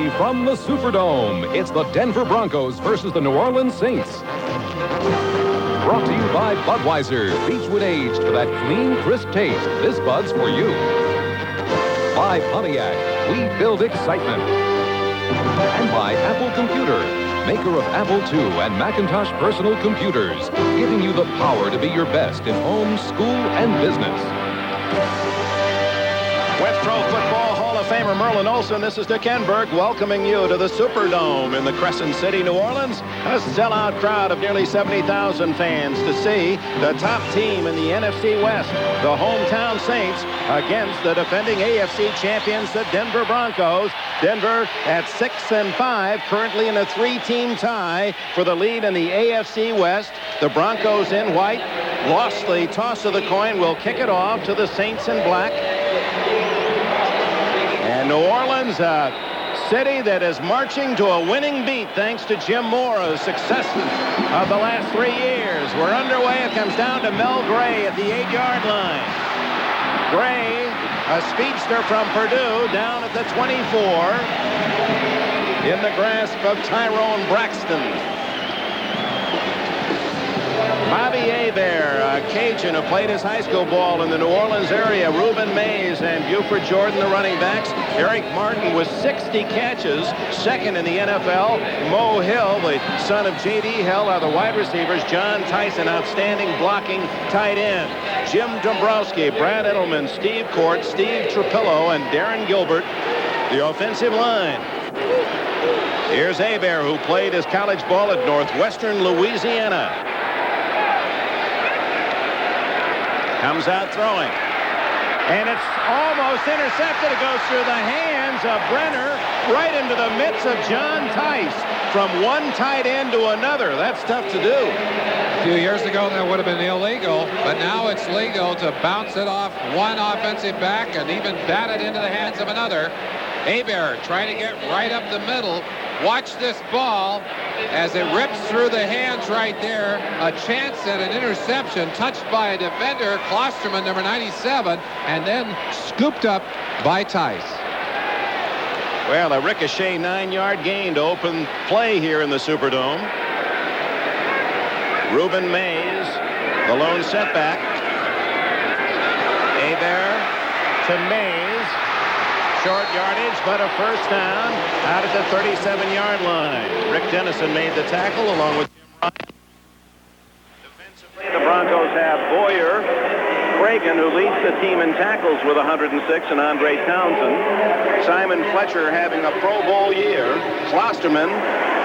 Live from the Superdome, it's the Denver Broncos versus the New Orleans Saints. Brought to you by Budweiser, Beechwood aged for that clean, crisp taste. This Bud's for you. By Pontiac, we build excitement. And by Apple Computer, maker of Apple II and Macintosh personal computers, giving you the power to be your best in home, school, and business. With Pro Football Hall of Famer Merlin Olsen, this is Dick Enberg welcoming you to the Superdome in the Crescent City, New Orleans. A sellout crowd of nearly 70,000 fans to see the top team in the NFC West, the hometown Saints, against the defending AFC champions, the Denver Broncos. Denver at 6-5, currently in a three-team tie for the lead in the AFC West. The Broncos in white lost the toss of the coin, will kick it off to the Saints in black. And New Orleans, a city that is marching to a winning beat thanks to Jim Mora's success of the last 3 years. We're underway. It comes down to Mel Gray at the 8-yard line. Gray, a speedster from Purdue, down at the 24 in the grasp of Tyrone Braxton. Bobby Hebert, a Cajun who played his high school ball in the New Orleans area. Reuben Mays and Buford Jordan, the running backs. Eric Martin with 60 catches, second in the NFL. Mo Hill, the son of J.D. Hill, are the wide receivers. John Tyson, outstanding blocking tight end. Jim Dombrowski, Brad Edelman, Steve Court, Steve Trapillo, and Darren Gilbert, the offensive line. Here's Hebert, who played his college ball at Northwestern Louisiana. Comes out throwing. And it's almost intercepted. It goes through the hands of Brenner right into the midst of John Tice. From one tight end to another. That's tough to do. A few years ago, that would have been illegal, but now it's legal to bounce it off one offensive back and even bat it into the hands of another. Hebert trying to get right up the middle. Watch this ball as it rips through the hands right there. A chance at an interception touched by a defender, Klosterman, number 97, and then scooped up by Tice. Well, a ricochet 9-yard gain to open play here in the Superdome. Reuben Mays, the lone setback. Hebert to Mays. Short yardage, but a first down out at the 37-yard line. Rick Dennison made the tackle along with Jim Ryan. Defensively, the Broncos have Boyer, Reagan, who leads the team in tackles with 106, and Andre Townsend. Simon Fletcher having a Pro Bowl year. Klosterman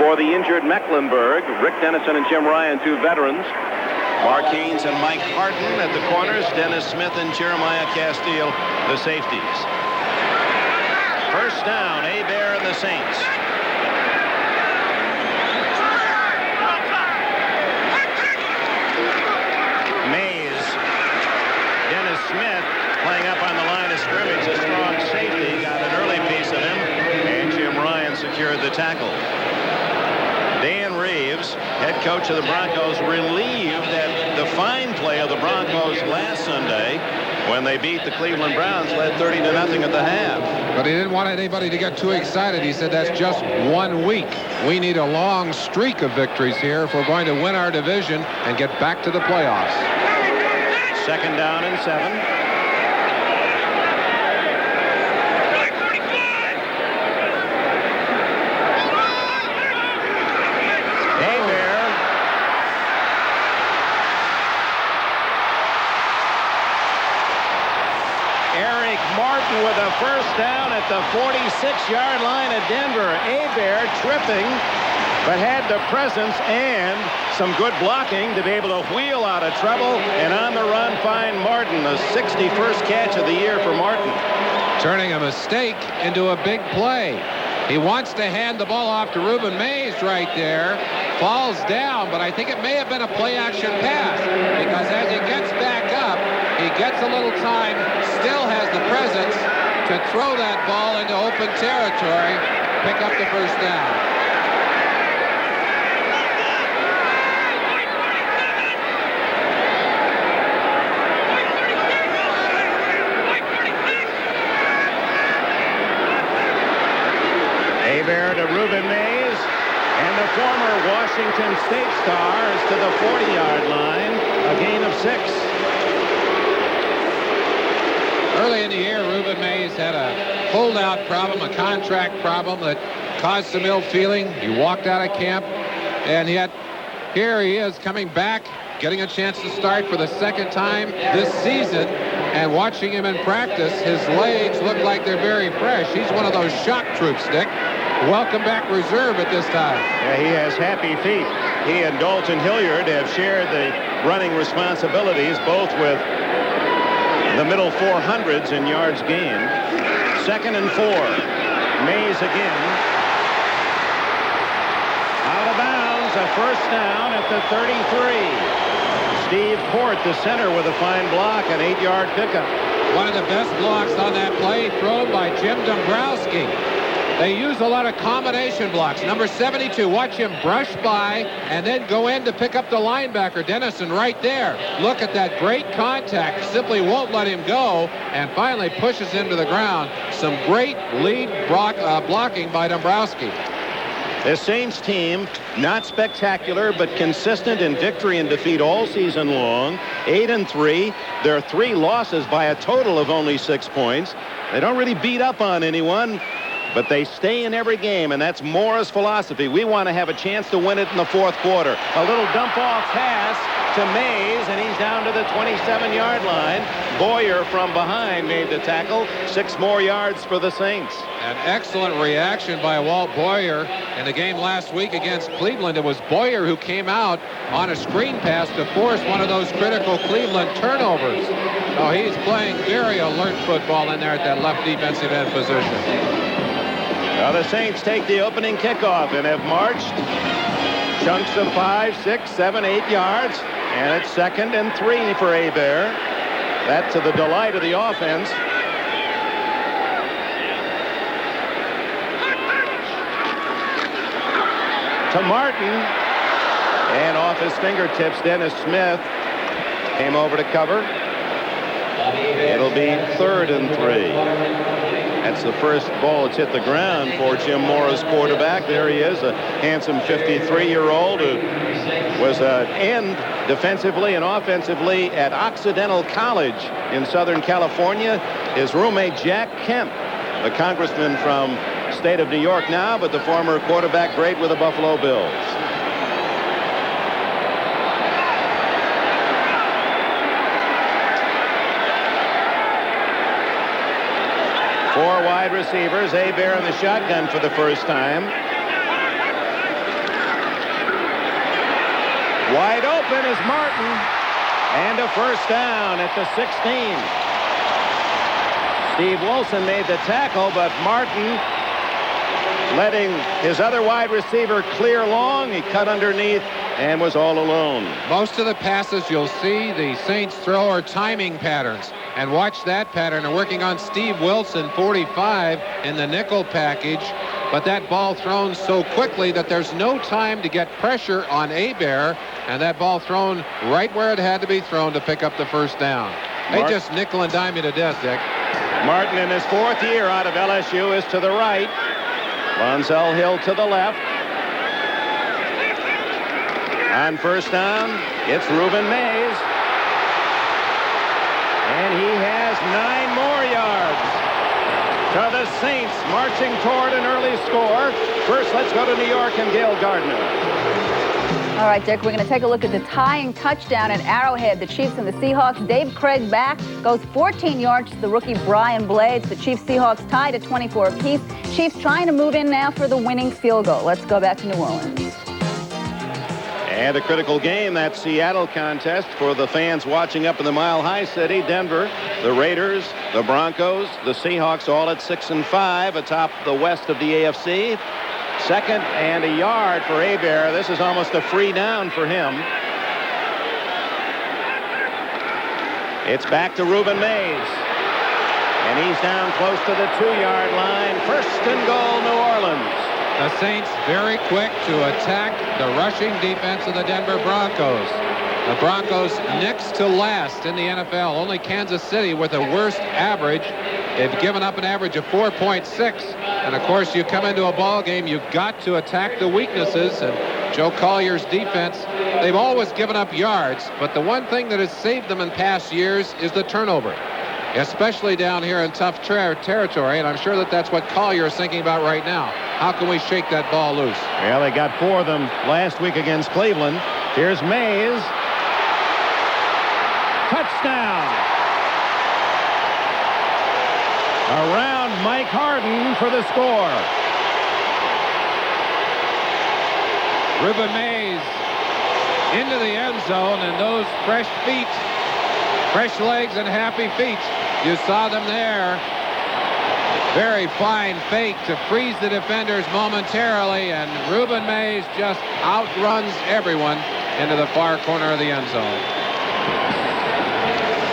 for the injured Mecklenburg. Rick Dennison and Jim Ryan, two veterans. Mark Haynes and Mike Harden at the corners. Dennis Smith and Jeremiah Castile, the safeties. First down, Hebert and the Saints. Mays. Dennis Smith playing up on the line of scrimmage. A strong safety got an early piece of him, and Jim Ryan secured the tackle. Dan Reeves, head coach of the Broncos, relieved at the fine play of the Broncos last Sunday when they beat the Cleveland Browns, led 30-0 at the half. But he didn't want anybody to get too excited. He said that's just 1 week. We need a long streak of victories here if we're going to win our division and get back to the playoffs. Second down and 7. With a first down at the 46-yard line of Denver. Hebert tripping, but had the presence and some good blocking to be able to wheel out of trouble. And on the run, find Martin, the 61st catch of the year for Martin. Turning a mistake into a big play. He wants to hand the ball off to Reuben Mays right there. Falls down, but I think it may have been a play-action pass, because as he gets back up, he gets a little time, still has the presence to throw that ball into open territory, pick up the first down. Hebert to Reuben Mays. And the former Washington State star is to the 40-yard line. A gain of 6. Early in the year, Reuben Mays had a holdout problem, a contract problem that caused some ill feeling. He walked out of camp, and yet here he is coming back, getting a chance to start for the second time this season. And watching him in practice, his legs look like they're very fresh. He's one of those shock troops, Dick. Welcome back reserve at this time. Yeah, he has happy feet. He and Dalton Hilliard have shared the running responsibilities, both with the middle 400s in yards gained. 2nd and 4. Mays again. Out of bounds, a first down at the 33. Steve Port, the center, with a fine block, an 8-yard pickup. One of the best blocks on that play thrown by Jim Dombrowski. They use a lot of combination blocks. Number 72, watch him brush by and then go in to pick up the linebacker, Dennison, right there. Look at that great contact. Simply won't let him go and finally pushes him to the ground. Some great lead blocking by Dombrowski. The Saints team, not spectacular, but consistent in victory and defeat all season long. 8-3. Their 3 losses by a total of only 6 points. They don't really beat up on anyone, but they stay in every game, and that's Mora's philosophy. We want to have a chance to win it in the 4th quarter. A little dump-off pass to Mays, and he's down to the 27-yard line. Boyer from behind made the tackle. 6 more yards for the Saints. An excellent reaction by Walt Boyer in the game last week against Cleveland. It was Boyer who came out on a screen pass to force one of those critical Cleveland turnovers. Oh, he's playing very alert football in there at that left defensive end position. Now the Saints take the opening kickoff and have marched chunks of 5, 6, 7, 8 yards. And it's 2nd and 3 for Hebert. That to the delight of the offense. To Martin. And off his fingertips, Dennis Smith came over to cover. It'll be 3rd and 3. That's the first ball that's hit the ground for Jim Mora's quarterback. There he is, a handsome 53-year-old who was an end defensively and offensively at Occidental College in Southern California. His roommate, Jack Kemp, the congressman from state of New York now, but the former quarterback great with the Buffalo Bills. Four wide receivers. Hebert in the shotgun for the first time. Wide open is Martin. And a first down at the 16. Steve Wilson made the tackle, but Martin letting his other wide receiver clear long. He cut underneath and was all alone. Most of the passes you'll see the Saints throw are timing patterns. And watch that pattern. They're working on Steve Wilson, 45, in the nickel package. But that ball thrown so quickly that there's no time to get pressure on Hebert. And that ball thrown right where it had to be thrown to pick up the first down. They just nickel and dime you to death, Dick. Martin in his 4th year out of LSU is to the right. Lonzel Hill to the left. On first down, it's Reuben Mays. And he has 9 more yards. So the Saints marching toward an early score. First, let's go to New York and Gail Gardner. All right, Dick, we're going to take a look at the tying touchdown at Arrowhead. The Chiefs and the Seahawks. Dave Craig back, goes 14 yards to the rookie Brian Blades. The Chiefs-Seahawks tied at 24 apiece. Chiefs trying to move in now for the winning field goal. Let's go back to New Orleans. And a critical game, that Seattle contest for the fans watching up in the Mile High City. Denver, the Raiders, the Broncos, the Seahawks all at 6-5 atop the west of the AFC. 2nd and a yard for Hebert. This is almost a free down for him. It's back to Reuben Mays. And he's down close to the 2-yard line. 1st and goal, New Orleans. The Saints very quick to attack the rushing defense of the Denver Broncos. The Broncos next to last in the NFL. Only Kansas City with a worst average. They've given up an average of 4.6. And, of course, you come into a ball game, you've got to attack the weaknesses. And Joe Collier's defense, they've always given up yards. But the one thing that has saved them in past years is the turnover, especially down here in tough territory. And I'm sure that that's what Collier is thinking about right now. How can we shake that ball loose? Well, they got 4 of them last week against Cleveland. Here's Mays. Touchdown. Around Mike Harden for the score. Reuben Mays into the end zone, and those fresh feet, fresh legs and happy feet. You saw them there. Very fine fake to freeze the defenders momentarily, and Reuben Mays just outruns everyone into the far corner of the end zone.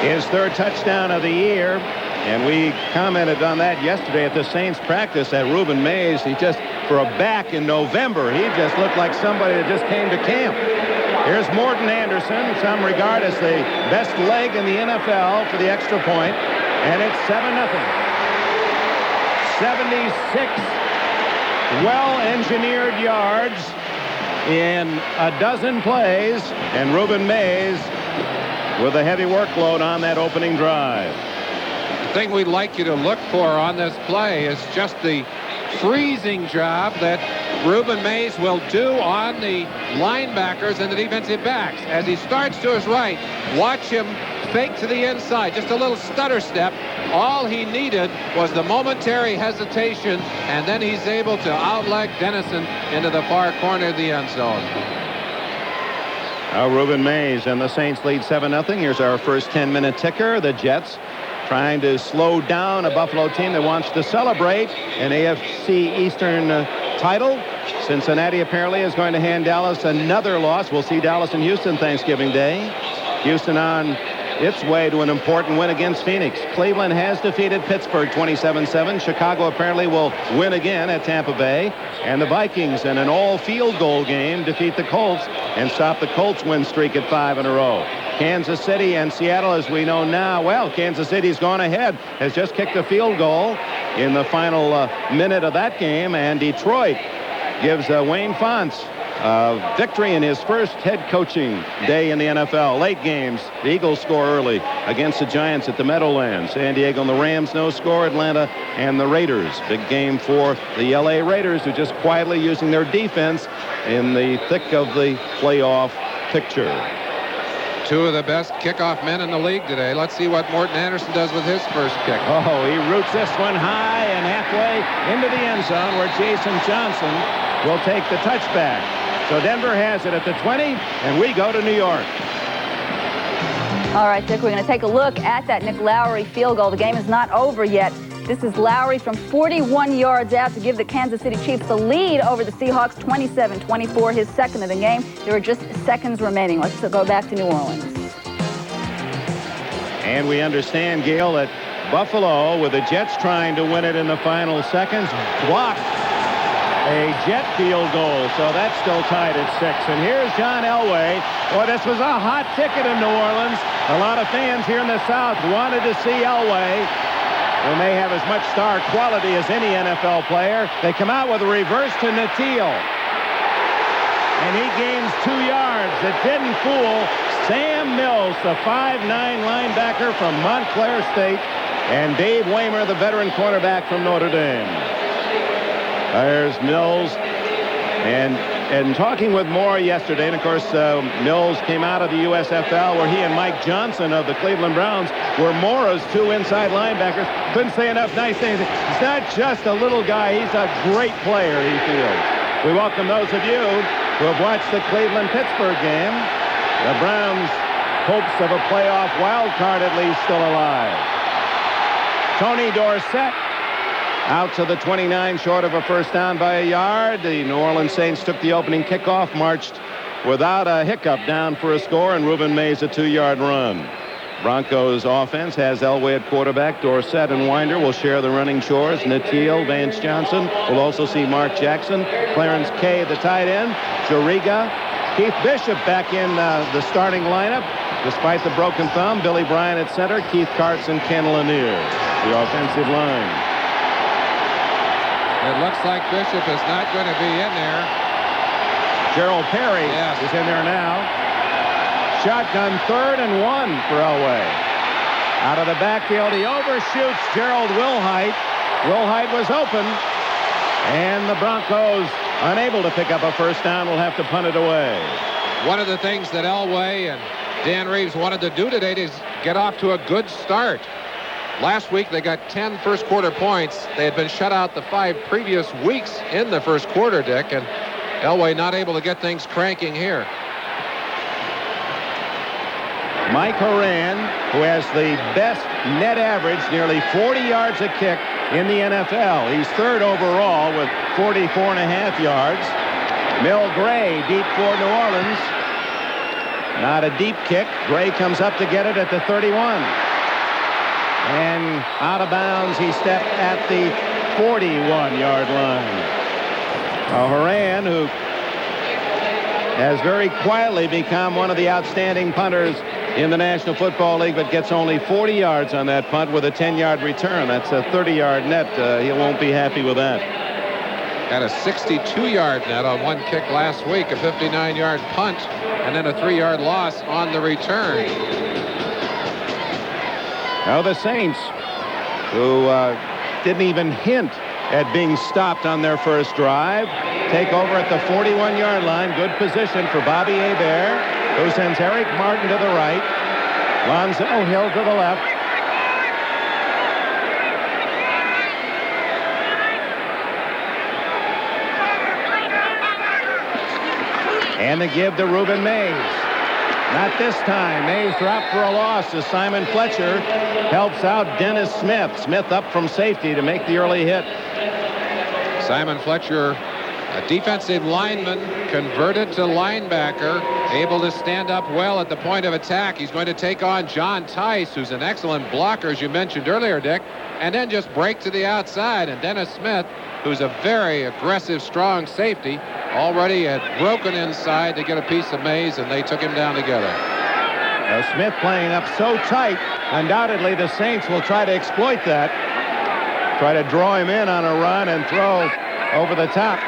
His 3rd touchdown of the year, and we commented on that yesterday at the Saints practice that Reuben Mays, he just, for a back in November, he just looked like somebody that just came to camp. Here's Morton Anderson, some regard as the best leg in the NFL for the extra point, and it's 7-0. 76 well-engineered yards in a dozen plays, and Reuben Mays with a heavy workload on that opening drive. The thing we'd like you to look for on this play is just the freezing job that Reuben Mays will do on the linebackers and the defensive backs. As he starts to his right, watch him fake to the inside, just a little stutter step. All he needed was the momentary hesitation, and then he's able to outleg Dennison into the far corner of the end zone. Now Reuben Mays and the Saints lead 7-0. Here's our first 10-minute ticker. The Jets trying to slow down a Buffalo team that wants to celebrate an AFC Eastern title. Cincinnati apparently is going to hand Dallas another loss. We'll see Dallas and Houston Thanksgiving Day. Houston on its way to an important win against Phoenix. Cleveland has defeated Pittsburgh 27-7. Chicago apparently will win again at Tampa Bay. And the Vikings, in an all-field goal game, defeat the Colts and stop the Colts win streak at 5 in a row. Kansas City and Seattle, as we know now, well, Kansas City's gone ahead, has just kicked a field goal in the final minute of that game, and Detroit gives Wayne Fontes victory in his first head coaching day in the NFL. Late games, the Eagles score early against the Giants at the Meadowlands. San Diego and the Rams, no score. Atlanta and the Raiders. Big game for the L.A. Raiders, who just quietly using their defense in the thick of the playoff picture. 2 of the best kickoff men in the league today. Let's see what Morton Anderson does with his first kick. Oh, he roots this one high and halfway into the end zone, where Jason Johnson will take the touchback. So Denver has it at the 20, and we go to New York. All right, Dick, we're going to take a look at that Nick Lowry field goal. The game is not over yet. This is Lowry from 41 yards out to give the Kansas City Chiefs the lead over the Seahawks, 27-24, his second of the game. There are just seconds remaining. Let's go back to New Orleans. And we understand, Gail, that Buffalo, with the Jets trying to win it in the final seconds, blocked a Jet field goal, so that's still tied at 6. And here's John Elway. Boy, this was a hot ticket in New Orleans. A lot of fans here in the South wanted to see Elway, who may have as much star quality as any NFL player. They come out with a reverse to Natil, and he gains 2 yards. It didn't fool Sam Mills, the 5'9" linebacker from Montclair State, and Dave Waymer, the veteran cornerback from Notre Dame. There's Mills, and talking with Moore yesterday, and of course Mills came out of the USFL, where he and Mike Johnson of the Cleveland Browns were Moore's 2 inside linebackers. Couldn't say enough nice things. He's not just a little guy, he's a great player, he feels. We welcome those of you who have watched the Cleveland-Pittsburgh game. The Browns' hopes of a playoff wild card at least still alive. Tony Dorsett out to the 29, short of a first down by a yard. The New Orleans Saints took the opening kickoff, marched without a hiccup down for a score, and Reuben Mays a 2-yard run. Broncos offense has Elway at quarterback. Dorsett and Winder will share the running chores. Natil, Vance Johnson. We'll also see Mark Jackson, Clarence Kay, the tight end, Jariga, Keith Bishop back in the starting lineup. Despite the broken thumb, Billy Bryan at center, Keith Karts and Ken Lanier, the offensive line. It looks like Bishop is not going to be in there. Gerald Perry is in there now. Shotgun 3rd and 1 for Elway. Out of the backfield, he overshoots Gerald Wilhite. Wilhite was open, and the Broncos, unable to pick up a first down, will have to punt it away. One of the things that Elway and Dan Reeves wanted to do today is get off to a good start. Last week they got 10 first quarter points. They had been shut out the 5 previous weeks in the first quarter, Dick, and Elway not able to get things cranking here. Mike Horan, who has the best net average, nearly 40 yards a kick in the NFL. He's 3rd overall with 44.5 yards. Mill Gray deep for New Orleans. Not a deep kick. Gray comes up to get it at the 31. And out of bounds, he stepped at the 41-yard line. Horan, who has very quietly become one of the outstanding punters in the National Football League, but gets only 40 yards on that punt with a 10-yard return. That's a 30-yard net. He won't be happy with that. Had a 62-yard net on one kick last week, a 59-yard punt, and then a 3-yard loss on the return. Now the Saints, who didn't even hint at being stopped on their first drive, take over at the 41-yard line. Good position for Bobby Hebert, who sends Eric Martin to the right. Lonzo Hill to the left. And the give to Reuben Mays. Not this time. Mays dropped for a loss as Simon Fletcher helps out Dennis Smith. Smith up from safety to make the early hit. Simon Fletcher, a defensive lineman, converted to linebacker, able to stand up well at the point of attack. He's going to take on John Tice, who's an excellent blocker, as you mentioned earlier, Dick, and then just break to the outside. And Dennis Smith, who's a very aggressive, strong safety, already had broken inside to get a piece of Mays, and they took him down together. Now Smith playing up so tight, undoubtedly the Saints will try to exploit that. Try to draw him in on a run and throw over the top.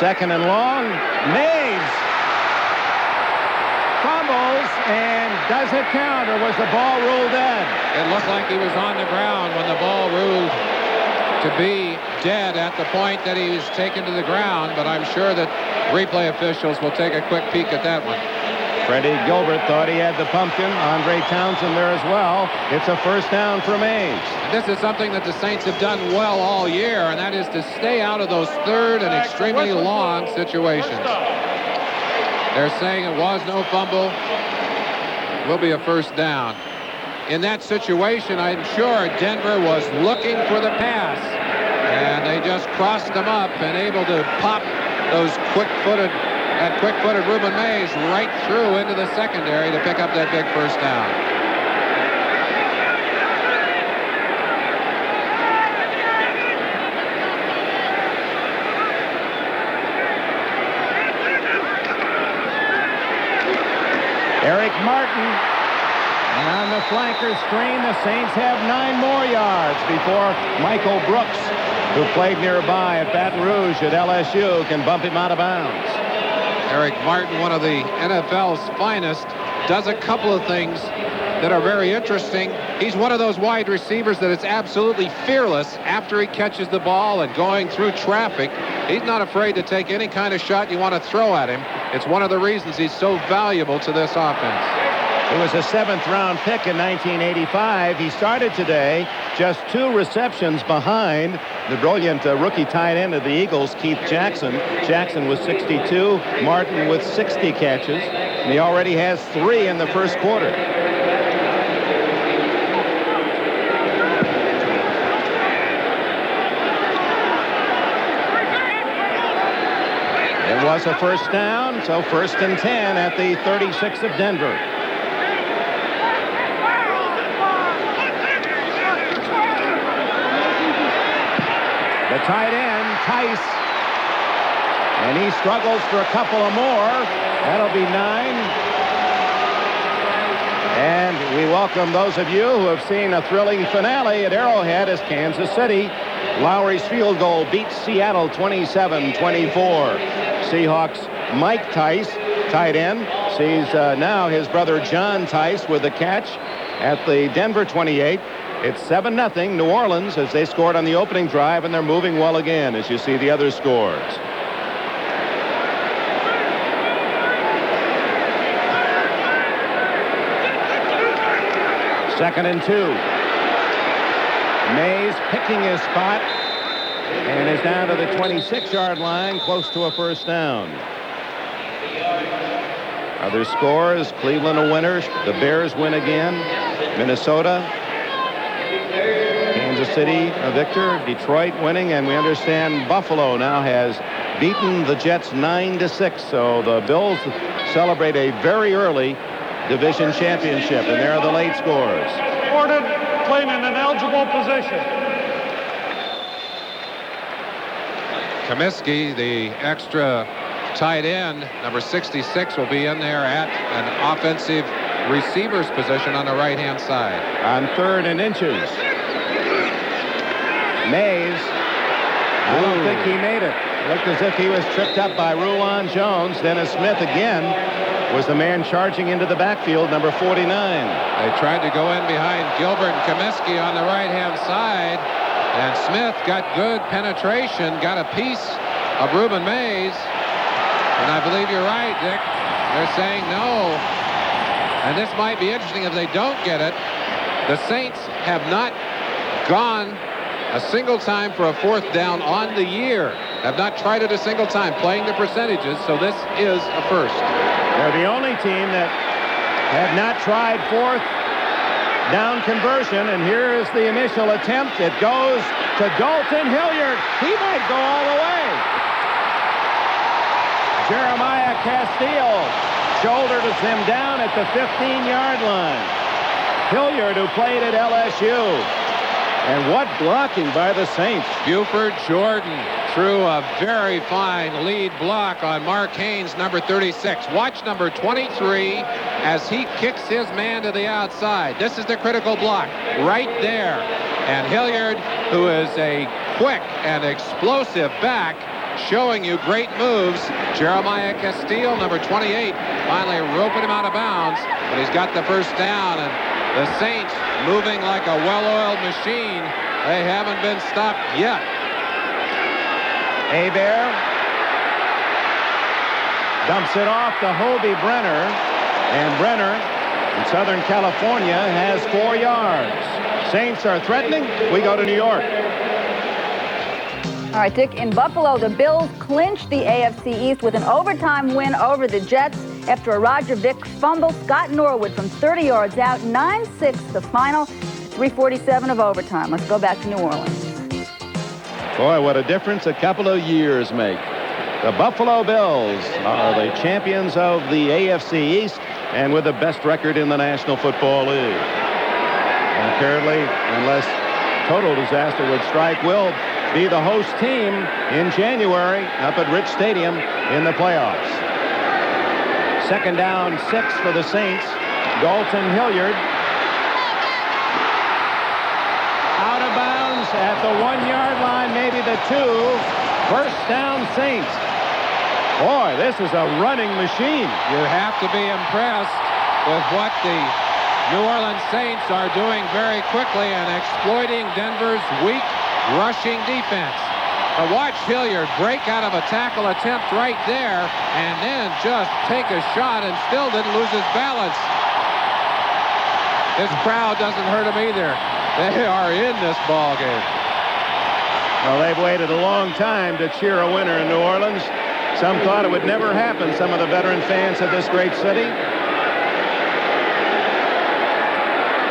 2nd and long. Mays fumbles, and does it count, or was the ball ruled dead? It looked like he was on the ground when the ball ruled to be dead at the point that he was taken to the ground, but I'm sure that replay officials will take a quick peek at that one. Freddie Gilbert thought he had the pumpkin. Andre Townsend there as well. It's a first down for Mays. This is something that the Saints have done well all year, and that is to stay out of those 3rd and extremely long situations. They're saying it was no fumble. Will be a first down. In that situation, I'm sure Denver was looking for the pass, and they just crossed them up and able to pop those quick-footed Reuben Mays right through into the secondary to pick up that big first down. Eric Martin. And on the flanker screen, the Saints have 9 more yards before Michael Brooks, who played nearby at Baton Rouge at LSU, can bump him out of bounds. Eric Martin, one of the NFL's finest, does a couple of things that are very interesting. He's one of those wide receivers that is absolutely fearless after he catches the ball and going through traffic. He's not afraid to take any kind of shot you want to throw at him. It's one of the reasons he's so valuable to this offense. He was a 7th-round pick in 1985. He started today just 2 receptions behind the brilliant rookie tight end of the Eagles, Keith Jackson. Jackson with 62, Martin with 60 catches, and he already has 3 in the first quarter. It was a first down, so 1st and 10 at the 36 of Denver. The tight end, Tice, And he struggles for a couple of more. That'll be 9. And we welcome those of you who have seen a thrilling finale at Arrowhead as Kansas City, Lowry's field goal beats Seattle 27-24. Seahawks Mike Tice, tight end, sees now his brother John Tice with the catch at the Denver 28. It's 7-0 New Orleans as they scored on the opening drive, and they're moving well again as you see the other scores. Second and 2. Mays picking his spot and is down to the 26-yard line, close to a first down. Other scores: Cleveland a winner, the Bears win again, Minnesota, Kansas City a victor, Detroit winning, and we understand Buffalo now has beaten the Jets 9-6. So the Bills celebrate a very early division championship, and there are the late scores. Ordered, playing in an eligible position. Comiskey, the extra tight end, number 66, will be in there at an offensive receiver's position on the right-hand side. On 3rd and inches. Mays, I don't think he made it. Looked as if he was tripped up by Rulon Jones. Dennis Smith again was the man charging into the backfield, number 49. They tried to go in behind Gilbert and Comiskey on the right-hand side, and Smith got good penetration, got a piece of Reuben Mays, and I believe you're right, Dick. They're saying no, and this might be interesting if they don't get it. The Saints have not gone a single time for a 4th down on the year. Have not tried it a single time, playing the percentages, so this is a first. They're the only team that have not tried 4th down conversion, and here's the initial attempt. It goes to Dalton Hilliard. He might go all the way. Jeremiah Castile shoulders him down at the 15-yard line. Hilliard, who played at LSU. And what blocking by the Saints. Buford Jordan threw a very fine lead block on Mark Haynes, number 36. Watch number 23 as he kicks his man to the outside. This is the critical block right there. And Hilliard, who is a quick and explosive back, showing you great moves. Jeremiah Castile, number 28, finally roping him out of bounds, but he's got the first down, and the Saints moving like a well-oiled machine. They haven't been stopped yet. Hebert dumps it off to Hobie Brenner, and Brenner in Southern California has 4 yards. Saints are threatening. We go to New York. All right, Dick, in Buffalo, the Bills clinched the AFC East with an overtime win over the Jets after a Roger Vick fumble. Scott Norwood from 30 yards out, 9-6 the final, 3:47 of overtime. Let's go back to New Orleans. Boy, what a difference a couple of years make. The Buffalo Bills are the champions of the AFC East and with the best record in the National Football League. And apparently, unless total disaster would strike, will be the host team in January up at Rich Stadium in the playoffs. 2nd down, 6 for the Saints. Dalton Hilliard out of bounds at the 1-yard line, maybe the 2. First down, Saints. Boy, this is a running machine. You have to be impressed with what the New Orleans Saints are doing very quickly and exploiting Denver's weak rushing defense. But watch Hilliard break out of a tackle attempt right there and then just take a shot and still didn't lose his balance. This crowd doesn't hurt him either. They are in this ball game. Well, they've waited a long time to cheer a winner in New Orleans. Some thought it would never happen, some of the veteran fans of this great city.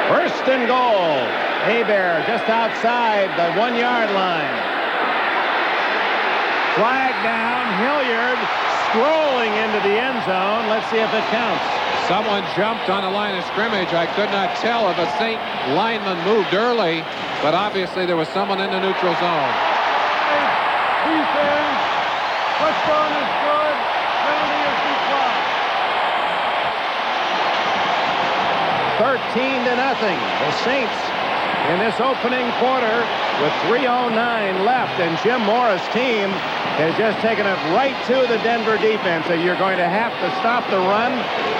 First and goal. Hebert just outside the 1-yard line. Flag down. Hilliard strolling into the end zone. Let's see if it counts. Someone jumped on the line of scrimmage. I could not tell if a Saint lineman moved early, but obviously there was someone in the neutral zone. Wishbone is good. Penalty is declined. 13-0. The Saints in this opening quarter with 3:09 left, and Jim Mora's team has just taken it right to the Denver defense. So you're going to have to stop the run,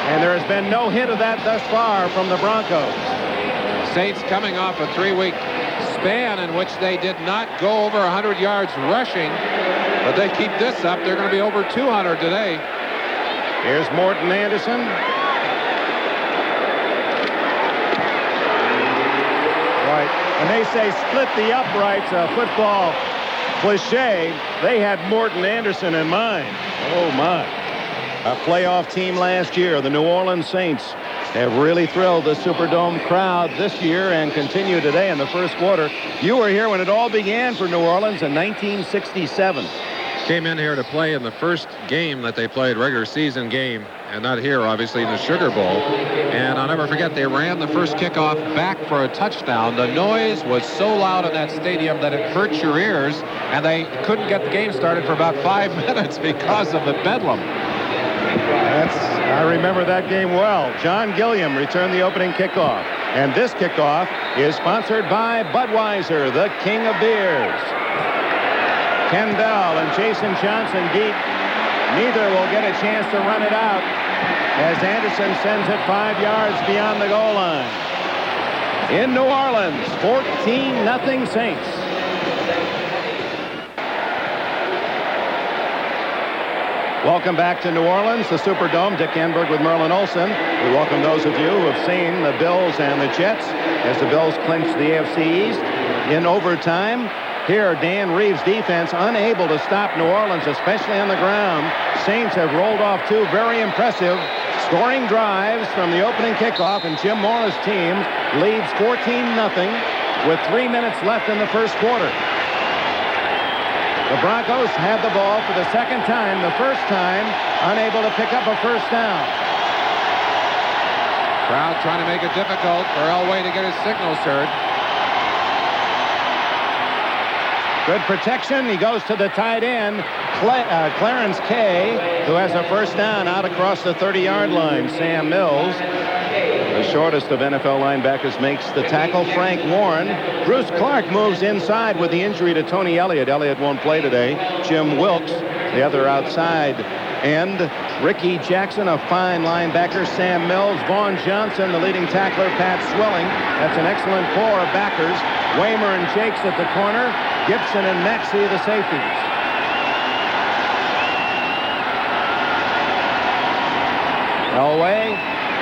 and there has been no hint of that thus far from the Broncos. Saints coming off a 3-week span in which they did not go over 100 yards rushing, but they keep this up, they're going to be over 200 today. Here's Morton Anderson. Right, and they say split the uprights, a football cliche. They had Morton Anderson in mind. Oh my. A playoff team last year, the New Orleans Saints, have really thrilled the Superdome crowd this year and continue today in the first quarter. You were here when it all began for New Orleans in 1967. Came in here to play in the first game that they played, regular season game, and not here, obviously, in the Sugar Bowl. And I'll never forget, they ran the first kickoff back for a touchdown. The noise was so loud in that stadium that it hurt your ears, and they couldn't get the game started for about 5 minutes because of the bedlam. I remember that game well. John Gilliam returned the opening kickoff. And this kickoff is sponsored by Budweiser, the king of beers. Ken Bell and Jason Johnson deep. Neither will get a chance to run it out as Anderson sends it 5 yards beyond the goal line. In New Orleans, 14-0 Saints. Welcome back to New Orleans, the Superdome. Dick Enberg with Merlin Olsen. We welcome those of you who have seen the Bills and the Jets as the Bills clinch the AFC East in overtime. Here, Dan Reeves' defense unable to stop New Orleans, especially on the ground. Saints have rolled off two very impressive scoring drives from the opening kickoff, and Jim Mora's team leads 14-0 with 3 minutes left in the first quarter. The Broncos have the ball for the second time, the first time unable to pick up a first down. Crowd trying to make it difficult for Elway to get his signals heard. Good protection. He goes to the tight end, Clarence Kay, who has a first down out across the 30-yard line. Sam Mills, the shortest of NFL linebackers, makes the tackle. Frank Warren. Bruce Clark moves inside with the injury to Tony Elliott. Elliott won't play today. Jim Wilkes, the other outside end. Ricky Jackson, a fine linebacker. Sam Mills. Vaughn Johnson, the leading tackler. Pat Swilling. That's an excellent core of backers. Waymer and Jakes at the corner. Gibson and Maxey, the safeties. Elway.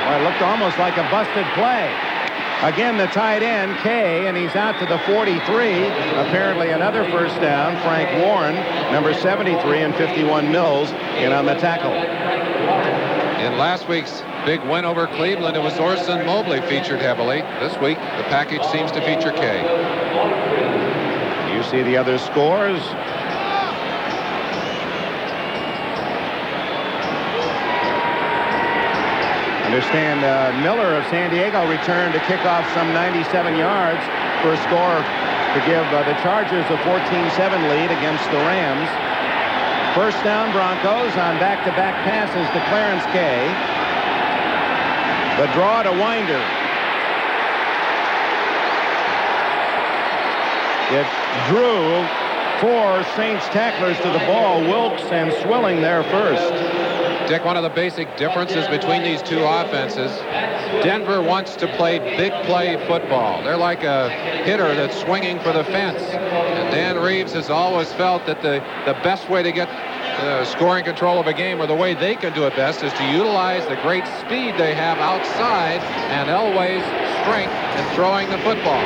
Well, it looked almost like a busted play. Again, the tight end, Kay, and he's out to the 43. Apparently another first down. Frank Warren, number 73, and 51 Mills in on the tackle. In last week's big win over Cleveland, it was Orson Mobley featured heavily. This week, the package seems to feature Kay. You see the other scores. Understand Miller of San Diego returned to kick off some 97 yards for a score to give the Chargers a 14-7 lead against the Rams. First down Broncos on back-to-back passes to Clarence Kay. The draw to Winder. It drew 4 Saints tacklers to the ball. Wilkes and Swilling there first. Dick, one of the basic differences between these two offenses, Denver wants to play big play football. They're like a hitter that's swinging for the fence. And Dan Reeves has always felt that the best way to get scoring control of a game, or the way they can do it best, is to utilize the great speed they have outside and Elway's strength in throwing the football.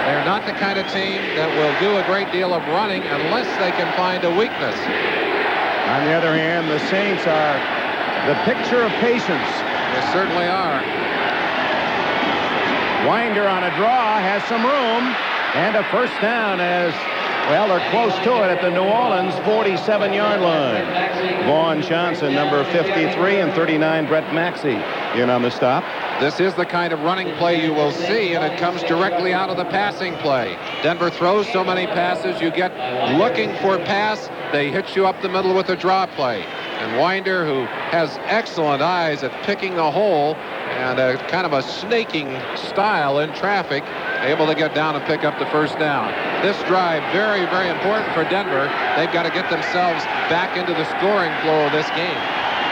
They're not the kind of team that will do a great deal of running unless they can find a weakness. On the other hand, the Saints are the picture of patience. They certainly are. Winder on a draw has some room, and a first down as, well, they're close to it at the New Orleans 47-yard line. Vaughn Johnson, number 53, and 39, Brett Maxey, in on the stop. This is the kind of running play you will see, and it comes directly out of the passing play. Denver throws so many passes, you get looking for a pass, they hit you up the middle with a draw play. And Winder, who has excellent eyes at picking the hole and a kind of a snaking style in traffic, able to get down and pick up the first down. This drive, very, very important for Denver. They've got to get themselves back into the scoring flow of this game.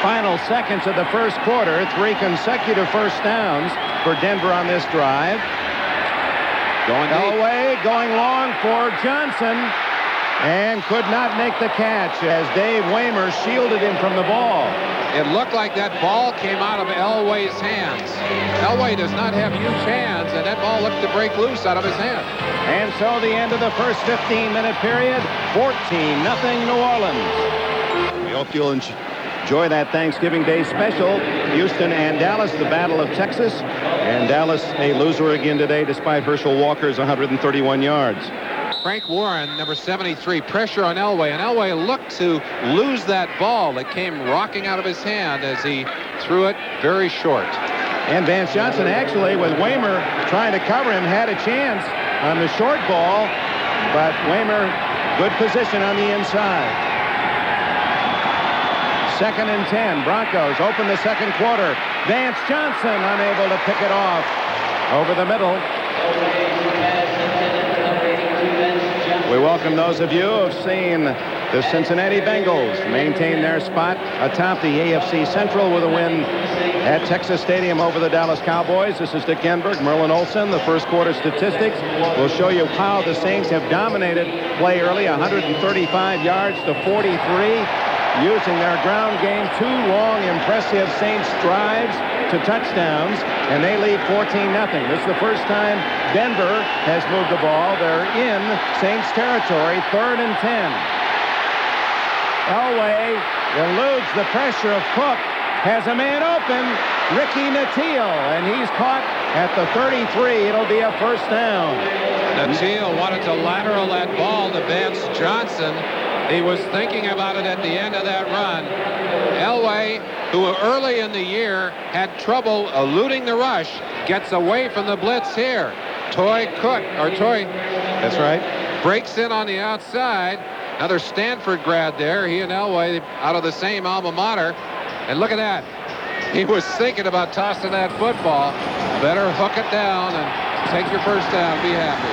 Final seconds of the first quarter, 3 consecutive first downs for Denver on this drive. Going deep. Elway going long for Johnson, and could not make the catch as Dave Waymer shielded him from the ball. It looked like that ball came out of Elway's hands. Elway does not have huge hands, and that ball looked to break loose out of his hand. And so the end of the first 15-minute period, 14-0 New Orleans. We hope you'll enjoy that Thanksgiving Day special. Houston and Dallas, the Battle of Texas. And Dallas a loser again today despite Herschel Walker's 131 yards. Frank Warren, number 73, pressure on Elway, and Elway looked to lose that ball that came rocking out of his hand as he threw it very short. And Vance Johnson, actually, with Waymer trying to cover him, had a chance on the short ball, but Waymer, good position on the inside. 2nd and 10. Broncos open the second quarter. Vance Johnson unable to pick it off over the middle. We welcome those of you who have seen the Cincinnati Bengals maintain their spot atop the AFC Central with a win at Texas Stadium over the Dallas Cowboys. This is Dick Enberg, Merlin Olsen. The first quarter statistics will show you how the Saints have dominated play early, 135 yards to 43, using their ground game. 2 long, impressive Saints drives to touchdowns, and they lead 14-0. This is the first time Denver has moved the ball. They're in Saints territory, 3rd and 10. Elway eludes the pressure of Cook, has a man open, Ricky Nattiel, and he's caught at the 33. It'll be a first down. Nattiel wanted to lateral that ball to Vance Johnson. He was thinking about it at the end of that run. Elway, who early in the year had trouble eluding the rush, gets away from the blitz here. That's right, breaks in on the outside. Another Stanford grad there. He and Elway out of the same alma mater. And look at that. He was thinking about tossing that football. Better hook it down and take your first down. Be happy.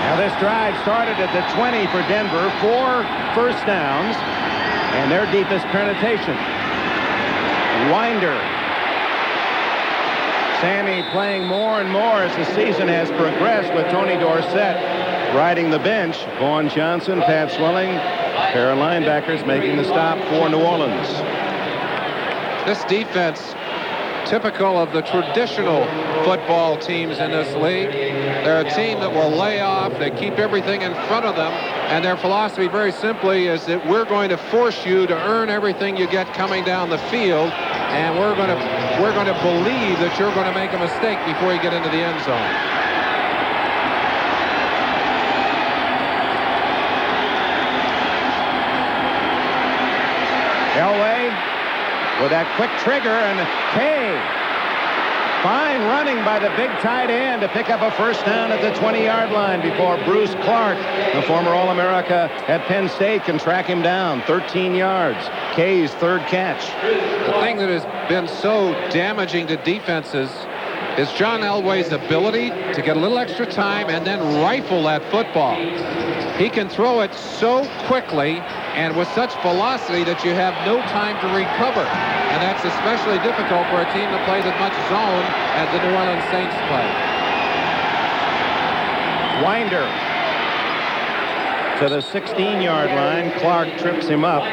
Now this drive started at the 20 for Denver. 4 first downs and their deepest penetration. Winder. Sammy playing more and more as the season has progressed with Tony Dorsett riding the bench. Vaughn Johnson, Pat Swilling, pair of linebackers making the stop for New Orleans. This defense, typical of the traditional football teams in this league. They're a team that will lay off. They keep everything in front of them. And their philosophy, very simply, is that we're going to force you to earn everything you get coming down the field. And we're going to believe that you're going to make a mistake before you get into the end zone. Elway with that quick trigger, and Kay. Fine running by the big tight end to pick up a first down at the 20-yard line before Bruce Clark, the former All-America at Penn State, can track him down 13 yards. Kay's 3rd catch. The thing that has been so damaging to defenses is John Elway's ability to get a little extra time and then rifle that football. He can throw it so quickly and with such velocity that you have no time to recover. And that's especially difficult for a team that plays as much zone as the New Orleans Saints play. Winder to the 16-yard line. Clark trips him up.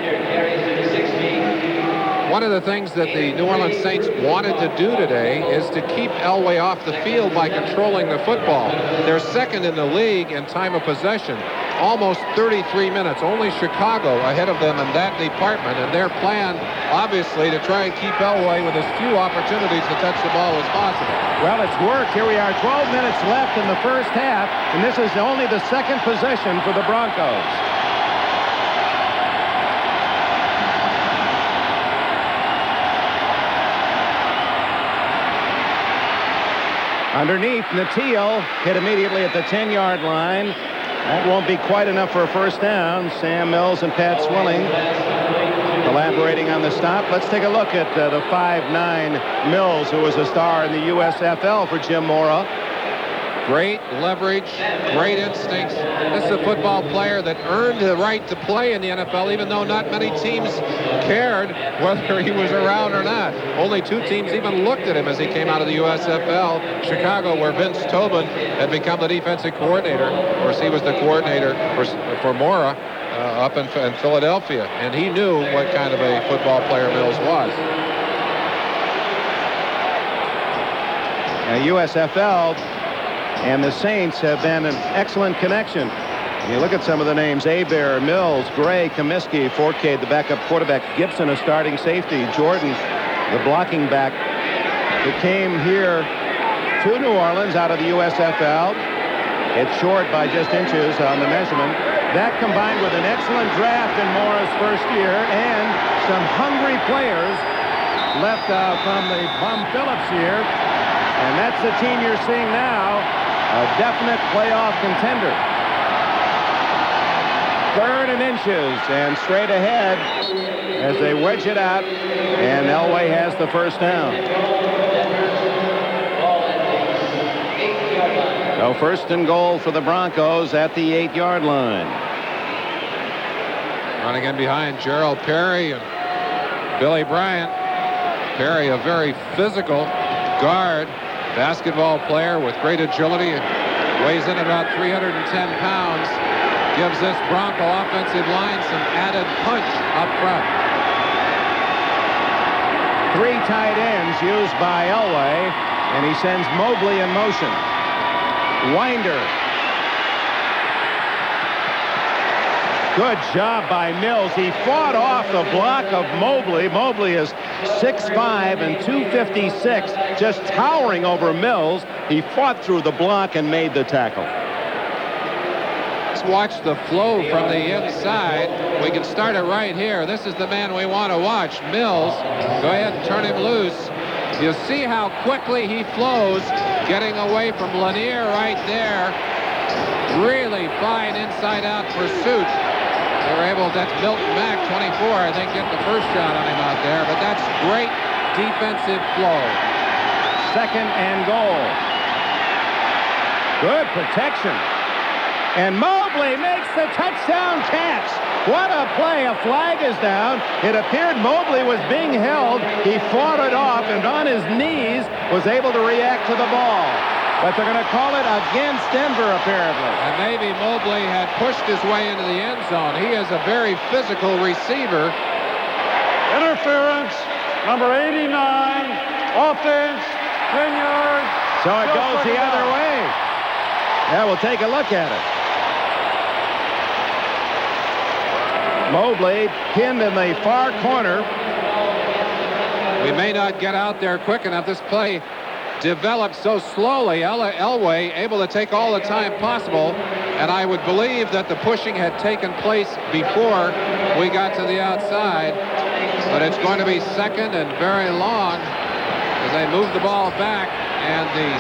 One of the things that the New Orleans Saints wanted to do today is to keep Elway off the field by controlling the football. They're 2nd in the league in time of possession. Almost 33 minutes. Only Chicago ahead of them in that department. And their plan, obviously, to try and keep Elway with as few opportunities to touch the ball as possible. Well, it's worked. Here we are, 12 minutes left in the first half, and this is only the 2nd possession for the Broncos. Underneath, Natil hit immediately at the 10-yard line. That won't be quite enough for a first down. Sam Mills and Pat Swilling collaborating on the stop. Let's take a look at the 5'9" Mills, who was a star in the USFL for Jim Mora. Great leverage, great instincts. This is a football player that earned the right to play in the NFL, even though not many teams cared whether he was around or not. Only 2 teams even looked at him as he came out of the USFL. Chicago, where Vince Tobin had become the defensive coordinator. Of course, he was the coordinator for Mora up in Philadelphia, and he knew what kind of a football player Mills was. USFL and the Saints have been an excellent connection. You look at some of the names: Hebert, Mills, Gray, Comiskey, Forcade, the backup quarterback, Gibson, a starting safety, Jordan, the blocking back, who came here to New Orleans out of the USFL. It's short by just inches on the measurement. That combined with an excellent draft in Mora's first year and some hungry players left from the Bum Phillips year. And that's the team you're seeing now, a definite playoff contender. 3rd and inches, and straight ahead as they wedge it out, and Elway has the first down. So 1st and goal for the Broncos at the 8-yard line. Running in behind Gerald Perry and Billy Bryant. Perry, a very physical guard, basketball player with great agility, weighs in about 310 pounds, gives this Bronco offensive line some added punch up front. 3 tight ends used by Elway, and he sends Mobley in motion. Winder. Good job by Mills. He fought off the block of Mobley. Mobley is 6'5" and 256, just towering over Mills. He fought through the block and made the tackle. Let's watch the flow from the inside. We can start it right here. This is the man we want to watch, Mills. Go ahead and turn him loose. You see how quickly he flows, getting away from Lanier right there. Really fine inside-out pursuit. They were able, that's Milton Mack, 24, I think, get the first shot on him out there, but that's great defensive flow. 2nd and goal. Good protection. And Mobley makes the touchdown catch. What a play. A flag is down. It appeared Mobley was being held. He fought it off and on his knees was able to react to the ball. But they're going to call it against Denver, apparently. And maybe Mobley had pushed his way into the end zone. He is a very physical receiver. Interference, number 89, offense, 10 yards. So it goes the other way. Yeah, we'll take a look at it. Mobley pinned in the far corner. We may not get out there quick enough. This play developed so slowly. Elway able to take all the time possible, and I would believe that the pushing had taken place before we got to the outside, but it's going to be 2nd and very long as they move the ball back, and the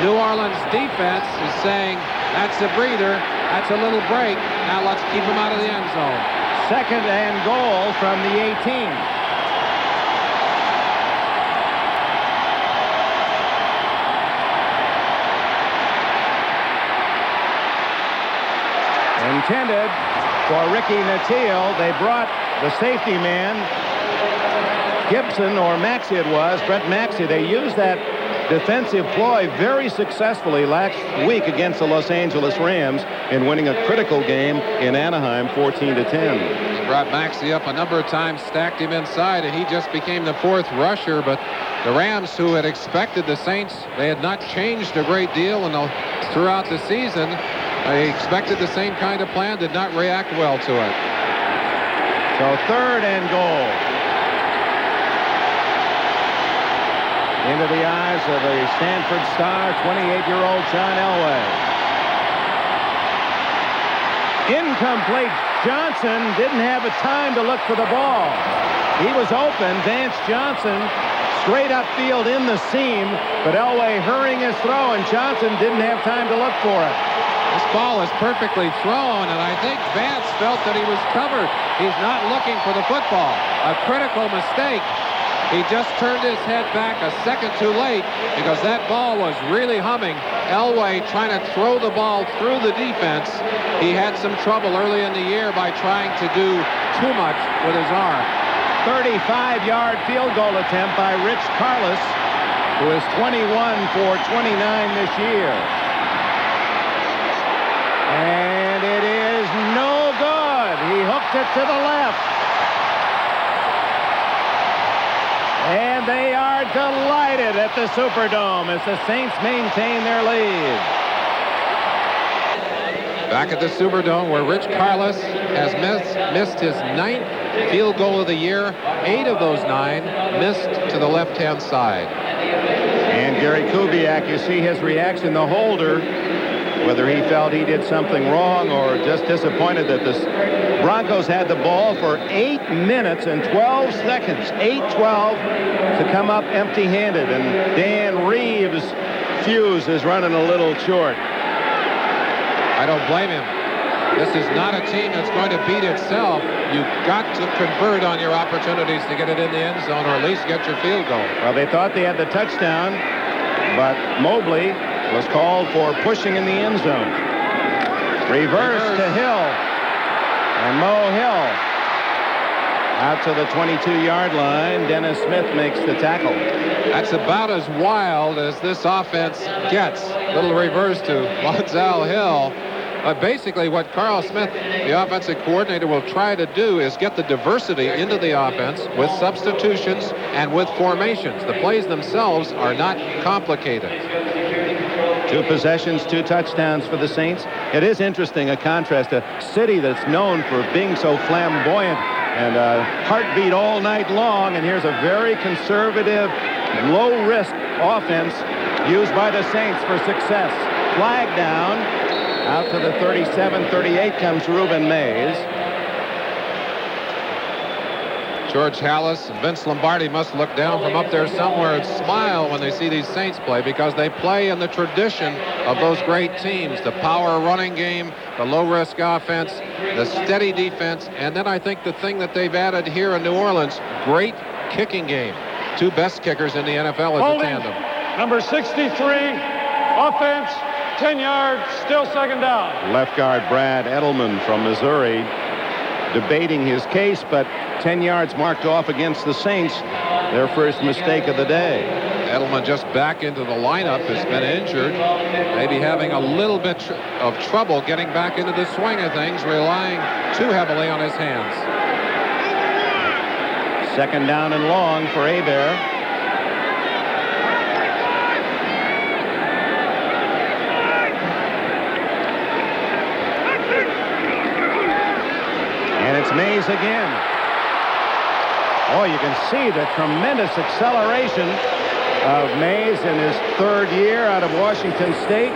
New Orleans defense is saying, that's a breather, that's a little break, now let's keep him out of the end zone. 2nd and goal from the 18. Intended for Ricky Natil. They brought the safety man, Gibson, or Maxey it was, Brett Maxey. They used that defensive ploy very successfully last week against the Los Angeles Rams in winning a critical game in Anaheim 14-10. He brought Maxey up a number of times, stacked him inside, and he just became the 4th rusher. But the Rams, who had expected the Saints, they had not changed a great deal throughout the season. They expected the same kind of plan, did not react well to it. So 3rd and goal. Into the eyes of the Stanford star, 28-year-old John Elway. Incomplete. Johnson didn't have a time to look for the ball. He was open. Vance Johnson straight upfield in the seam, but Elway hurrying his throw, and Johnson didn't have time to look for it. This ball is perfectly thrown, and I think Vance felt that he was covered. He's not looking for the football. A critical mistake. He just turned his head back a second too late because that ball was really humming. Elway trying to throw the ball through the defense. He had some trouble early in the year by trying to do too much with his arm. 35-yard field goal attempt by Rich Carlos, who is 21 for 29 this year. And it is no good. He hooked it to the left. And they are delighted at the Superdome as the Saints maintain their lead. Back at the Superdome, where Rich Carlos has missed his 9th field goal of the year. 8 of those 9 missed to the left-hand side. And Gary Kubiak, you see his reaction, the holder, whether he felt he did something wrong or just disappointed that the Broncos had the ball for 8 minutes and 12 seconds, 8-12, to come up empty-handed. And Dan Reeves' fuse is running a little short. I don't blame him. This is not a team that's going to beat itself. You've got to convert on your opportunities to get it in the end zone or at least get your field goal. Well, they thought they had the touchdown, but Mobley was called for pushing in the end zone. Reverse to Hill. And Mo Hill out to the 22-yard line. Dennis Smith makes the tackle. That's about as wild as this offense gets. Little reverse to Lonzel Hill. Basically, what Carl Smith, the offensive coordinator, will try to do is get the diversity into the offense with substitutions and with formations. The plays themselves are not complicated. 2 possessions, 2 touchdowns for the Saints. It is interesting, a contrast, a city that's known for being so flamboyant and heartbeat all night long, and here's a very conservative, low-risk offense used by the Saints for success. Flag down. Out to the 37-38 comes Reuben Mays. George Halas and Vince Lombardi must look down from up there somewhere and smile when they see these Saints play, because they play in the tradition of those great teams. The power running game, the low-risk offense, the steady defense, and then I think the thing that they've added here in New Orleans, great kicking game. 2 best kickers in the NFL as a tandem. Number 63, offense, 10 yards, still second down. Left guard Brad Edelman from Missouri debating his case, but 10 yards marked off against the Saints, their first mistake of the day. Edelman just back into the lineup, has been injured, maybe having a little bit of trouble getting back into the swing of things, relying too heavily on his hands. Second down and long for Hebert. And it's Mays again. Oh, you can see the tremendous acceleration of Mays in his 3rd year out of Washington State.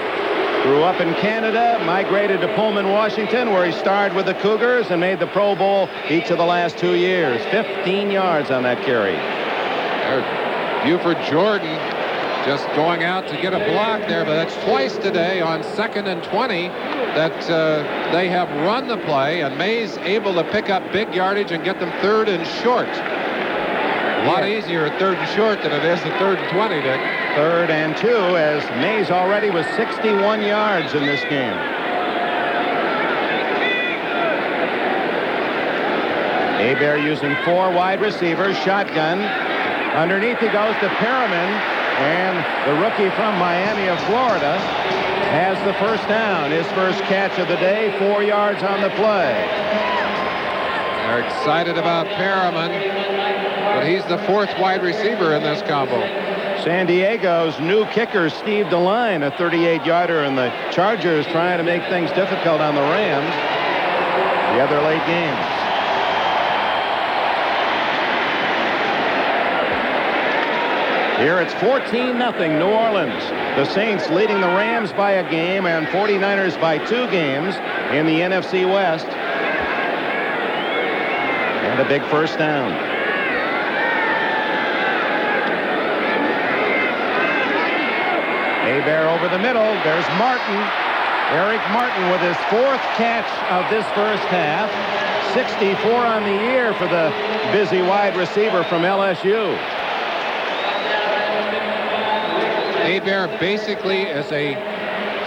Grew up in Canada, migrated to Pullman, Washington, where he starred with the Cougars and made the Pro Bowl each of the last 2 years. 15 yards on that carry. Buford Jordan just going out to get a block there, but that's twice today on 2nd and 20 that they have run the play, and Mays able to pick up big yardage and get them 3rd and short. A lot easier at 3rd and short than it is at 3rd and 20, Dick. 3rd and 2, as Mays already was 61 yards in this game. Hebert using 4 wide receivers, shotgun. Underneath he goes to Perriman, and the rookie from Miami of Florida has the first down. His first catch of the day, 4 yards on the play. They're excited about Perriman, but he's the 4th wide receiver in this combo. San Diego's new kicker, Steve DeLine, a 38-yarder, and the Chargers trying to make things difficult on the Rams. The other late games. Here it's 14-0 New Orleans. The Saints leading the Rams by a game and 49ers by 2 games in the NFC West. And a big first down. Hebert over the middle. There's Martin. Eric Martin with his 4th catch of this first half. 64 on the year for the busy wide receiver from LSU. Hebert basically is a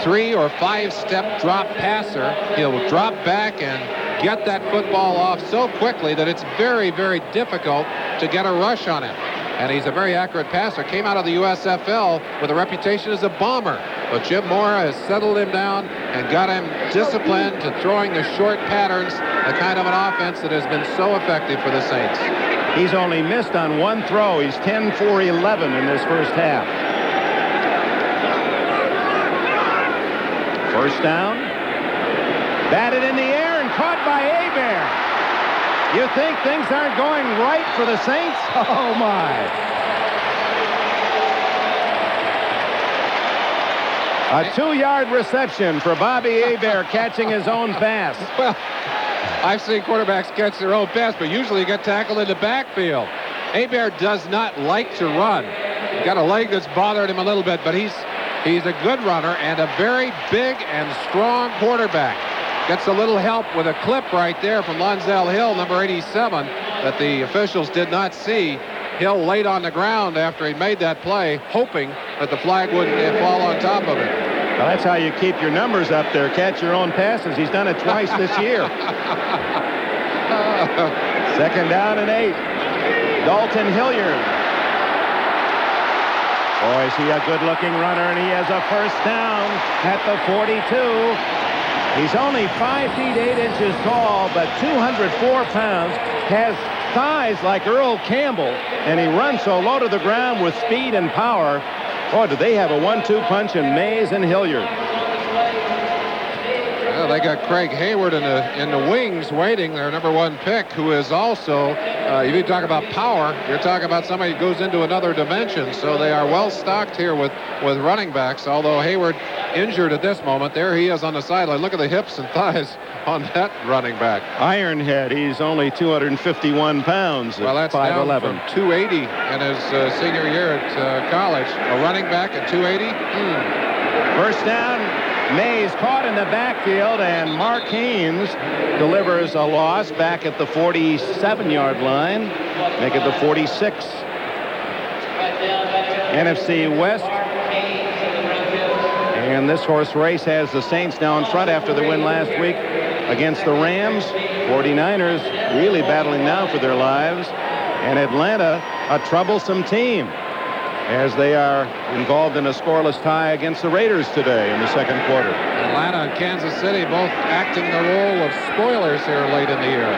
3 or 5 step drop passer. He'll drop back and get that football off so quickly that it's very, very difficult to get a rush on him. And he's a very accurate passer. Came out of the USFL with a reputation as a bomber. But Jim Mora has settled him down and got him disciplined to throwing the short patterns, the kind of an offense that has been so effective for the Saints. He's only missed on 1 throw. He's 10 for 11 in this first half. First down. Batted in the air and caught by Hebert. You think things aren't going right for the Saints? Oh, my. A 2-yard reception for Bobby Hebert catching his own pass. Well, I've seen quarterbacks catch their own pass, but usually you get tackled in the backfield. Hebert does not like to run. He's got a leg that's bothered him a little bit, but he's a good runner and a very big and strong quarterback. Gets a little help with a clip right there from Lonzell Hill, number 87, that the officials did not see. Hill laid on the ground after he made that play, hoping that the flag wouldn't fall on top of it. Well, that's how you keep your numbers up there. Catch your own passes. He's done it twice this year. Second down and 8. Dalton Hilliard. Boy, is he a good-looking runner, and he has a first down at the 42. He's only 5 feet 8 inches tall, but 204 pounds, has thighs like Earl Campbell, and he runs so low to the ground with speed and power. Boy, do they have a 1-2 punch in Mays and Hilliard. Well, they got Craig Hayward in the wings waiting, their number 1 pick, who is also, if you talk about power, you're talking about somebody who goes into another dimension. So they are well stocked here with running backs, although Hayward injured at this moment. There he is on the sideline. Look at the hips and thighs on that running back. Ironhead, he's only 251 pounds. Well, that's 5'11". down from 280 in his senior year at college. A running back at 280? First down. Mays caught in the backfield, and Mark Haynes delivers a loss back at the 47-yard line. Make it the 46. NFC West. And this horse race has the Saints now in front after the win last week against the Rams. 49ers really battling now for their lives. And Atlanta, a troublesome team, as they are involved in a scoreless tie against the Raiders today in the second quarter. Atlanta and Kansas City both acting the role of spoilers here late in the year.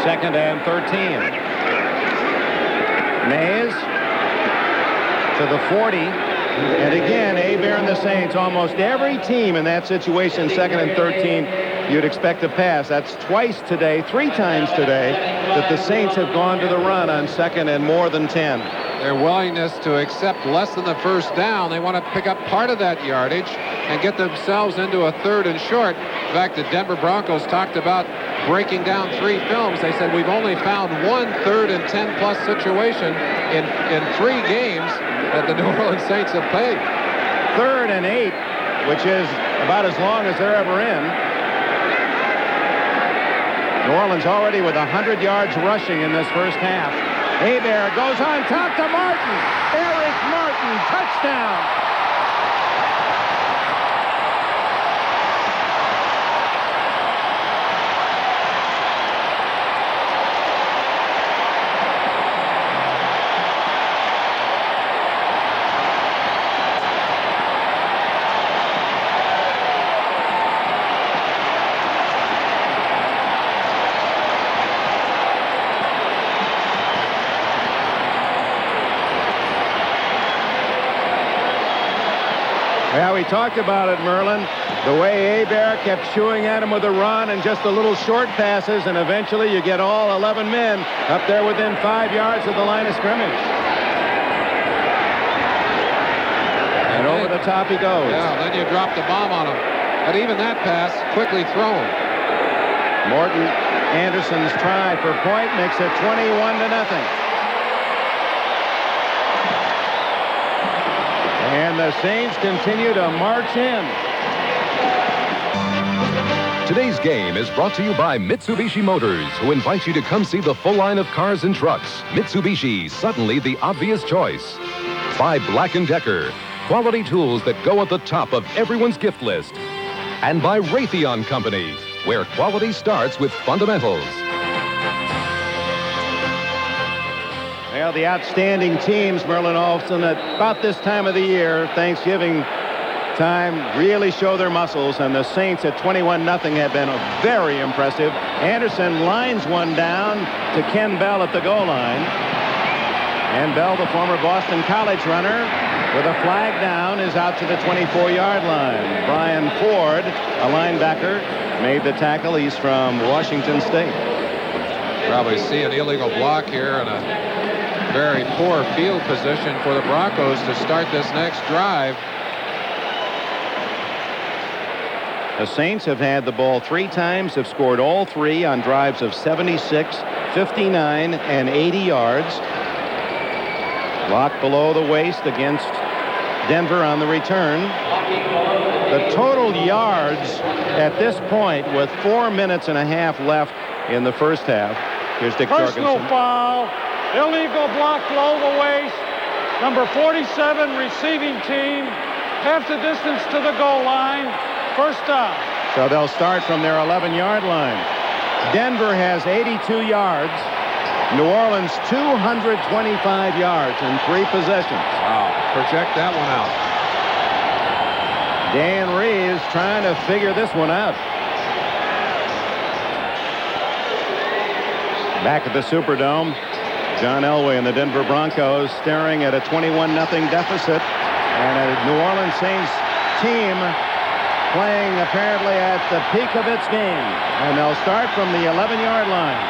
Second and 13. Mays to the 40. And again, Hebert and the Saints, almost every team in that situation, second and 13, you'd expect to pass. That's twice today, 3 times today, that the Saints have gone to the run on second and more than 10. Their willingness to accept less than the first down. They want to pick up part of that yardage and get themselves into a 3rd and short. In fact, the Denver Broncos talked about breaking down 3 films. They said we've only found 1 3rd and 10-plus situation in 3 games that the New Orleans Saints have played. 3rd and 8, which is about as long as they're ever in. New Orleans already with 100 yards rushing in this first half. Hebert goes on top to Martin. Eric Martin, touchdown. Yeah, we talked about it, Merlin. The way Hebert kept chewing at him with a run and just the little short passes, and eventually you get all 11 men up there within 5 yards of the line of scrimmage. And over the top he goes. Yeah, then you drop the bomb on him. But even that pass, quickly thrown. Morton Anderson's try for point makes it 21-0. And the Saints continue to march in. Today's game is brought to you by Mitsubishi Motors, who invites you to come see the full line of cars and trucks. Mitsubishi, suddenly the obvious choice. By Black & Decker, quality tools that go at the top of everyone's gift list. And by Raytheon Company, where quality starts with fundamentals. Well, the outstanding teams, Merlin Olsen, at about this time of the year, Thanksgiving time, really show their muscles, and the Saints at 21-0 have been very impressive. Anderson lines one down to Ken Bell at the goal line. And Bell, the former Boston College runner, with a flag down, is out to the 24-yard line. Brian Ford, a linebacker, made the tackle. He's from Washington State. Probably see an illegal block here and a very poor field position for the Broncos to start this next drive. The Saints have had the ball 3 times, have scored all 3 on drives of 76, 59, and 80 yards. Blocked below the waist against Denver on the return. The total yards at this point, with 4 minutes and a half left in the first half. Here's Dick Personal Jorgensen. foul. Illegal block below the waist. Number 47 receiving team. Half the distance to the goal line. First down. So they'll start from their 11-yard line. Denver has 82 yards. New Orleans 225 yards in 3 possessions. Wow. Project that one out. Dan Reeves trying to figure this one out. Back at the Superdome, John Elway and the Denver Broncos staring at a 21-0 deficit, and a New Orleans Saints team playing apparently at the peak of its game. And they'll start from the 11-yard line.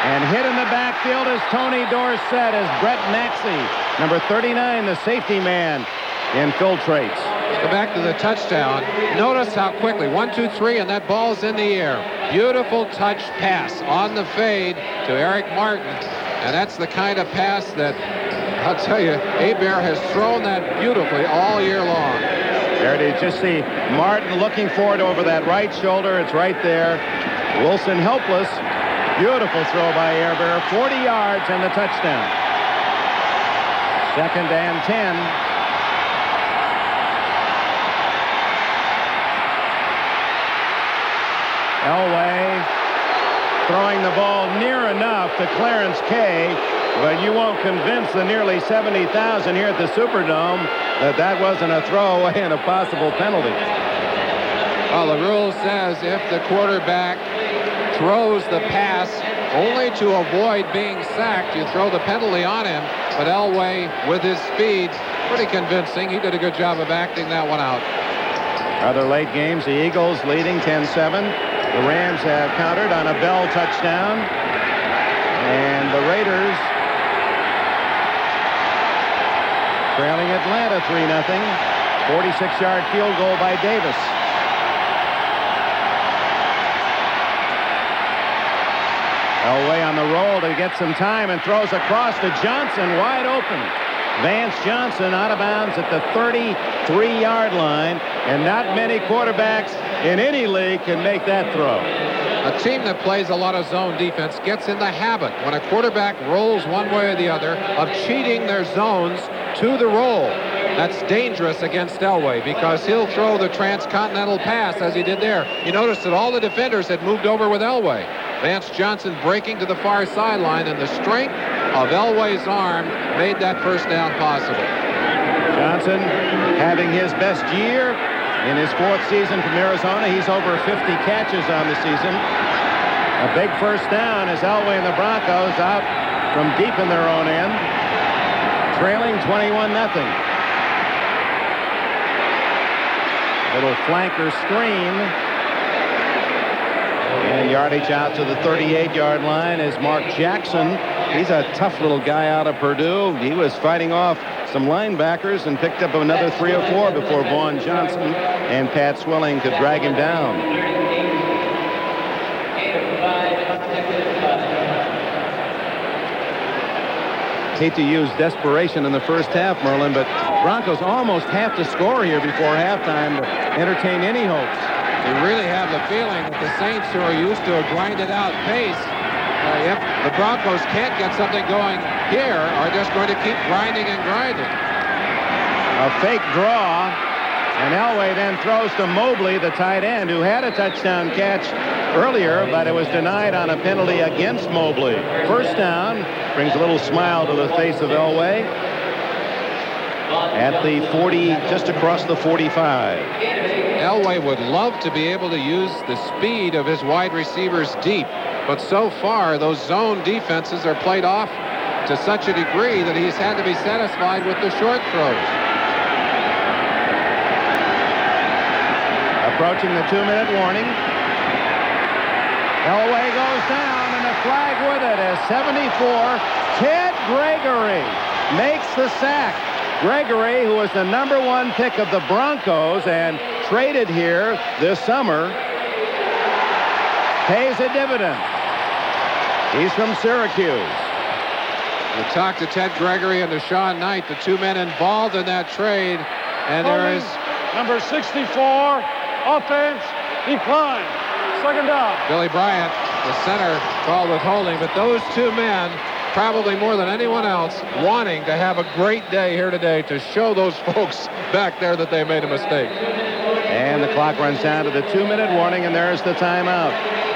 And hit in the backfield is Tony Dorsett as Brett Maxey, number 39, the safety man, infiltrates. Go back to the touchdown. Notice how quickly 1, 2, 3, and that ball's in the air. Beautiful touch pass on the fade to Eric Martin, and that's the kind of pass that, I'll tell you, Hebert has thrown that beautifully all year long. There it is. Just see Martin looking for it over that right shoulder. It's right there. Wilson helpless. Beautiful throw by Hebert. 40 yards and the touchdown. 2nd and 10. Elway throwing the ball near enough to Clarence Kay, but you won't convince the nearly 70,000 here at the Superdome that that wasn't a throwaway and a possible penalty. Well, the rule says if the quarterback throws the pass only to avoid being sacked, you throw the penalty on him. But Elway, with his speed, pretty convincing. He did a good job of acting that one out. Other late games, the Eagles leading 10-7. The Rams have countered on a Bell touchdown. And the Raiders trailing Atlanta 3-0. 46-yard field goal by Davis. Elway on the roll to get some time and throws across to Johnson, wide open. Vance Johnson out of bounds at the 33-yard line, and not many quarterbacks in any league can make that throw. A team that plays a lot of zone defense gets in the habit, when a quarterback rolls one way or the other, of cheating their zones to the roll. That's dangerous against Elway because he'll throw the transcontinental pass as he did there. You notice that all the defenders had moved over with Elway. Vance Johnson breaking to the far sideline, and the strength of Elway's arm made that first down possible. Johnson having his best year in his 4th season from Arizona. He's over 50 catches on the season. A big first down as Elway and the Broncos out from deep in their own end, trailing 21-0. Little flanker screen. And yardage out to the 38-yard line is Mark Jackson. He's a tough little guy out of Purdue. He was fighting off some linebackers and picked up another 3 or 4 before Vaughn Johnson and Pat Swilling could drag him down. hate to use desperation in the first half, Merlin, but Broncos almost have to score here before halftime to entertain any hopes. You really have the feeling that the Saints, who are used to a grinded-out pace, if the Broncos can't get something going here, are just going to keep grinding and grinding. A fake draw, and Elway then throws to Mobley, the tight end, who had a touchdown catch earlier, but it was denied on a penalty against Mobley. First down, brings a little smile to the face of Elway at the 40, just across the 45. Elway would love to be able to use the speed of his wide receivers deep, but so far those zone defenses are played off to such a degree that he's had to be satisfied with the short throws. Approaching the 2-minute warning. Elway goes down, and a flag with it as 74. Ted Gregory makes the sack. Gregory, who was the #1 pick of the Broncos and traded here this summer, pays a dividend. He's from Syracuse. You talk to Ted Gregory and to Sean Knight, the two men involved in that trade, and there is number 64, offense, decline. Second down. Billy Bryant, the center, called withholding, but those two men, probably more than anyone else, wanting to have a great day here today to show those folks back there that they made a mistake. And the clock runs down to the 2-minute warning, and there's the timeout.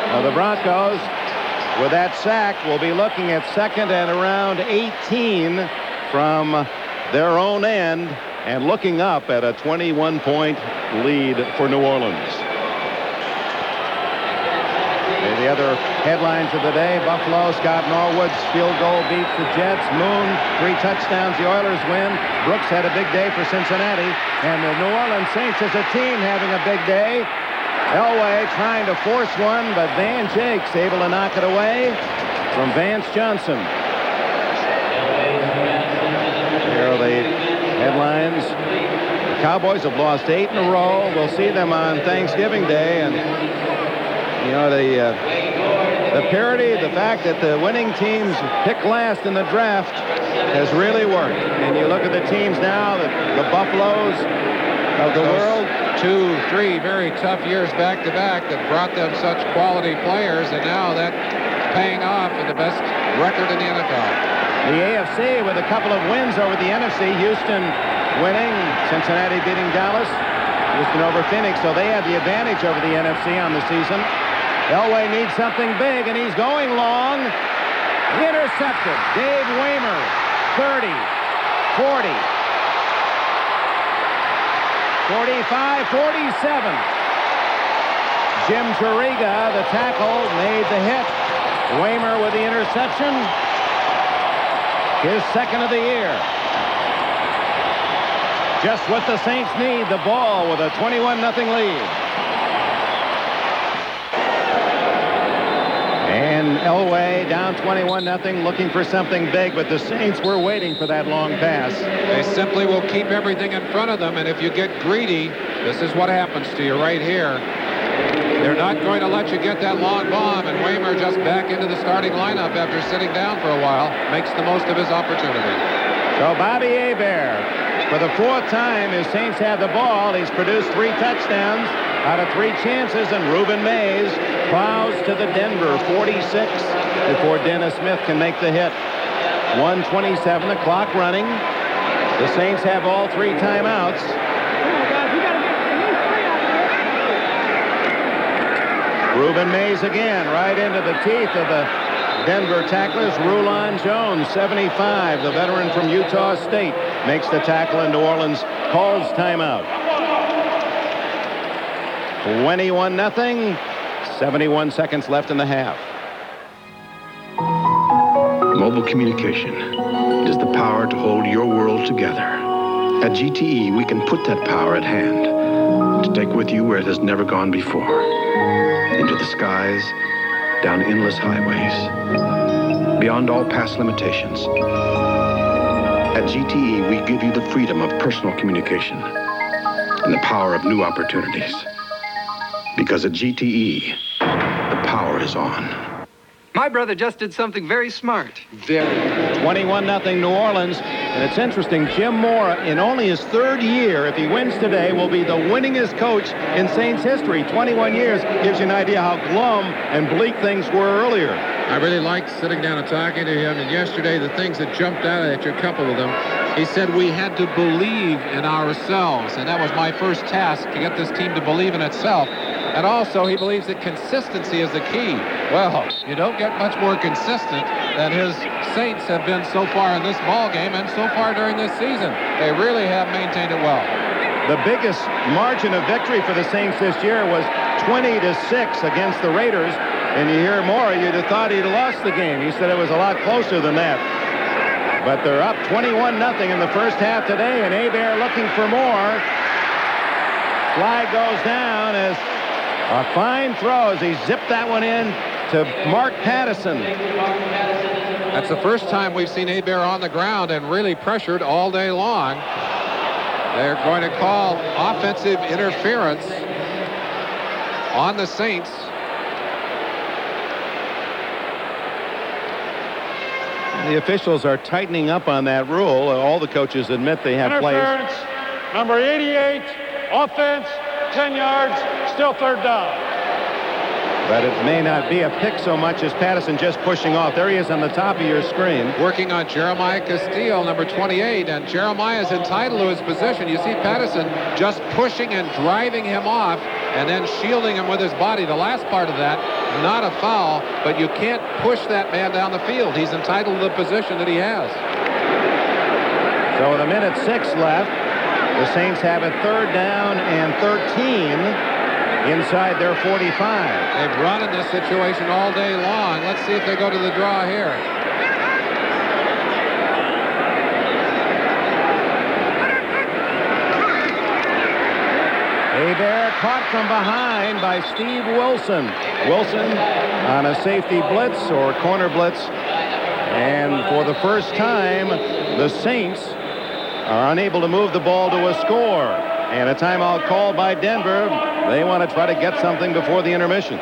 Now the Broncos, with that sack, will be looking at second and around 18 from their own end and looking up at a 21-point lead for New Orleans. The other headlines of the day: Buffalo, Scott Norwood's field goal beats the Jets. Moon, 3 touchdowns, the Oilers win. Brooks had a big day for Cincinnati. And the New Orleans Saints as a team having a big day. Elway trying to force one, but Van Jakes able to knock it away from Vance Johnson. Here are the headlines. The Cowboys have lost 8 in a row. We'll see them on Thanksgiving Day. And you know, the parity, the fact that the winning teams pick last in the draft has really worked. And you look at the teams now, the Buffaloes of the world. 2-3 very tough years back-to-back that brought them such quality players, and now that's paying off in the best record in the NFL. The AFC with a couple of wins over the NFC. Houston winning, Cincinnati beating Dallas, Houston over Phoenix, so they have the advantage over the NFC on the season. Elway needs something big, and he's going long. Intercepted. Dave Waymer, 30, 40, 45, 47. Jim Chiriga, the tackle, made the hit. Waymer with the interception. His second of the year. Just what the Saints need, the ball with a 21-0 lead. And Elway down 21-0, looking for something big, but the Saints were waiting for that long pass. They simply will keep everything in front of them, and if you get greedy, this is what happens to you right here. They're not going to let you get that long bomb, and Waymer just back into the starting lineup after sitting down for a while, makes the most of his opportunity. So Bobby Hebert, for the 4th time his Saints have the ball. He's produced 3 touchdowns out of 3 chances, and Ruben Mays plows to the Denver 46 before Dennis Smith can make the hit. 1:27, the clock running. The Saints have all 3 timeouts. Ruben Mays again, right into the teeth of the Denver tacklers. Rulon Jones, 75, the veteran from Utah State, makes the tackle, and New Orleans calls timeout. 21-0, 71 seconds left in the half. Mobile communication is the power to hold your world together. At GTE, we can put that power at hand to take with you where it has never gone before. Into the skies, down endless highways, beyond all past limitations. At GTE, we give you the freedom of personal communication and the power of new opportunities. Because at GTE, the power is on. My brother just did something very smart. 21-0 New Orleans. And it's interesting, Jim Mora, in only his third year, if he wins today, will be the winningest coach in Saints history. 21 years gives you an idea how glum and bleak things were earlier. I really liked sitting down and talking to him, and yesterday the things that jumped out at you, a couple of them, he said we had to believe in ourselves, and that was my first task, to get this team to believe in itself. And also, he believes that consistency is the key. Well, you don't get much more consistent than his Saints have been so far in this ball game and so far during this season. They really have maintained it well. The biggest margin of victory for the Saints this year was 20-6 against the Raiders. And you hear Mora, you'd have thought he'd lost the game. He said it was a lot closer than that. But they're up 21-0 in the first half today, and Hebert looking for more. Flag goes down as a fine throw as he zipped that one in to Mark Pattison. That's the first time we've seen Hebert on the ground and really pressured all day long. They're going to call offensive interference on the Saints. The officials are tightening up on that rule. All the coaches admit they have plays. Interference, number 88, offense, 10 yards, still third down. But it may not be a pick so much as Pattison just pushing off. There he is on the top of your screen. Working on Jeremiah Castillo, number 28, and Jeremiah is entitled to his position. You see Pattison just pushing and driving him off and then shielding him with his body. The last part of that, not a foul, but you can't push that man down the field. He's entitled to the position that he has. So with 1:06 left, the Saints have it third down and 13 inside their 45. They've run in this situation all day long. Let's see if they go to the draw here. Hebert caught from behind by Steve Wilson. Wilson on a safety blitz or corner blitz. And for the first time, the Saints are unable to move the ball to a score. And a timeout called by Denver. They want to try to get something before the intermission.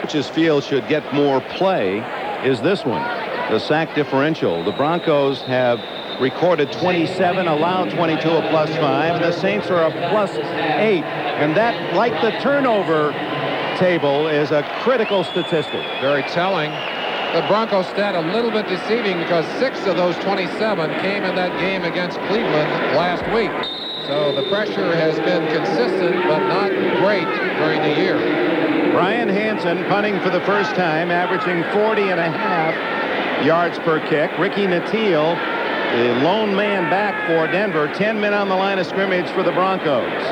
Coaches feel should get more play is this one, the sack differential. The Broncos have recorded 27, allowed 22, a +5, and the Saints are a +8. And that, like the turnover table, is a critical statistic. Very telling. The Broncos stat a little bit deceiving because 6 of those 27 came in that game against Cleveland last week. So the pressure has been consistent but not great during the year. Brian Hansen punting for the first time, averaging 40.5 yards per kick. Ricky Nattiel, the lone man back for Denver, 10 men on the line of scrimmage for the Broncos.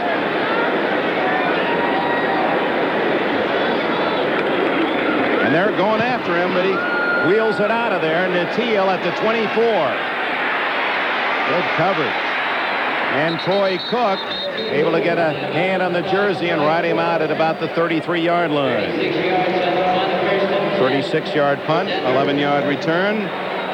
And they're going after him, but he wheels it out of there. Nattiel at the 24. Good coverage. And Troy Cook able to get a hand on the jersey and ride him out at about the 33-yard line. 36-yard punt, 11-yard return.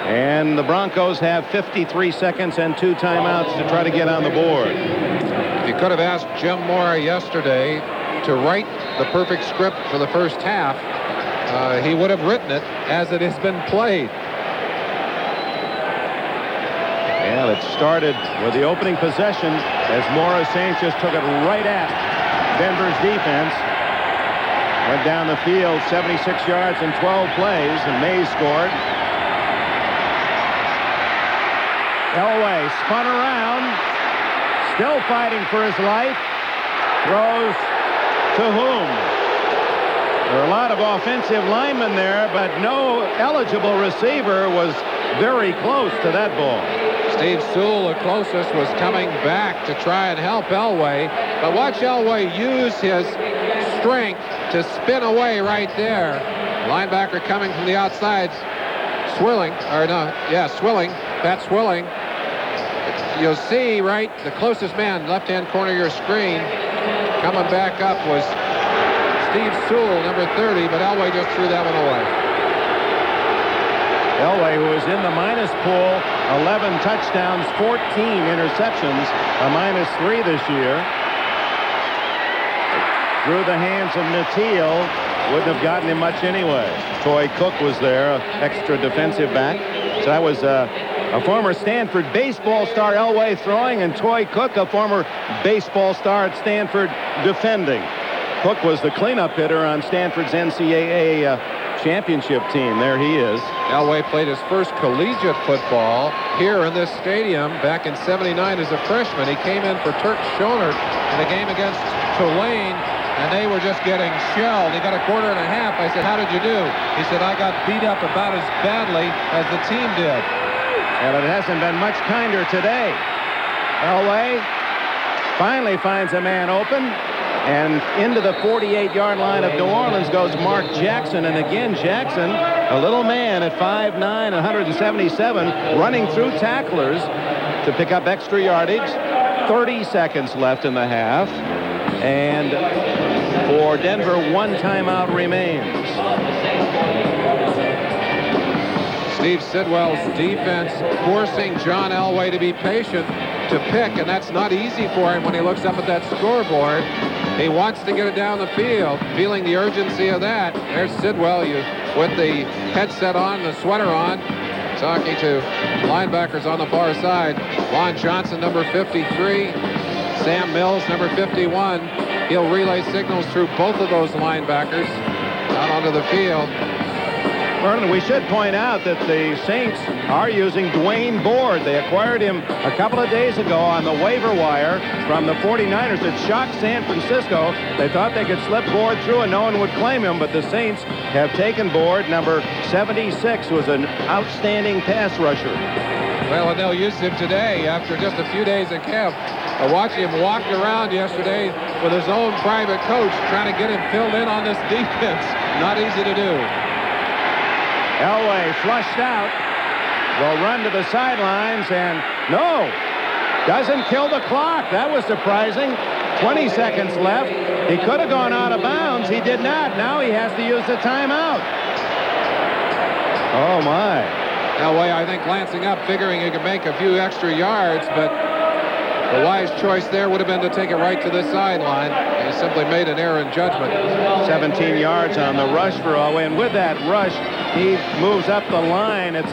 And the Broncos have 53 seconds and 2 timeouts to try to get on the board. If you could have asked Jim Mora yesterday to write the perfect script for the first half, he would have written it as it has been played. Well, it started with the opening possession as Mora Saints just took it right at Denver's defense. Went down the field 76 yards in 12 plays, and Mays scored. Elway spun around, still fighting for his life. Throws to whom? There are a lot of offensive linemen there, but no eligible receiver was very close to that ball. Steve Sewell, the closest, was coming back to try and help Elway. But watch Elway use his strength to spin away right there. Linebacker coming from the outside. Swilling. Pat Swilling. You'll see, right, the closest man, left-hand corner of your screen, coming back up was Steve Sewell, number 30, but Elway just threw that one away. Elway, who is in the minus pool, 11 touchdowns, 14 interceptions, a -3 this year. Through the hands of Nattiel wouldn't have gotten him much anyway. Troy Cook was there, extra defensive back. So that was a former Stanford baseball star, Elway, throwing, and Troy Cook, a former baseball star at Stanford, defending. Cook was the cleanup hitter on Stanford's NCAA championship team. There he is. Elway played his first collegiate football here in this stadium back in '79 as a freshman. He came in for Turk Schonert in a game against Tulane, and they were just getting shelled. He got a quarter and a half. I said, "How did you do?" He said, "I got beat up about as badly as the team did." And it hasn't been much kinder today. Elway finally finds a man open. And into the 48-yard line of New Orleans goes Mark Jackson. And again, Jackson, a little man at 5'9", 177, running through tacklers to pick up extra yardage. 30 seconds left in the half. And for Denver, one timeout remains. Steve Sidwell's defense forcing John Elway to be patient to pick, and that's not easy for him when he looks up at that scoreboard. He wants to get it down the field, feeling the urgency of that. There's Sidwell with the headset on, the sweater on, talking to linebackers on the far side. Lon Johnson, number 53. Sam Mills, number 51. He'll relay signals through both of those linebackers out onto the field. Vernon, we should point out that the Saints are using Dwayne Board. They acquired him a couple of days ago on the waiver wire from the 49ers. It shocked San Francisco. They thought they could slip Board through and no one would claim him, but the Saints have taken Board. Number 76 was an outstanding pass rusher. Well, and they'll use him today after just a few days in camp. I watched him walk around yesterday with his own private coach trying to get him filled in on this defense. Not easy to do. Elway flushed out, will run to the sidelines, and no, doesn't kill the clock. That was surprising. 20 seconds left. He could have gone out of bounds. He did not. Now he has to use the timeout. Oh, my. Elway, I think, glancing up, figuring he could make a few extra yards, but the wise choice there would have been to take it right to the sideline. He simply made an error in judgment. 17 yards on the rush for Elway, and with that rush, he moves up the line. It's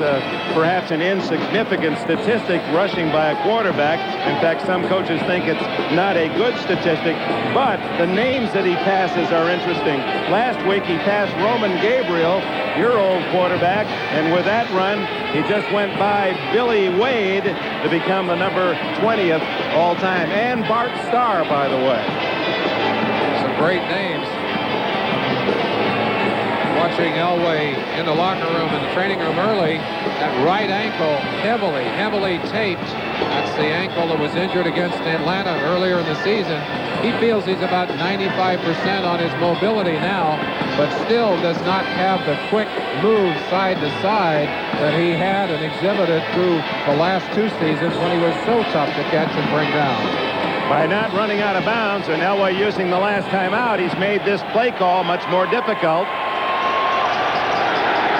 perhaps an insignificant statistic, rushing by a quarterback. In fact, some coaches think it's not a good statistic, but the names that he passes are interesting. Last week, he passed Roman Gabriel, your old quarterback, and with that run, he just went by Billy Wade to become the number 20th all time. And Bart Starr, by the way. Some great names. Watching Elway in the locker room, in the training room early, that right ankle heavily taped. That's the ankle that was injured against Atlanta earlier in the season. He feels he's about 95% on his mobility now, but still does not have the quick move side to side that he had and exhibited through the last two seasons when he was so tough to catch and bring down. By not running out of bounds and Elway using the last time out, he's made this play call much more difficult.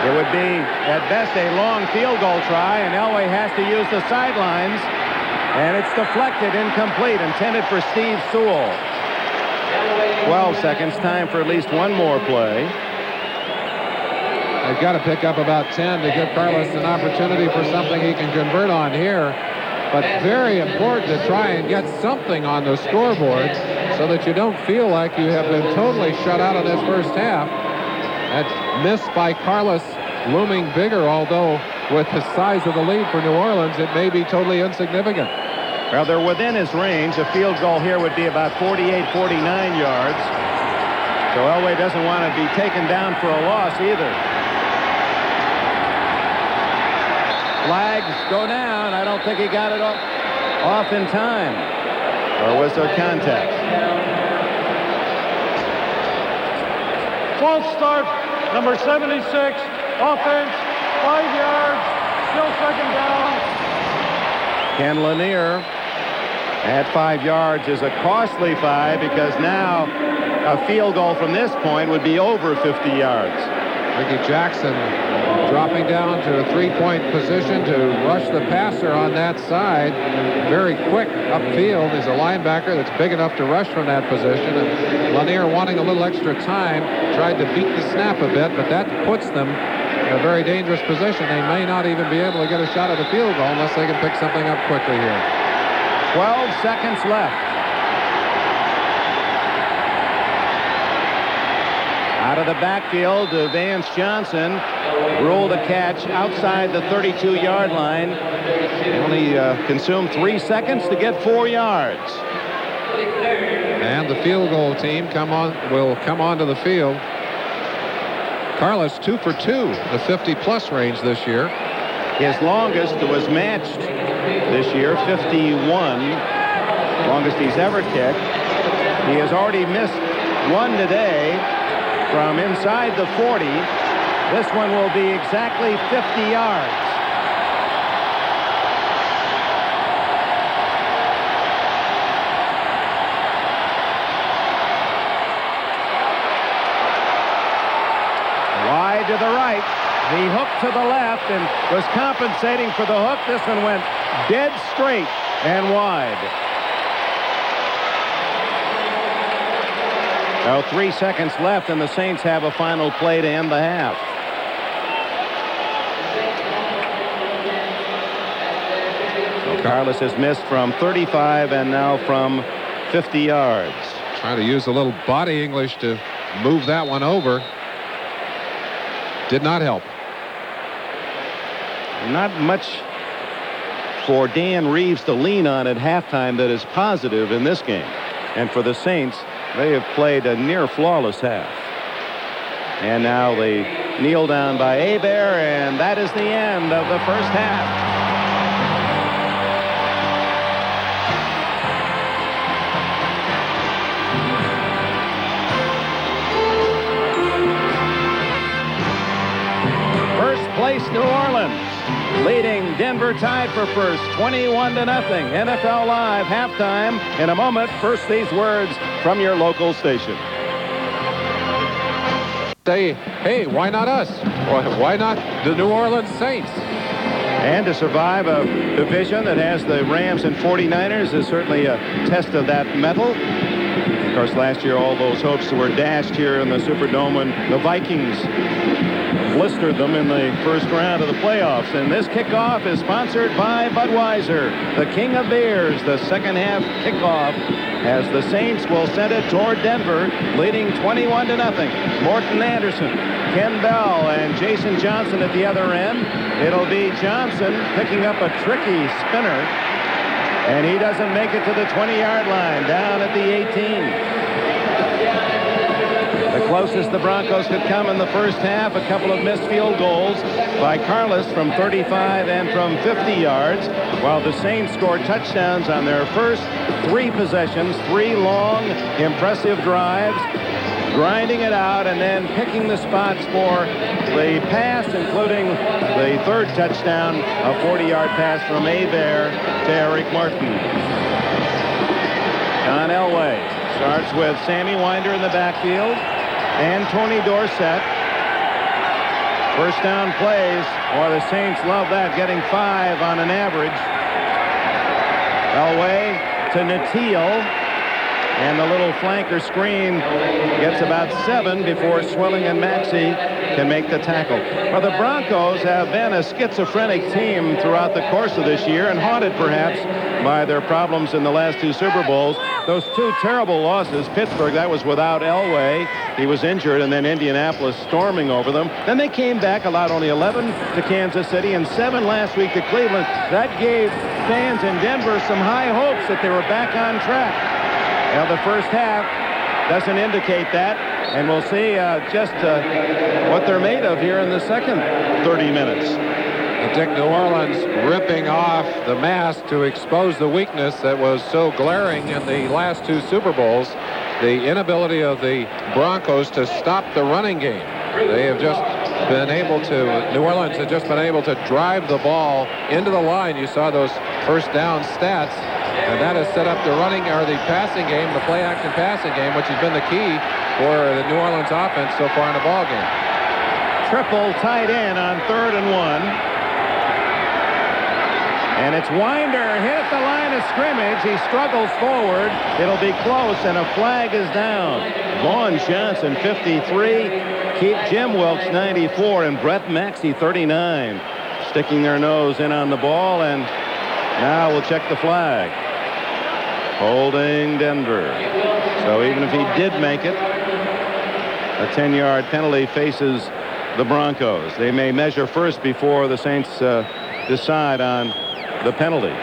It would be, at best, a long field goal try, and Elway has to use the sidelines, and it's deflected, incomplete, intended for Steve Sewell. 12 seconds, time for at least one more play. They've got to pick up about 10 to give Carlos an opportunity for something he can convert on here, but very important to try and get something on the scoreboard so that you don't feel like you have been totally shut out of this first half. That miss by Carlos looming bigger, although with the size of the lead for New Orleans, it may be totally insignificant. Well, they're within his range. A field goal here would be about 48, 49 yards. So Elway doesn't want to be taken down for a loss either. Flags go down. I don't think he got it off in time. Or was there contact? False start, number 76, offense, 5 yards, still second down. Ken Lanier at 5 yards is a costly 5 because now a field goal from this point would be over 50 yards. Ricky Jackson dropping down to a three-point position to rush the passer on that side. Very quick upfield. He's a linebacker that's big enough to rush from that position. And Lanier, wanting a little extra time, tried to beat the snap a bit, but that puts them in a very dangerous position. They may not even be able to get a shot at a field goal unless they can pick something up quickly here. 12 seconds left. Out of the backfield, Vance Johnson ruled a catch outside the 32-yard line. Only consumed 3 seconds to get 4 yards. And the field goal team will come onto the field. Carlos 2 for 2, the 50-plus range this year. His longest was matched this year, 51. Longest he's ever kicked. He has already missed one today from inside the 40. This one will be exactly 50 yards. Wide to the right. The hook to the left and was compensating for the hook. This one went dead straight and wide. Now 3 seconds left, and the Saints have a final play to end the half. So Carlos has missed from 35 and now from 50 yards. Trying to use a little body English to move that one over. Did not help. Not much for Dan Reeves to lean on at halftime that is positive in this game. And for the Saints, they have played a near flawless half. And now they kneel down by Hebert, and that is the end of the first half. First place, New Orleans, leading Denver, tied for first, 21-0. NFL Live halftime. In a moment, first these words from your local station. Say, hey, why not us? Why not the New Orleans Saints? And to survive a division that has the Rams and 49ers is certainly a test of that mettle. Of course, last year all those hopes were dashed here in the Superdome when the Vikings blistered them in the first round of the playoffs. And this kickoff is sponsored by Budweiser, the king of beers. The second half kickoff as the Saints will send it toward Denver, leading 21-0. Morton Anderson, Ken Bell, and Jason Johnson at the other end. It'll be Johnson picking up a tricky spinner, and he doesn't make it to the 20-yard line, down at the 18. The closest the Broncos could come in the first half, a couple of missed field goals by Carlos from 35 and from 50 yards, while the Saints scored touchdowns on their first 3 possessions, 3 long, impressive drives, grinding it out and then picking the spots for the pass, including the third touchdown, a 40-yard pass from Hebert to Eric Martin. John Elway starts with Sammy Winder in the backfield and Tony Dorsett. First down plays. Boy, the Saints love that, getting 5 on an average. Elway to Natil, and the little flanker screen gets about 7 before Swilling and Maxey can make the tackle. Well, the Broncos have been a schizophrenic team throughout the course of this year, and haunted perhaps by their problems in the last 2 Super Bowls. Those 2 terrible losses, Pittsburgh, that was without Elway. He was injured, and then Indianapolis storming over them. Then they came back, allowed only 11 to Kansas City and 7 last week to Cleveland. That gave fans in Denver some high hopes that they were back on track. Now, the first half doesn't indicate that, and we'll see just what they're made of here in the second 30 minutes. Dick, New Orleans ripping off the mask to expose the weakness that was so glaring in the last 2 Super Bowls, the inability of the Broncos to stop the running game. They have just been able to, New Orleans has just been able to drive the ball into the line. You saw those first down stats, and that has set up the running, or the passing game, the play-action passing game, which has been the key for the New Orleans offense so far in the ball game. triple tight end on 3rd and 1. And it's Winder hit at the line of scrimmage. He struggles forward. It'll be close, and a flag is down. Vaughn Johnson, 53. Jim Wilkes, 94. And Brett Maxey, 39. Sticking their nose in on the ball, and now we'll check the flag. Holding Denver. So even if he did make it, a 10-yard penalty faces the Broncos. They may measure first before the Saints decide on the penalty.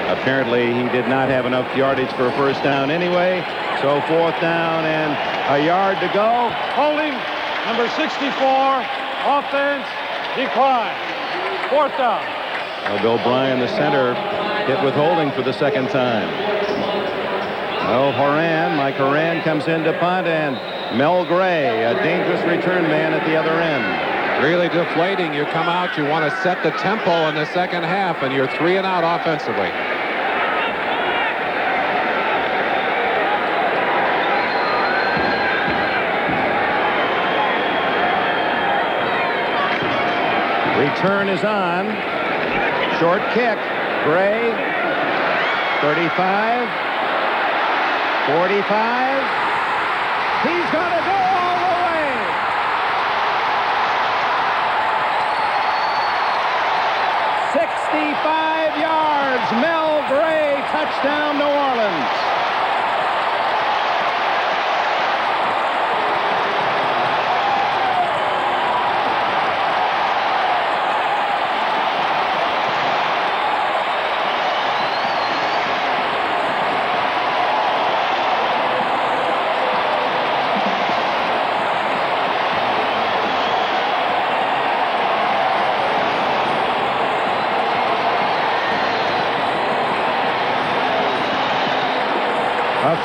Apparently he did not have enough yardage for a first down anyway. So 4th down and a yard to go. Holding, number 64, offense, decline. 4th down. Well, Bill Bryan, the center, hit with holding for the 2nd time. Oh, Mike Horan comes in to punt, and Mel Gray, a dangerous return man at the other end. Really deflating. You come out, you want to set the tempo in the second half, and you're 3 and out offensively. Return is on. Short kick. Gray. 35. 45. He's going to go all the way. 65 yards. Mel Gray, touchdown, New Orleans.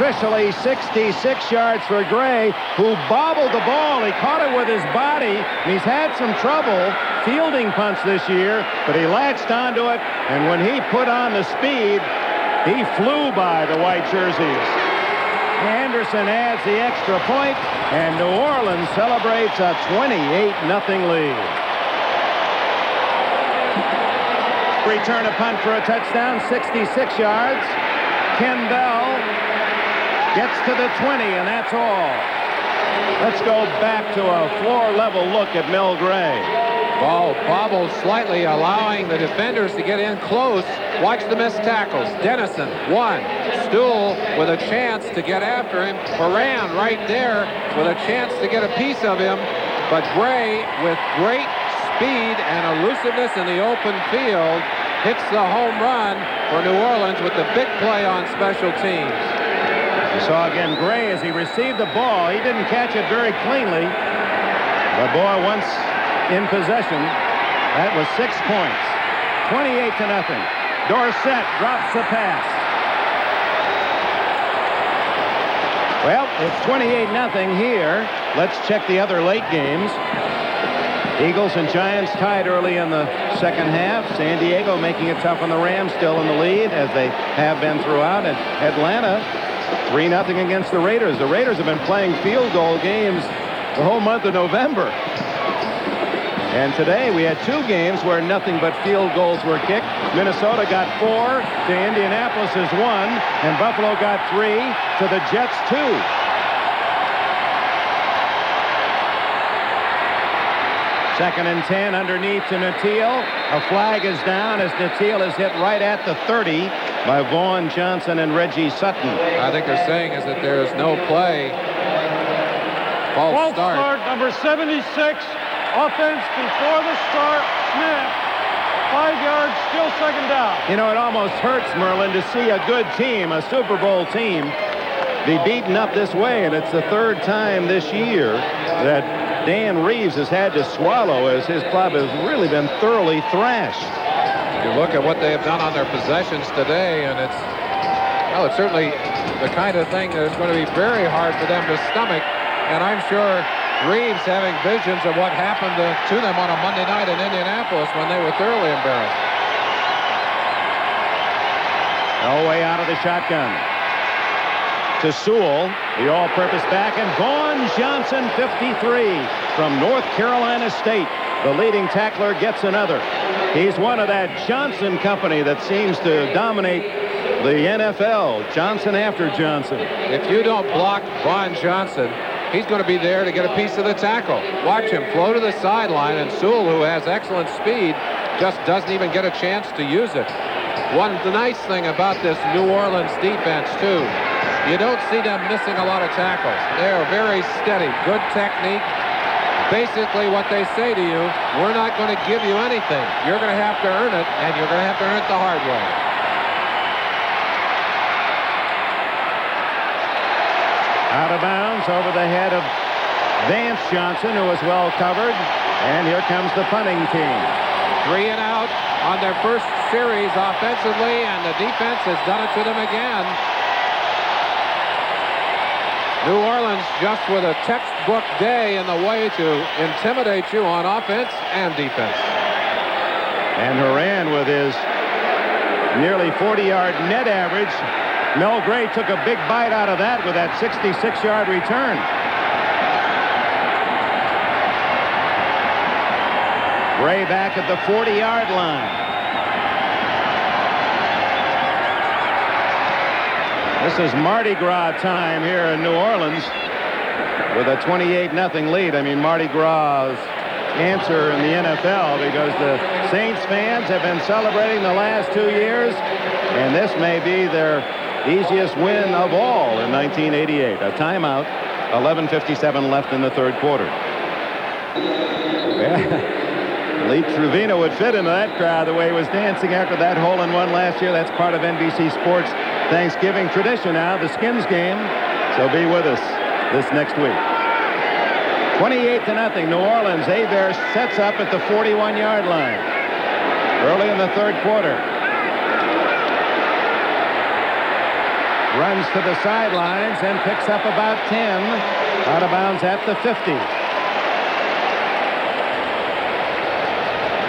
Officially 66 yards for Gray, who bobbled the ball. He caught it with his body. He's had some trouble fielding punts this year, but he latched onto it, and when he put on the speed, he flew by the white jerseys. Anderson adds the extra point, and New Orleans celebrates a 28-0 lead. Return a punt for a touchdown, 66 yards. Kendall gets to the 20, and that's all. Let's go back to a floor-level look at Mel Gray. Ball bobbled slightly, allowing the defenders to get in close. Watch the missed tackles. Dennison, 1. Stool with a chance to get after him. Moran right there with a chance to get a piece of him. But Gray, with great speed and elusiveness in the open field, hits the home run for New Orleans with the big play on special teams. You saw again Gray as he received the ball. He didn't catch it very cleanly. But boy, once in possession, that was 6 points. 28-0. Dorsett drops the pass. Well, it's 28-0 here. Let's check the other late games. Eagles and Giants tied early in the second half. San Diego making it tough on the Rams, still in the lead, as they have been throughout. And Atlanta, 3-0 against the Raiders. The Raiders have been playing field goal games the whole month of November. And today we had 2 games where nothing but field goals were kicked. Minnesota got 4 to Indianapolis's 1, and Buffalo got 3 to the Jets' 2. Second and 10 underneath to Natil. A flag is down as Natil is hit right at the 30 by Vaughn Johnson and Reggie Sutton. I think they're saying is that there's no play. False start. Number 76. Offense before the start. Smith. 5 yards, still second down. You know, it almost hurts, Merlin, to see a good team, a Super Bowl team, be beaten up this way. And it's the 3rd time this year that Dan Reeves has had to swallow, as his club has really been thoroughly thrashed. You look at what they have done on their possessions today, and it's certainly the kind of thing that is going to be very hard for them to stomach. And I'm sure Reeves having visions of what happened to them on a Monday night in Indianapolis when they were thoroughly embarrassed. Elway out of the shotgun. to Sewell, the all-purpose back, and Vaughn Johnson, 53, from North Carolina State. The leading tackler gets another. He's one of that Johnson company that seems to dominate the NFL. Johnson after Johnson. If you don't block Vaughn Johnson, he's going to be there to get a piece of the tackle. Watch him flow to the sideline, and Sewell, who has excellent speed, just doesn't even get a chance to use it. The nice thing about this New Orleans defense, too, you don't see them missing a lot of tackles. They're very steady, good technique. Basically what they say to you, we're not going to give you anything. You're going to have to earn it, and you're going to have to earn it the hard way. Out of bounds over the head of Vance Johnson, who was well covered. And here comes the punting team. 3 and out on their first series offensively, and the defense has done it to them again. New Orleans just with a textbook day in the way to intimidate you on offense and defense. And Horan with his nearly 40-yard net average. Mel Gray took a big bite out of that with that 66-yard return. Gray back at the 40-yard line. This is Mardi Gras time here in New Orleans with a 28-0 lead. I mean, Mardi Gras answer in the NFL, because the Saints fans have been celebrating the last 2 years, and this may be their easiest win of all in 1988. A timeout, 11:57 left in the third quarter. Yeah. Lee Trevino would fit into that crowd the way he was dancing after that hole-in-one last year. That's part of NBC Sports Thanksgiving tradition now, the Skins game. So be with us this next week. 28-0. New Orleans. Hebert sets up at the 41-yard line early in the third quarter. Runs to the sidelines and picks up about 10. Out of bounds at the 50.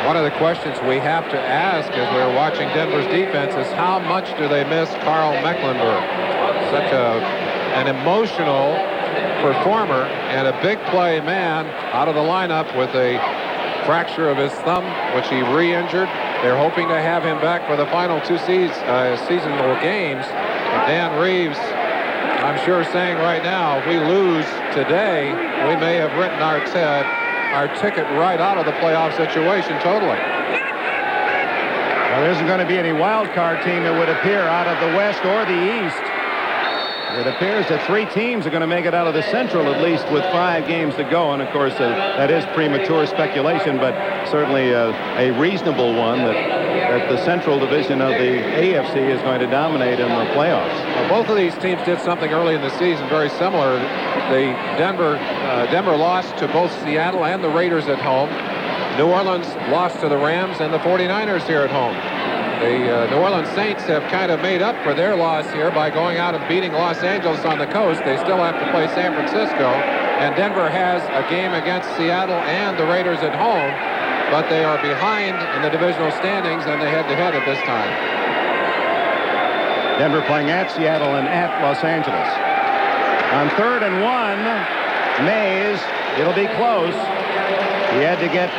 One of the questions we have to ask as we're watching Denver's defense is how much do they miss Carl Mecklenburg? Such an emotional performer and a big play man out of the lineup with a fracture of his thumb, which he re-injured. They're hoping to have him back for the final 2 seasonal games. And Dan Reeves, I'm sure, saying right now, if we lose today, we may have written our ticket right out of the playoff situation totally. Well, there isn't going to be any wild card team that would appear out of the West or the East. It appears that 3 teams are going to make it out of the Central, at least with 5 games to go. And, of course, that is premature speculation, but certainly a reasonable one that the Central Division of the AFC is going to dominate in the playoffs. Well, both of these teams did something early in the season very similar. The Denver lost to both Seattle and the Raiders at home. New Orleans lost to the Rams and the 49ers here at home. The New Orleans Saints have kind of made up for their loss here by going out and beating Los Angeles on the coast. They still have to play San Francisco, and Denver has a game against Seattle and the Raiders at home, but they are behind in the divisional standings and they head-to-head at this time. Denver playing at Seattle and at Los Angeles. On 3rd and 1, Mays, it'll be close. He had to get,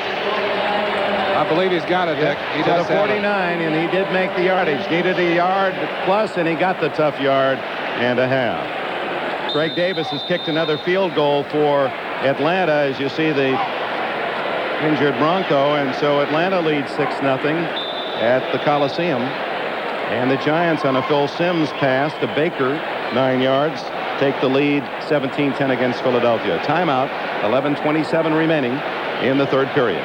I believe he's got it, Dick. He does to the 49, and he did make the yardage. Needed a yard plus, and he got the tough yard and a half. Greg Davis has kicked another field goal for Atlanta, as you see the injured Bronco, and so Atlanta leads 6-0 at the Coliseum. And the Giants, on a Phil Simms pass to Baker, 9 yards, take the lead 17-10 against Philadelphia. Timeout, 11:27 remaining in the third period.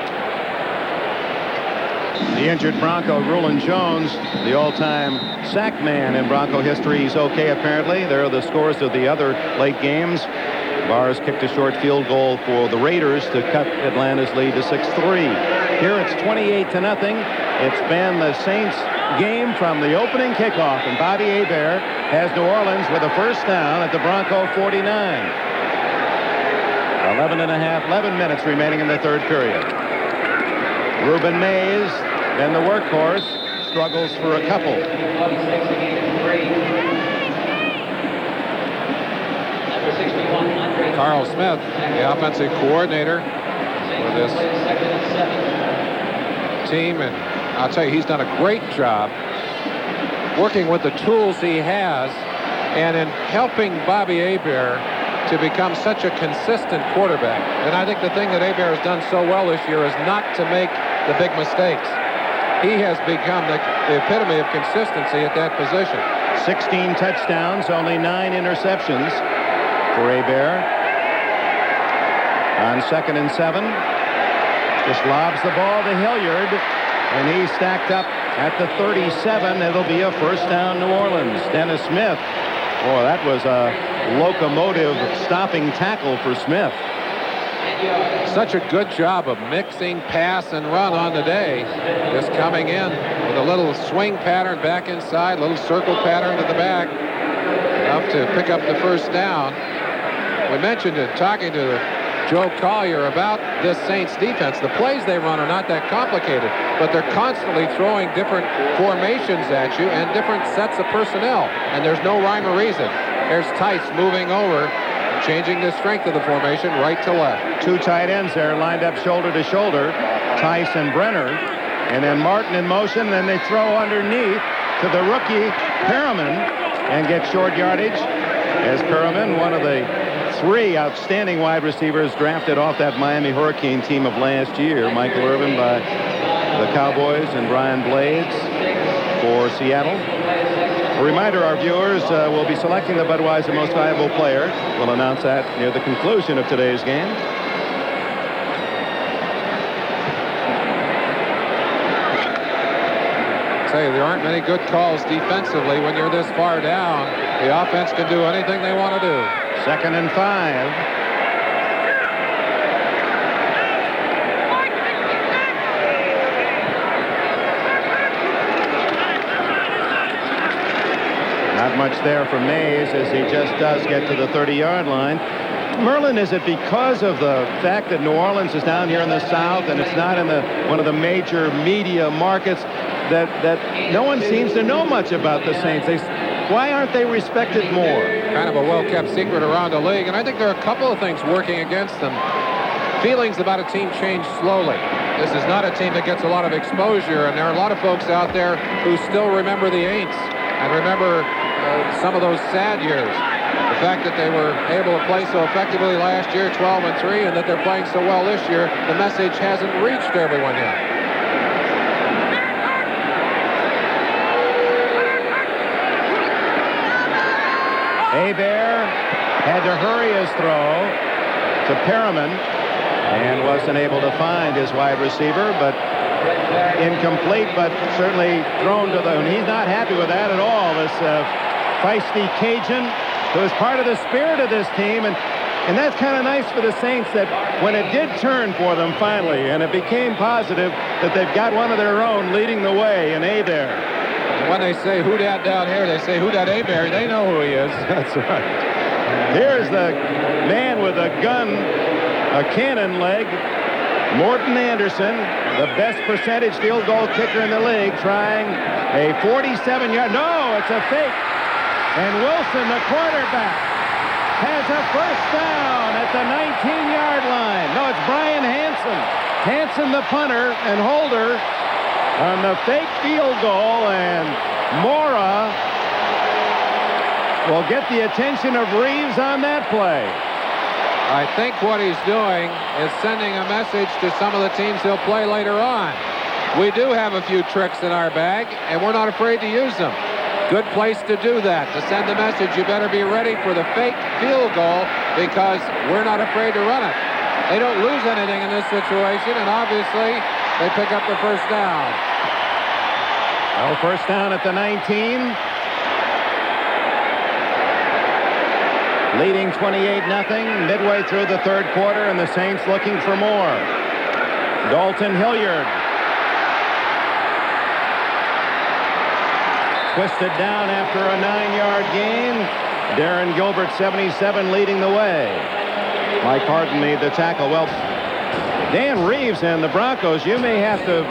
The injured Bronco, Rulon Jones, the all-time sack man in Bronco history. He's okay, apparently. There are the scores of the other late games. Bars kicked a short field goal for the Raiders to cut Atlanta's lead to 6-3. Here it's 28-0. It's been the Saints game from the opening kickoff, and Bobby Hebert has New Orleans with a first down at the Bronco 49. 11 minutes remaining in the third period. Ruben Mays, then the workhorse, struggles for a couple. Carl Smith, the offensive coordinator for this team, and I'll tell you, he's done a great job working with the tools he has and in helping Bobby Hebert to become such a consistent quarterback. And I think the thing that Hebert has done so well this year is not to make the big mistakes. He has become the epitome of consistency at that position. 16 touchdowns, only 9 interceptions for Hebert. On 2nd and 7, just lobs the ball to Hilliard, and he's stacked up at the 37. It'll be a first down, New Orleans. Dennis Smith. Boy, that was a locomotive stopping tackle for Smith. Such a good job of mixing pass and run on the day. Just coming in with a little swing pattern back inside, little circle pattern to the back. Enough to pick up the first down. We mentioned it talking to Joe Collier about this Saints defense. The plays they run are not that complicated, but they're constantly throwing different formations at you and different sets of personnel, and there's no rhyme or reason. There's Tice moving over, changing the strength of the formation right to left. 2 tight ends there lined up shoulder to shoulder, Tice and Brenner, and then Martin in motion. Then they throw underneath to the rookie Perriman and get short yardage, as Perriman, one of the 3 outstanding wide receivers drafted off that Miami Hurricane team of last year. Michael Irvin by the Cowboys and Brian Blades for Seattle. A reminder, our viewers will be selecting the Budweiser Most Valuable Player. We'll announce that near the conclusion of today's game. Say there aren't many good calls defensively when you're this far down. The offense can do anything they want to do. 2nd and 5. Not much there for Mays, as he just does get to the 30-yard line. Merlin, is it because of the fact that New Orleans is down here in the South and it's not in one of the major media markets that no one seems to know much about the Saints? Why aren't they respected more? Kind of a well-kept secret around the league, and I think there are a couple of things working against them. Feelings about a team change slowly. This is not a team that gets a lot of exposure, and there are a lot of folks out there who still remember the Aints and remember some of those sad years. The fact that they were able to play so effectively last year, 12-3, and that they're playing so well this year, the message hasn't reached everyone yet. Hebert had to hurry his throw to Perriman and wasn't able to find his wide receiver, but incomplete, but certainly thrown to and he's not happy with that at all. This feisty Cajun, who is part of the spirit of this team, and that's kind of nice for the Saints, that when it did turn for them finally and it became positive, that they've got one of their own leading the way in Hebert. When they say who dat down here, they say who dat Hebert. They know who he is. That's right. Here's the man with a gun, a cannon leg, Morton Anderson, the best percentage field goal kicker in the league, trying a 47-yard. No, it's a fake. And Wilson, the quarterback, has a first down at the 19-yard line. No, it's Brian Hansen. Hansen, the punter and holder, on the fake field goal, and Mora will get the attention of Reeves on that play. I think what he's doing is sending a message to some of the teams he'll play later on. We do have a few tricks in our bag, and we're not afraid to use them. Good place to do that, to send the message, you better be ready for the fake field goal, because we're not afraid to run it. They don't lose anything in this situation, and obviously they pick up the first down. Well, first down at the 19. Leading 28-0 midway through the third quarter, and the Saints looking for more. Dalton Hilliard. Twisted down after a 9-yard gain. Darren Gilbert, 77, leading the way. Mike Harden made the tackle. Well, Dan Reeves and the Broncos, you may have to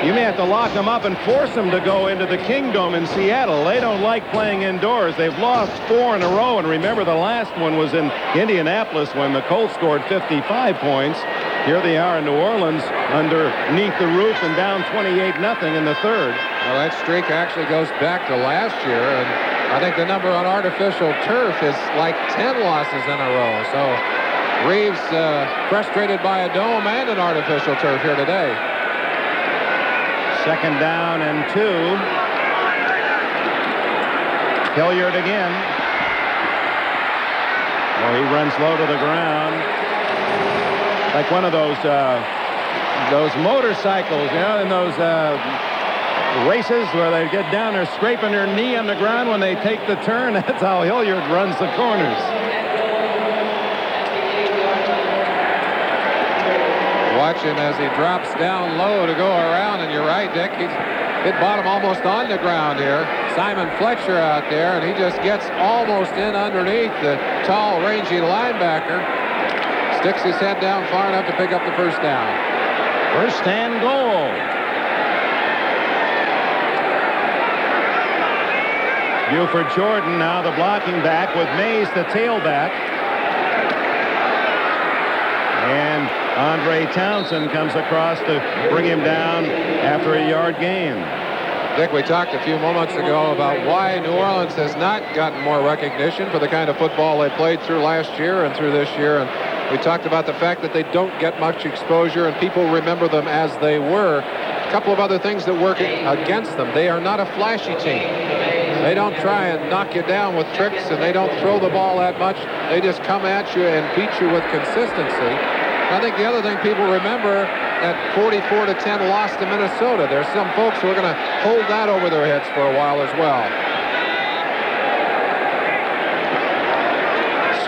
You may have to lock them up and force them to go into the Kingdome in Seattle. They don't like playing indoors. They've lost 4 in a row. And remember, the last one was in Indianapolis when the Colts scored 55 points. Here they are in New Orleans underneath the roof and down 28-0 in the third. Well, that streak actually goes back to last year, and I think the number on artificial turf is like 10 losses in a row. So Reeves frustrated by a dome and an artificial turf here today. 2nd down and 2. Hilliard again. Well, he runs low to the ground. Like one of those motorcycles, you know, in those races where they get down there scraping their knee on the ground when they take the turn. That's how Hilliard runs the corners. Watch him as he drops down low to go around, and you're right, Dick. He's hit bottom almost on the ground here. Simon Fletcher out there, and he just gets almost in underneath the tall, rangy linebacker. Sticks his head down far enough to pick up the first down. 1st and goal. Buford Jordan now the blocking back with Mays the tailback. And Andre Townsend comes across to bring him down after a yard gain. Dick, we talked a few moments ago about why New Orleans has not gotten more recognition for the kind of football they played through last year and through this year. And we talked about the fact that they don't get much exposure and people remember them as they were. A couple of other things that work against them. They are not a flashy team. They don't try and knock you down with tricks, and they don't throw the ball that much. They just come at you and beat you with consistency. I think the other thing people remember, that 44-10 loss to Minnesota. There's some folks who are going to hold that over their heads for a while as well.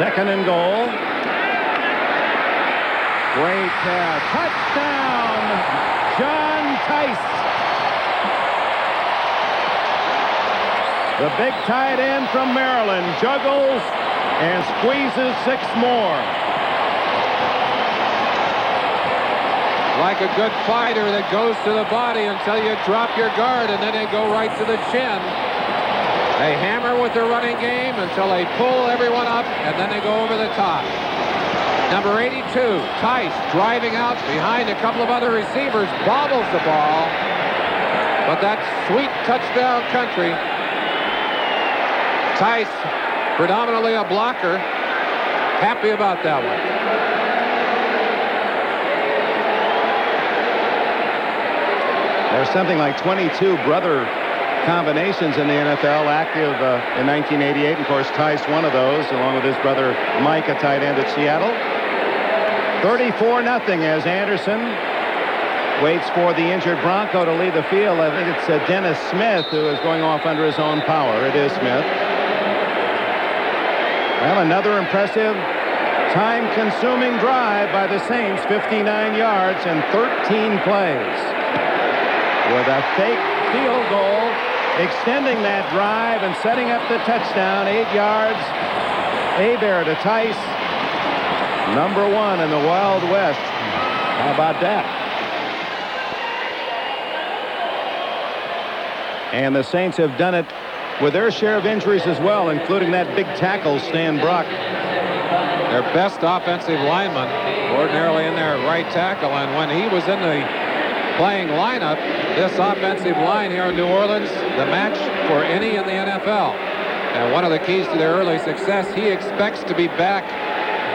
2nd and goal. Great touchdown, John Tice. The big tight end from Maryland juggles and squeezes 6 more. Like a good fighter that goes to the body until you drop your guard, and then they go right to the chin. They hammer with their running game until they pull everyone up, and then they go over the top. Number 82, Tice, driving out behind a couple of other receivers, bobbles the ball. But that sweet touchdown country. Tice, predominantly a blocker, happy about that one. There's something like 22 brother combinations in the NFL active in 1988. Of course, Tice one of those, along with his brother Mike, a tight end at Seattle. 34-0 as Anderson waits for the injured Bronco to leave the field. I think it's Dennis Smith who is going off under his own power. It is Smith. Well, another impressive time-consuming drive by the Saints, 59 yards and 13 plays. With a fake field goal, extending that drive and setting up the touchdown, 8 yards. Hebert to Tice, number 1 in the Wild West. How about that? And the Saints have done it with their share of injuries as well, including that big tackle, Stan Brock. Their best offensive lineman, ordinarily in there at right tackle, and when he was in the playing lineup, this offensive line here in New Orleans, the match for any in the NFL. And one of the keys to their early success, he expects to be back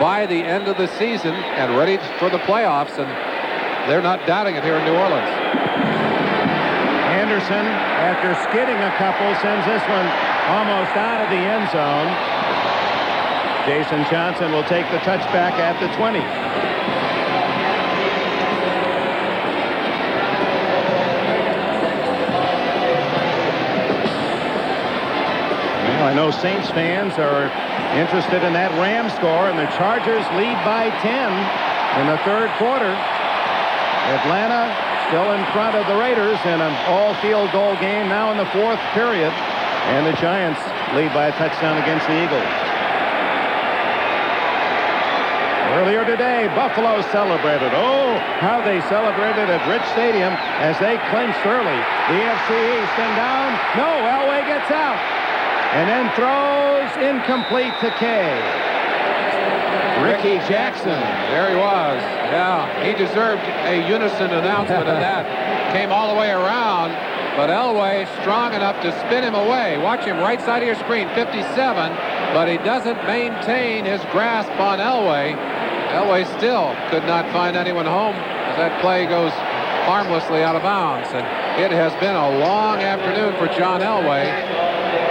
by the end of the season and ready for the playoffs, and they're not doubting it here in New Orleans. Anderson, after skidding a couple, sends this one almost out of the end zone. Jason Johnson will take the touchback at the 20. I know Saints fans are interested in that Rams score, and the Chargers lead by 10 in the third quarter. Atlanta still in front of the Raiders in an all-field goal game now in the fourth period, and the Giants lead by a touchdown against the Eagles. Earlier today, Buffalo celebrated. Oh, how they celebrated at Rich Stadium as they clinched early. The AFC East and down. No, Elway gets out. And then throws incomplete to Kay. Ricky Jackson. There he was. Yeah, he deserved a unison announcement of that. Came all the way around, but Elway strong enough to spin him away. Watch him right side of your screen, 57, but he doesn't maintain his grasp on Elway. Elway still could not find anyone home as that play goes harmlessly out of bounds. And it has been a long afternoon for John Elway.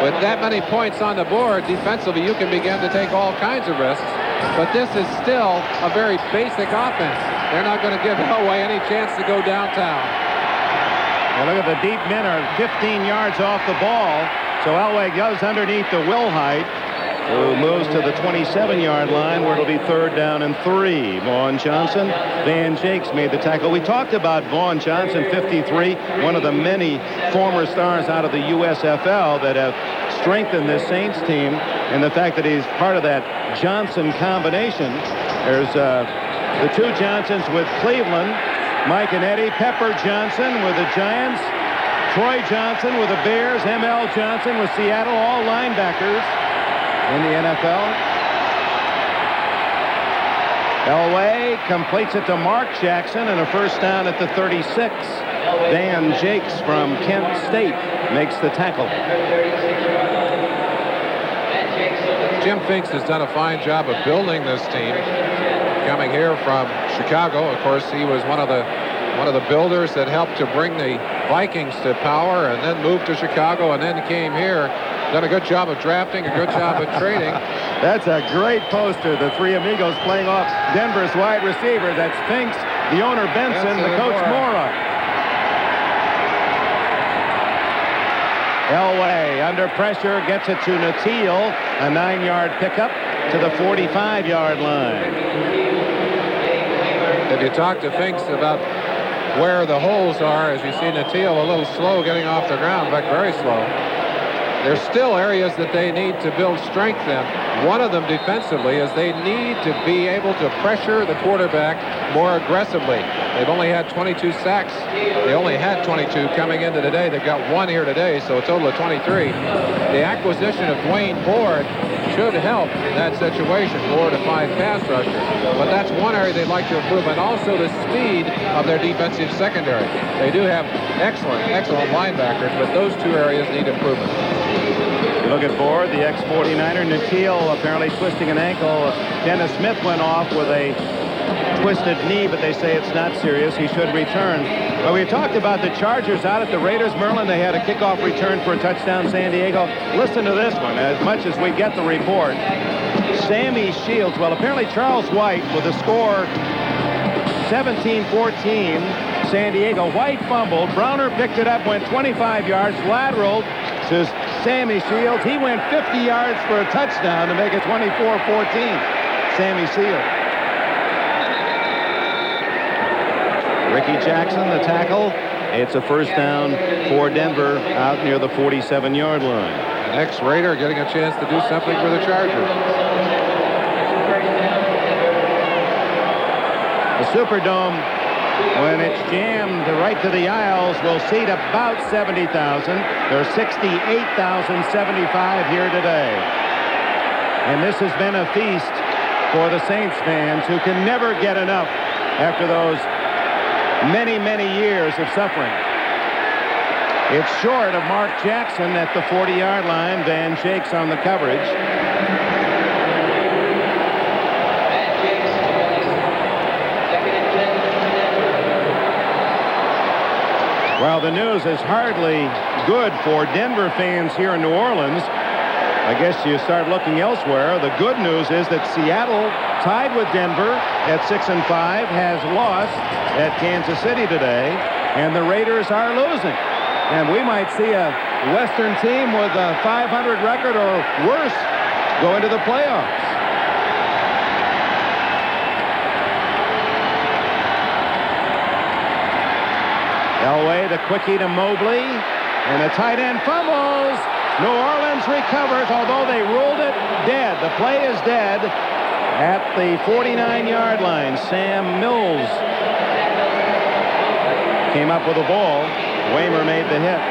With that many points on the board, defensively, you can begin to take all kinds of risks. But this is still a very basic offense. They're not going to give Elway any chance to go downtown. Well, look at the deep men are 15 yards off the ball. So Elway goes underneath the Wilhite, who moves to the 27-yard line where it'll be 3rd down and 3. Vaughn Johnson, Van Jakes made the tackle. We talked about Vaughn Johnson, 53, one of the many former stars out of the USFL that have strengthened this Saints team, and the fact that he's part of that Johnson combination. There's the two Johnsons with Cleveland, Mike and Eddie. Pepper Johnson with the Giants, Troy Johnson with the Bears, M.L. Johnson with Seattle, all linebackers in the NFL. Elway completes it to Mark Jackson and a first down at the 36. Van Jakes from Kent State makes the tackle. Jim Finks has done a fine job of building this team. Coming here from Chicago, of course, he was one of the builders that helped to bring the Vikings to power, and then moved to Chicago, and then came here. Done a good job of drafting, a good job of trading. That's a great poster. The three amigos playing off Denver's wide receiver. That's Finks, the owner Benson, the coach Mora. Elway under pressure gets it to Natil, a 9-yard pickup to the 45-yard line. If you talk to Finks about where the holes are, as you see Natil a little slow getting off the ground, in fact, very slow. There's still areas that they need to build strength in. One of them defensively is they need to be able to pressure the quarterback more aggressively. They've only had 22 sacks. They only had 22 coming into today. They've got 1 here today, so a total of 23. The acquisition of Dwayne Board should help that situation, 4 to 5 pass rusher. But that's one area they'd like to improve, and also the speed of their defensive secondary. They do have excellent linebackers, but those two areas need improvement. You look at Board, the ex-49er. Natil apparently twisting an ankle. Dennis Smith went off with a twisted knee, but they say it's not serious. He should return. But we talked about the Chargers out at the Raiders. Merlin, they had a kickoff return for a touchdown, San Diego. Listen to this one, as much as we get the report. Sammy Shields, well, apparently Charles White with a score 17-14, San Diego. White fumbled. Browner picked it up, went 25 yards, lateral to Sammy Shields. He went 50 yards for a touchdown to make it 24-14. Sammy Shields. Ricky Jackson, the tackle. It's a first down for Denver out near the 47-yard line. An ex-Raider getting a chance to do something for the Chargers. The Superdome, when it's jammed right to the aisles, will seat about 70,000. There's 68,075 here today. And this has been a feast for the Saints fans who can never get enough after those many, many years of suffering. It's short of Mark Jackson at the 40-yard line. Van Jakes on the coverage. Well, the news is hardly good for Denver fans here in New Orleans. I guess you start looking elsewhere. The good news is that Seattle, tied with Denver at 6-5, has lost at Kansas City today, and the Raiders are losing. And we might see a Western team with a 500 record or worse go into the playoffs. Elway, the quickie to Mobley, and the tight end fumbles. New Orleans recovers, although they ruled it dead. The play is dead, At the 49-yard line, Sam Mills came up with a ball. Waymer made the hit.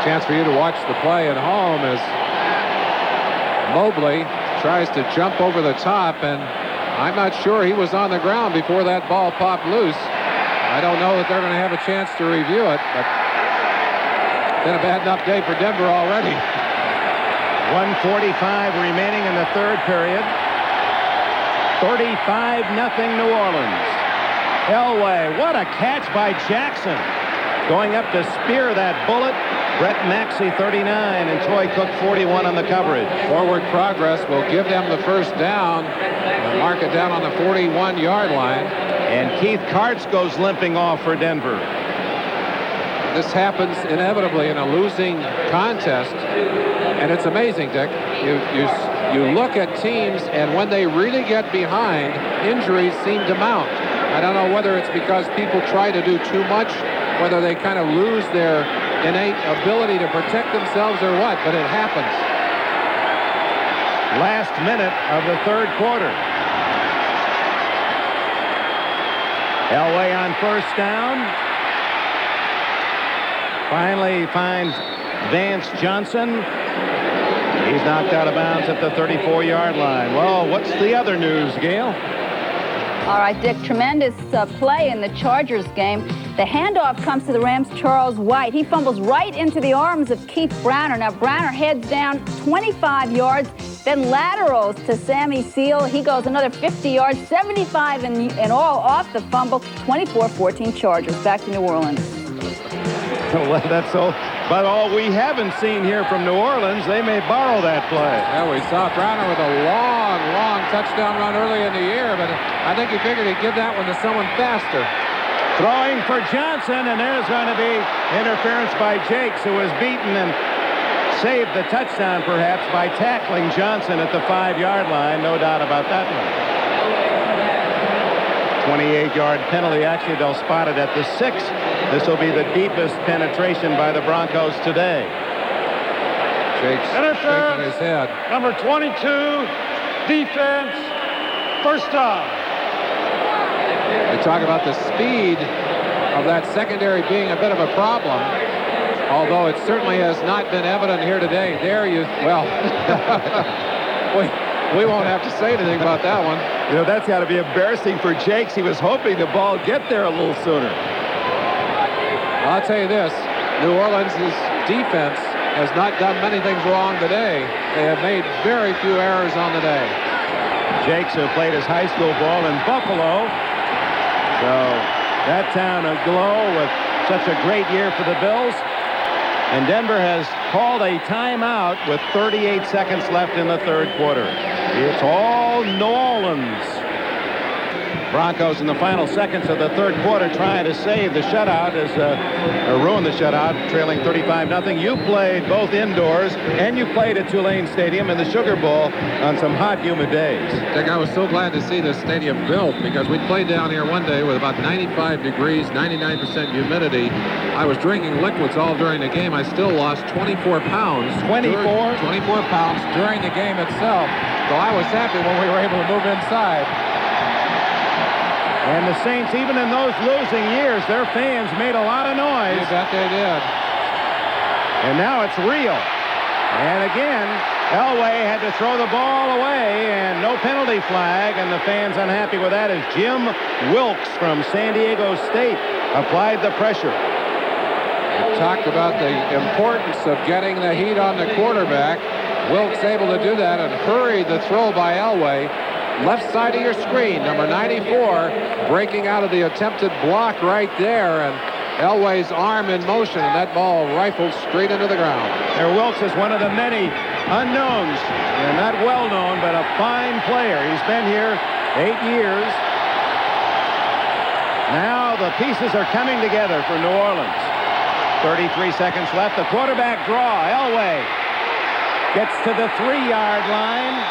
Chance for you to watch the play at home as Mobley tries to jump over the top, and I'm not sure he was on the ground before that ball popped loose. I don't know that they're going to have a chance to review it, but it's been a bad enough day for Denver already. 1:45 remaining in the third period. 35-0 New Orleans. Elway, what a catch by Jackson. Going up to spear that bullet. Brett Maxey 39 and Troy Cook 41 on the coverage. Forward progress will give them the first down. They'll mark it down on the 41-yard line. And Keith Karts goes limping off for Denver. This happens inevitably in a losing contest. And it's amazing, Dick. You look at teams, and when they really get behind, injuries seem to mount. I don't know whether it's because people try to do too much, whether they kind of lose their innate ability to protect themselves or what, but it happens. Last minute of the third quarter. Elway on first down. Finally finds Vance Johnson. He's knocked out of bounds at the 34-yard line. Well, what's the other news, Gail? All right, Dick, tremendous play in the Chargers game. The handoff comes to the Rams' Charles White. He fumbles right into the arms of Keith Browner. Now, Browner heads down 25 yards, then laterals to Sammy Seal. He goes another 50 yards, 75 in all off the fumble. 24-14 Chargers. Back to New Orleans. Well, that's all. But all we haven't seen here from New Orleans, they may borrow that play. Yeah, we saw Browner with a long touchdown run early in the year, but I think he figured he'd give that one to someone faster. Throwing for Johnson, and there's going to be interference by Jakes, who was beaten and saved the touchdown, perhaps, by tackling Johnson at the 5-yard line. No doubt about that one. 28-yard penalty. Actually, they'll spot it at the 6. This will be the deepest penetration by the Broncos today. Jakes shaking his head. Number 22, defense, first down. They talk about the speed of that secondary being a bit of a problem, although it certainly has not been evident here today. We won't have to say anything about that one. You know, that's got to be embarrassing for Jakes. He was hoping the ball get there a little sooner. I'll tell you this, New Orleans' defense has not done many things wrong today. They have made very few errors on the day. Jakes, who played his high school ball in Buffalo. So that town aglow with such a great year for the Bills. And Denver has called a timeout with 38 seconds left in the third quarter. It's all New Orleans. Broncos in the final seconds of the third quarter trying to save the shutout, or ruin the shutout, trailing 35-0. You played both indoors and you played at Tulane Stadium in the Sugar Bowl on some hot, humid days. Dick, I was so glad to see this stadium built because we played down here one day with about 95 degrees, 99% humidity. I was drinking liquids all during the game. I still lost 24 pounds. 24 pounds during the game itself. So I was happy when we were able to move inside. And the Saints, even in those losing years, their fans made a lot of noise. You bet they did. And now it's real. And again, Elway had to throw the ball away, and no penalty flag, and the fans unhappy with that as Jim Wilkes from San Diego State applied the pressure. We talked about the importance of getting the heat on the quarterback. Wilkes able to do that and hurried the throw by Elway. Left side of your screen, number 94, breaking out of the attempted block right there, and Elway's arm in motion, and that ball rifled straight into the ground. Wilkes is one of the many unknowns, and not well known, but a fine player. He's been here 8 years. Now the pieces are coming together for New Orleans. 33 seconds left. The quarterback draw. Elway gets to the 3-yard line.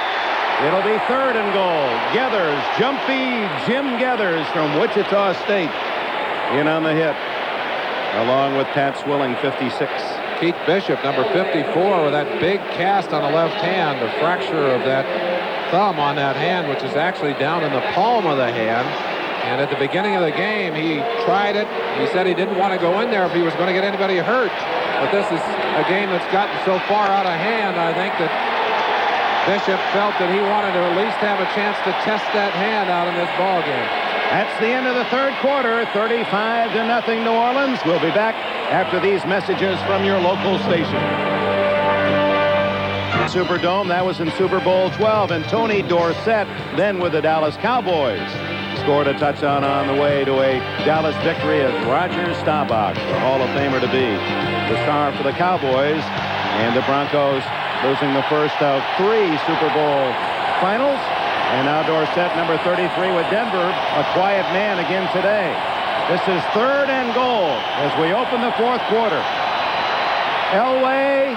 It'll be 3rd and goal. Geathers, jumpy Jim Geathers from Wichita State in on the hit. along with Pat Swilling, 56. Keith Bishop, number 54, with that big cast on the left hand, the fracture of that thumb on that hand, which is actually down in the palm of the hand. And at the beginning of the game, he tried it. He said he didn't want to go in there if he was going to get anybody hurt. But this is a game that's gotten so far out of hand, I think that Bishop felt that he wanted to at least have a chance to test that hand out in this ball game. That's the end of the third quarter, 35-0 New Orleans. We'll be back after these messages from your local station. Superdome, that was in Super Bowl 12, and Tony Dorsett, then with the Dallas Cowboys, scored a touchdown on the way to a Dallas victory as Roger Staubach, the Hall of Famer to be, the star for the Cowboys, and the Broncos losing the first of 3 Super Bowl finals. And now Dorsett, number 33 with Denver, a quiet man again today. This is 3rd and goal as we open the fourth quarter. Elway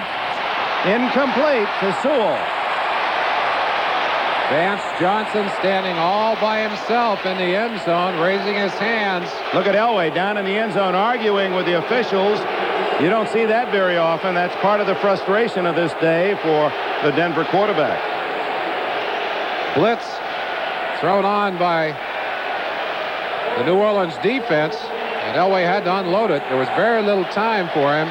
incomplete to Sewell. Vance Johnson standing all by himself in the end zone, raising his hands. Look at Elway down in the end zone arguing with the officials. You don't see that very often. That's part of the frustration of this day for the Denver quarterback. Blitz thrown on by the New Orleans defense, and Elway had to unload it. There was very little time for him.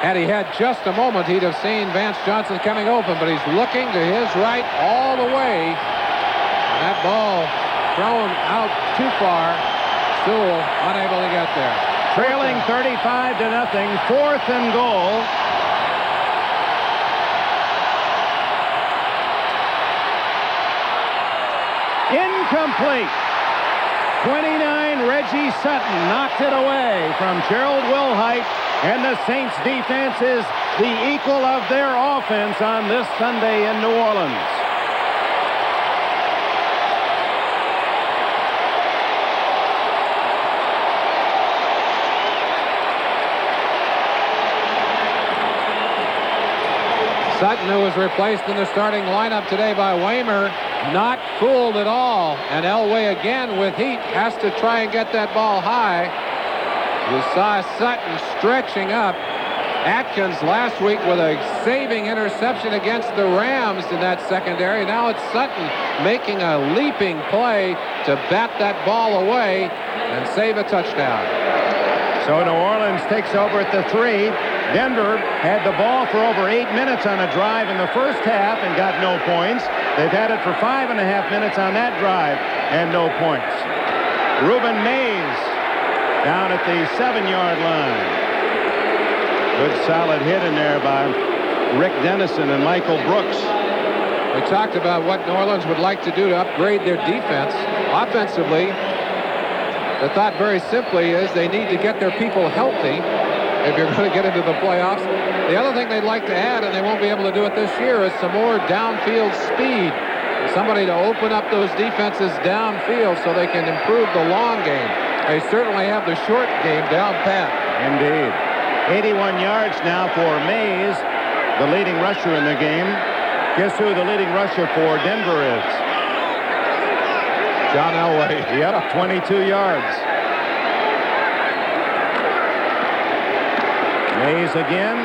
Had he had just a moment, he'd have seen Vance Johnson coming open, but he's looking to his right all the way. And that ball thrown out too far. Sewell unable to get there. Trailing 35-0, 4th and goal. Incomplete. 29, Reggie Sutton knocked it away from Gerald Wilhite, and the Saints defense is the equal of their offense on this Sunday in New Orleans. Sutton, who was replaced in the starting lineup today by Waymer, not fooled at all. And Elway again with heat has to try and get that ball high. You saw Sutton stretching up. Atkins last week with a saving interception against the Rams in that secondary. Now it's Sutton making a leaping play to bat that ball away and save a touchdown. So New Orleans takes over at the 3. Denver had the ball for over 8 minutes on a drive in the first half and got no points. They've had it for 5.5 minutes on that drive and no points. Reuben Mays down at the 7-yard line. Good solid hit in there by Rick Dennison and Michael Brooks. We talked about what New Orleans would like to do to upgrade their defense. Offensively, the thought very simply is they need to get their people healthy if you're going to get into the playoffs. The other thing they'd like to add, and they won't be able to do it this year, is some more downfield speed. Somebody to open up those defenses downfield so they can improve the long game. They certainly have the short game down pat. Indeed. 81 yards now for Mays, the leading rusher in the game. Guess who the leading rusher for Denver is? John Elway. Yep, 22 yards. Mays again.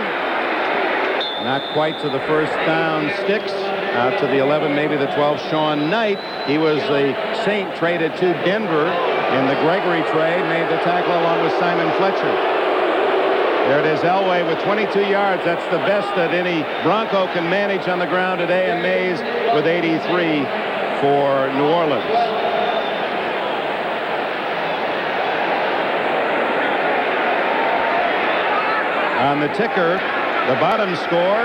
Not quite to the first down sticks. Out to the 11, maybe the 12. Sean Knight. He was the Saint traded to Denver in the Gregory trade. Made the tackle along with Simon Fletcher. There it is, Elway with 22 yards. That's the best that any Bronco can manage on the ground today. And Mays with 83 for New Orleans. On the ticker, the bottom score,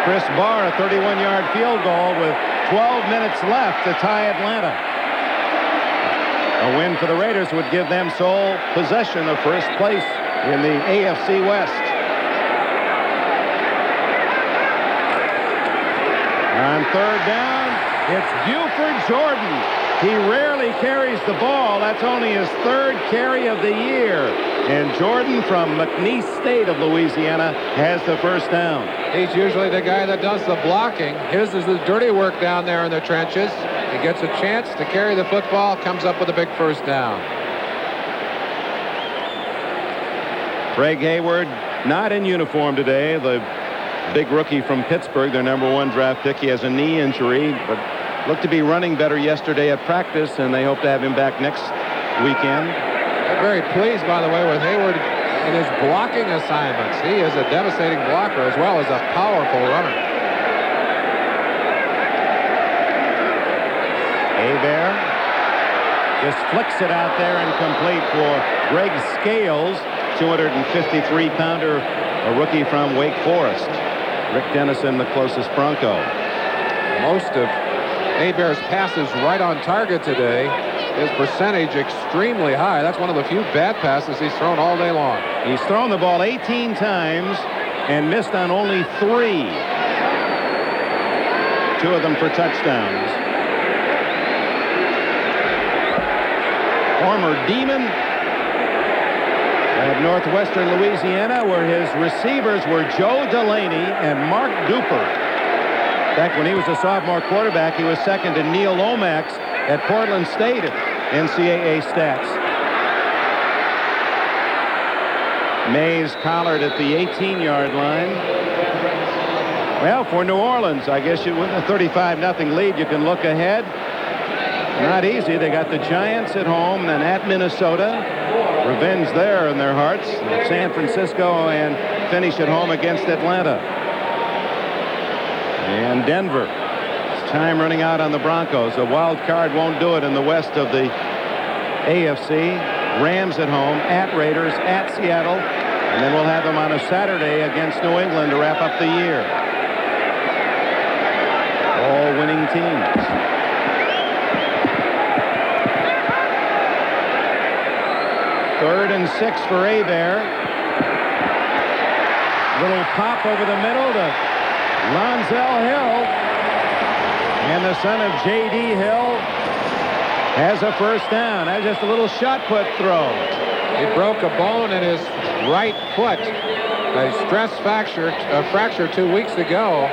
Chris Barr, a 31-yard field goal with 12 minutes left to tie Atlanta. A win for the Raiders would give them sole possession of first place in the AFC West. On third down, it's Buford Jordan. He rarely carries the ball. That's only his 3rd carry of the year. And Jordan from McNeese State of Louisiana has the first down. He's usually the guy that does the blocking. His is the dirty work down there in the trenches. He gets a chance to carry the football, comes up with a big first down. Craig Hayward not in uniform today. The big rookie from Pittsburgh, their #1 draft pick. He has a knee injury, but looked to be running better yesterday at practice, and they hope to have him back next weekend. I'm very pleased, by the way, with Hayward in his blocking assignments. He is a devastating blocker as well as a powerful runner. Hebert just flicks it out there and complete for Greg Scales, 253-pounder, a rookie from Wake Forest. Rick Dennison, the closest Bronco. Most of Hebert's passes right on target today. His percentage extremely high. That's one of the few bad passes he's thrown all day long. He's thrown the ball 18 times and missed on only 3. 2 of them for touchdowns. Former Demon at Northwestern Louisiana, where his receivers were Joe Delaney and Mark Duper. Back when he was a sophomore quarterback, he was second to Neil Lomax at Portland State NCAA stats. Mays collared at the 18-yard line. Well, for New Orleans, I guess with a 35-0 lead, you can look ahead. Not easy. They got the Giants at home, then at Minnesota. Revenge there in their hearts. San Francisco, and finish at home against Atlanta. And Denver. Time running out on the Broncos. A wild card won't do it in the west of the AFC. Rams at home, at Raiders, at Seattle, and then we'll have them on a Saturday against New England to wrap up the year. All winning teams. Third and 6 for Hebert. Little pop over the middle to Lonzel Hill. And the son of J.D. Hill has a first down. That's just a little shot put throw. He broke a bone in his right foot. A stress fracture 2 weeks ago.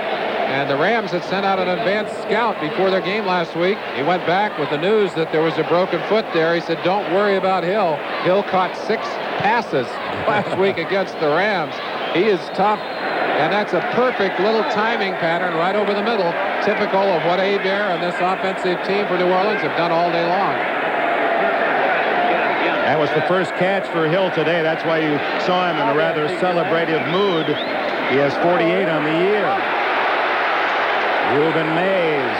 And the Rams had sent out an advanced scout before their game last week. He went back with the news that there was a broken foot there. He said, don't worry about Hill. Hill caught 6 passes last week against the Rams. He is tough. And that's a perfect little timing pattern right over the middle, typical of what Hebert and this offensive team for New Orleans have done all day long. That was the first catch for Hill today. That's why you saw him in a rather celebrative mood. He has 48 on the year. Reuben Mays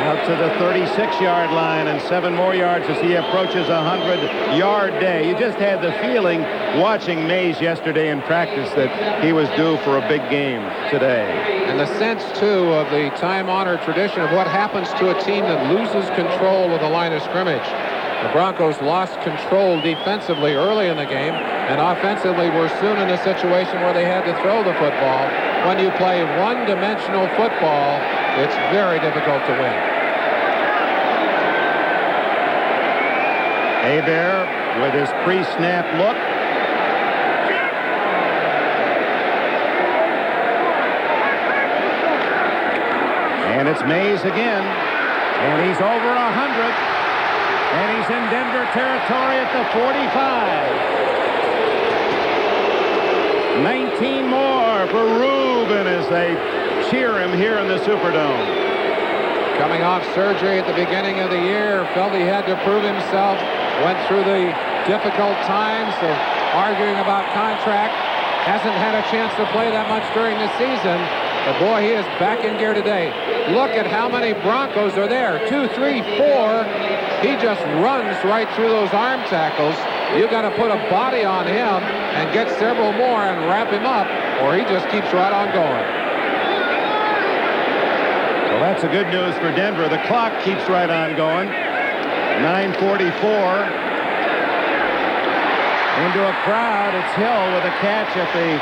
out to the 36-yard line and 7 more yards as he approaches a 100-yard day. You just had the feeling watching Mays yesterday in practice that he was due for a big game today. And the sense, too, of the time-honored tradition of what happens to a team that loses control of the line of scrimmage. The Broncos lost control defensively early in the game, and offensively were soon in a situation where they had to throw the football. When you play one-dimensional football, it's very difficult to win. Hebert with his pre-snap look. And it's Mays again. And he's over 100. And he's in Denver territory at the 45. 19 more for Reuben as they cheer him here in the Superdome. Coming off surgery at the beginning of the year, felt he had to prove himself, went through the difficult times of arguing about contract, hasn't had a chance to play that much during the season, but boy, he is back in gear today. Look at how many Broncos are there. 2, 3, 4. He just runs right through those arm tackles. You got to put a body on him and get several more and wrap him up, or he just keeps right on going. Well, that's the good news for Denver. The clock keeps right on going. 9:44. Into a crowd. It's Hill with a catch at the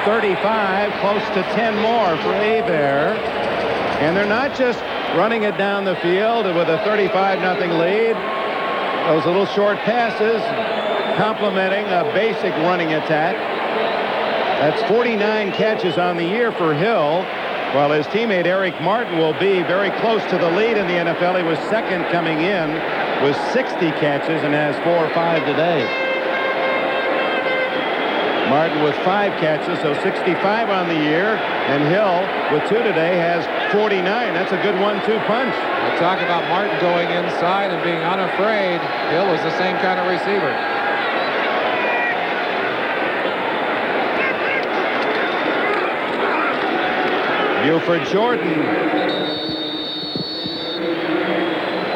35. Close to 10 more for Hebert. And they're not just running it down the field with a 35-0 lead. Those little short passes complementing a basic running attack. That's 49 catches on the year for Hill, while his teammate Eric Martin will be very close to the lead in the NFL. He was second coming in with 60 catches and has 4 or 5 today. Martin with 5 catches, so 65 on the year. And Hill, with 2 today, has 49. That's a good 1-2 punch. I talk about Martin going inside and being unafraid. Hill is the same kind of receiver. Buford Jordan.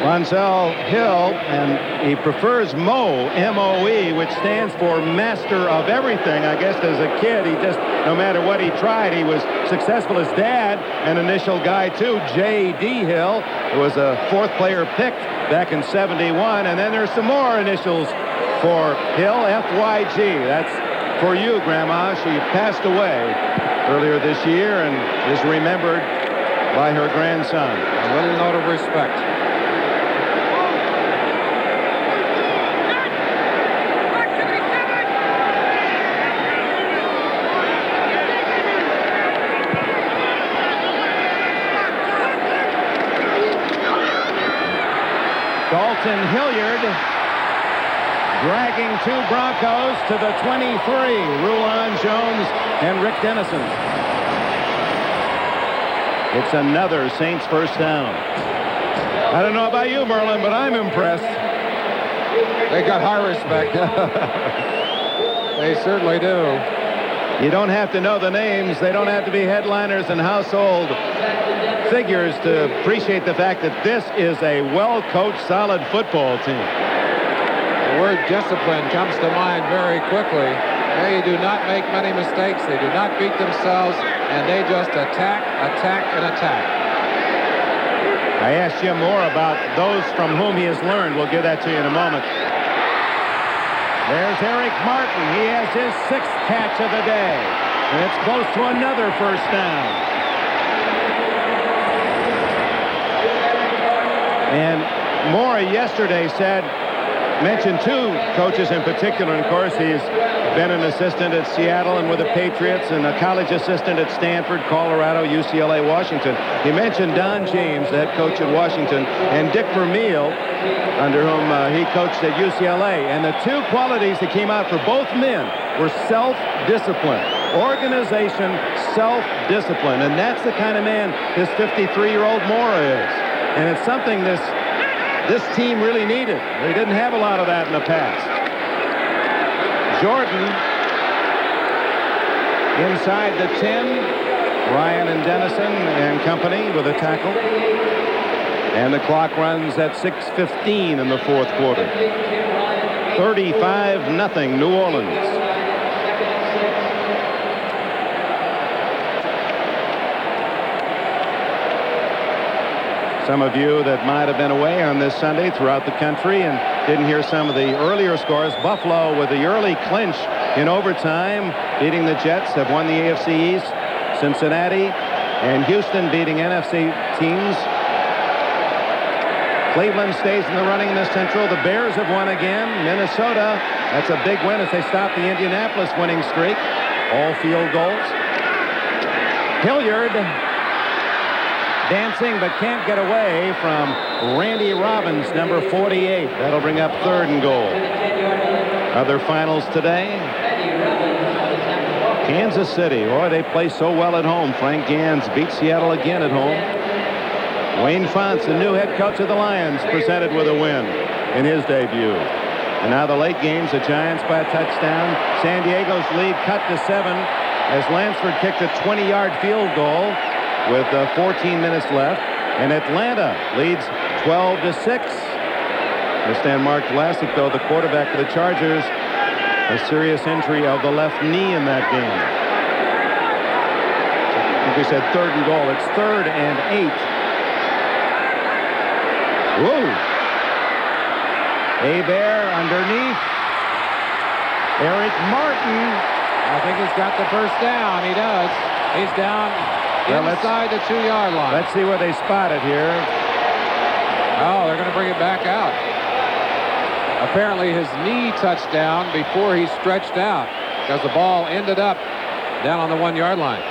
Lonsell Hill, and he prefers Moe, M-O-E, which stands for Master of Everything. I guess as a kid, he just, no matter what he tried, he was successful. His dad, an initial guy too, J.D. Hill, who was a 4th player picked back in '71. And then there's some more initials for Hill, F-Y-G. That's for you, Grandma. She passed away earlier this year and is remembered by her grandson. A little note of respect. Dalton Hilliard dragging 2 Broncos to the 23. Rulon Jones and Rick Dennison. It's another Saints first down. I don't know about you, Merlin, but I'm impressed. They got high respect. They certainly do. You don't have to know the names. They don't have to be headliners and household figures to appreciate the fact that this is a well-coached, solid football team. The word discipline comes to mind very quickly. They do not make many mistakes. They do not beat themselves, and they just attack, attack, and attack. I asked Jim Moore about those from whom he has learned. We'll give that to you in a moment. There's Eric Martin. He has his 6th catch of the day. And it's close to another first down. And Moore yesterday mentioned 2 coaches in particular. And of course, he's been an assistant at Seattle and with the Patriots, and a college assistant at Stanford, Colorado, UCLA, Washington. He mentioned Don James, the head coach at Washington, and Dick Vermeil, under whom he coached at UCLA. And the 2 qualities that came out for both men were self-discipline. Organization, self-discipline. And that's the kind of man this 53-year-old Moore is. And it's something this team really needed. They didn't have a lot of that in the past. Jordan inside the 10. Ryan and Dennison and company with a tackle. And the clock runs at 6:15 in the 4th quarter. 35-0 New Orleans. Some of you that might have been away on this Sunday throughout the country and didn't hear some of the earlier scores. Buffalo with the early clinch in overtime, beating the Jets, have won the AFC East. Cincinnati and Houston beating NFC teams. Cleveland stays in the running in the Central. The Bears have won again. Minnesota, that's a big win as they stop the Indianapolis winning streak. All field goals. Hilliard dancing but can't get away from Randy Robbins, number 48. That'll bring up 3rd and goal. Other finals today. Kansas City. Boy, they play so well at home. Frank Gans beat Seattle again at home. Wayne Fonts, the new head coach of the Lions, presented with a win in his debut. And now the late games, the Giants by a touchdown. San Diego's lead cut to 7 as Lansford kicked a 20-yard field goal with 14 minutes left. And Atlanta leads 12-6. Understand Mark Vlasic, though, the quarterback for the Chargers, a serious injury of the left knee in that game. I think we said 3rd and goal. It's 3rd and 8. Whoa. Hebert underneath. Eric Martin. I think he's got the first down. He does. He's down inside the 2-yard line. Let's see where they spot it here. Oh, they're going to bring it back out. Apparently his knee touched down before he stretched out because the ball ended up down on the 1-yard line.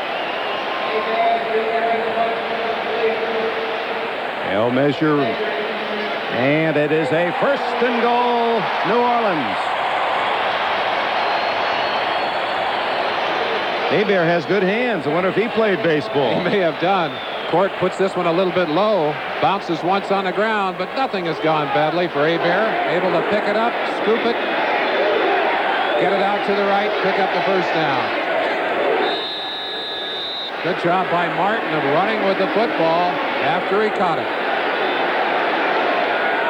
They'll measure, and it is a 1st and goal, New Orleans. Hebert has good hands. I wonder if he played baseball. He may have done. Court puts this one a little bit low. Bounces once on the ground, but nothing has gone badly for Hebert. Able to pick it up, scoop it, get it out to the right, pick up the first down. Good job by Martin of running with the football after he caught it.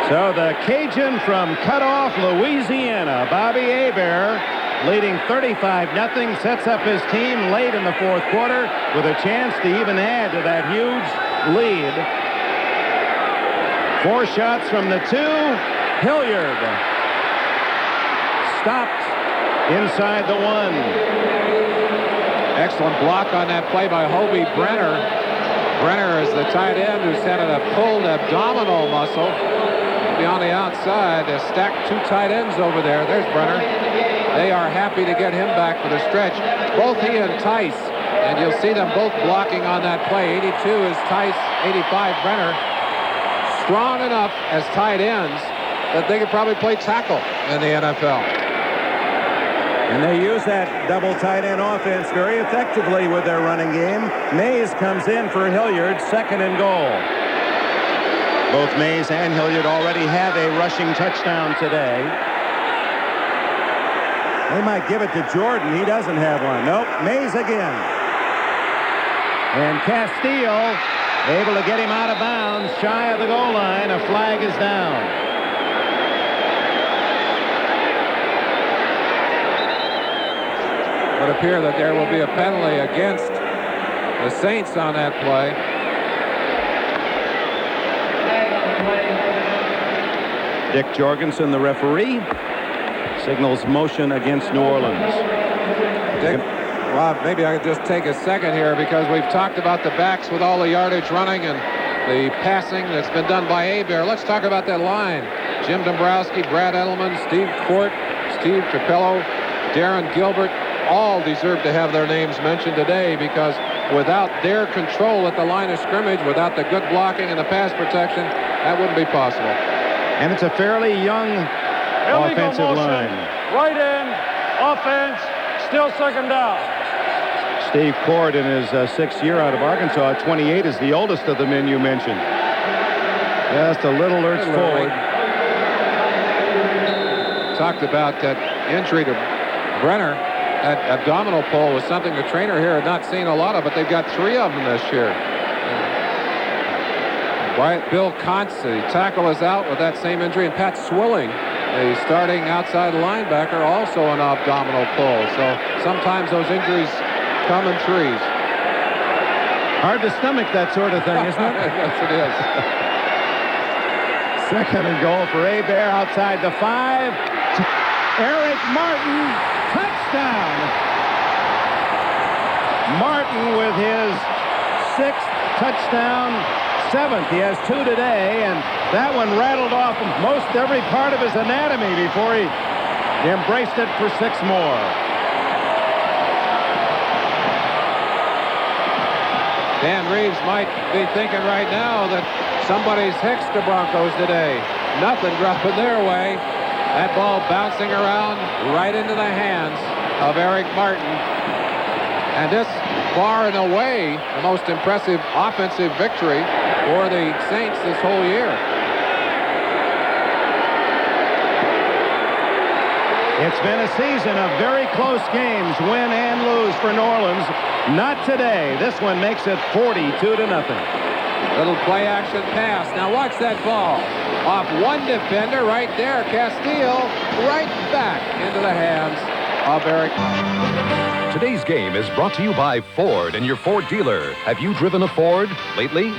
So the Cajun from Cutoff, Louisiana, Bobby Hebert, leading 35-0, sets up his team late in the fourth quarter with a chance to even add to that huge lead. 4 shots from the 2. Hilliard stopped inside the 1. Excellent block on that play by Hobie Brenner. Brenner is the tight end who's had a pulled abdominal muscle. Be on the outside. They stacked 2 tight ends over there. There's Brenner. They are happy to get him back for the stretch. Both he and Tice, and you'll see them both blocking on that play. 82 is Tice, 85 Brenner. Strong enough as tight ends that they could probably play tackle in the NFL. And they use that double tight end offense very effectively with their running game. Mays comes in for Hilliard, 2nd and goal. Both Mays and Hilliard already have a rushing touchdown today. They might give it to Jordan. He doesn't have one. Nope. Mays again. And Castillo able to get him out of bounds, shy of the goal line. A flag is down. It would appear that there will be a penalty against the Saints on that play. Dick Jorgensen, the referee, signals motion against New Orleans. Dick, Rob, maybe I could just take a second here because we've talked about the backs with all the yardage running and the passing that's been done by Hebert. Let's talk about that line. Jim Dombrowski, Brad Edelman, Steve Court, Steve Trapello, Darren Gilbert, all deserve to have their names mentioned today because without their control at the line of scrimmage, without the good blocking and the pass protection, that wouldn't be possible. And it's a fairly young offensive line. Right in, offense, still 2nd down. Steve Cord in his 6th year out of Arkansas at 28 is the oldest of the men you mentioned. Just a little lurch forward. Talked about that injury to Brenner. That abdominal pull was something the trainer here had not seen a lot of, but they've got 3 of them this year. Bill Kontz, the tackle, is out with that same injury, and Pat Swilling, the starting outside linebacker, also an abdominal pull. So sometimes those injuries come in 3s. Hard to stomach that sort of thing, isn't it? Yes, it is. 2nd and goal for Hebert outside the 5. Eric Martin, touchdown. Martin with his 6th touchdown. 7th. He has 2 today, and that one rattled off most every part of his anatomy before he embraced it for 6 more. Dan Reeves might be thinking right now that somebody's hicked the Broncos today. Nothing dropping their way. That ball bouncing around right into the hands of Eric Martin. And this, far and away, the most impressive offensive victory for the Saints this whole year. It's been a season of very close games, win and lose for New Orleans. Not today. This one makes it 42-0. Little play action pass. Now watch that ball. Off one defender right there. Castillo right back into the hands of Eric. Today's game is brought to you by Ford and your Ford dealer. Have you driven a Ford lately?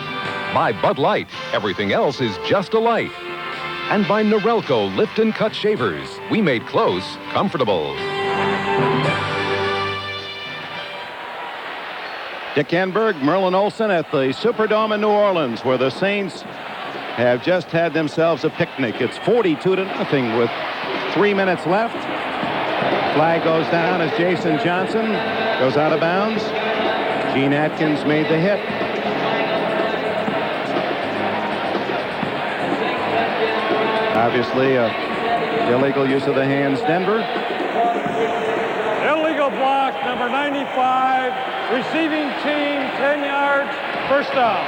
By Bud Light. Everything else is just a light. And by Norelco Lift and Cut Shavers. We made clothes comfortable. Dick Enberg, Merlin Olsen at the Superdome in New Orleans, where the Saints have just had themselves a picnic. It's 42-0 with 3 minutes left. Flag goes down as Jason Johnson goes out of bounds. Gene Atkins made the hit. Obviously, illegal use of the hands, Denver. Illegal illegal block, number 95, receiving team, 10 yards, first down.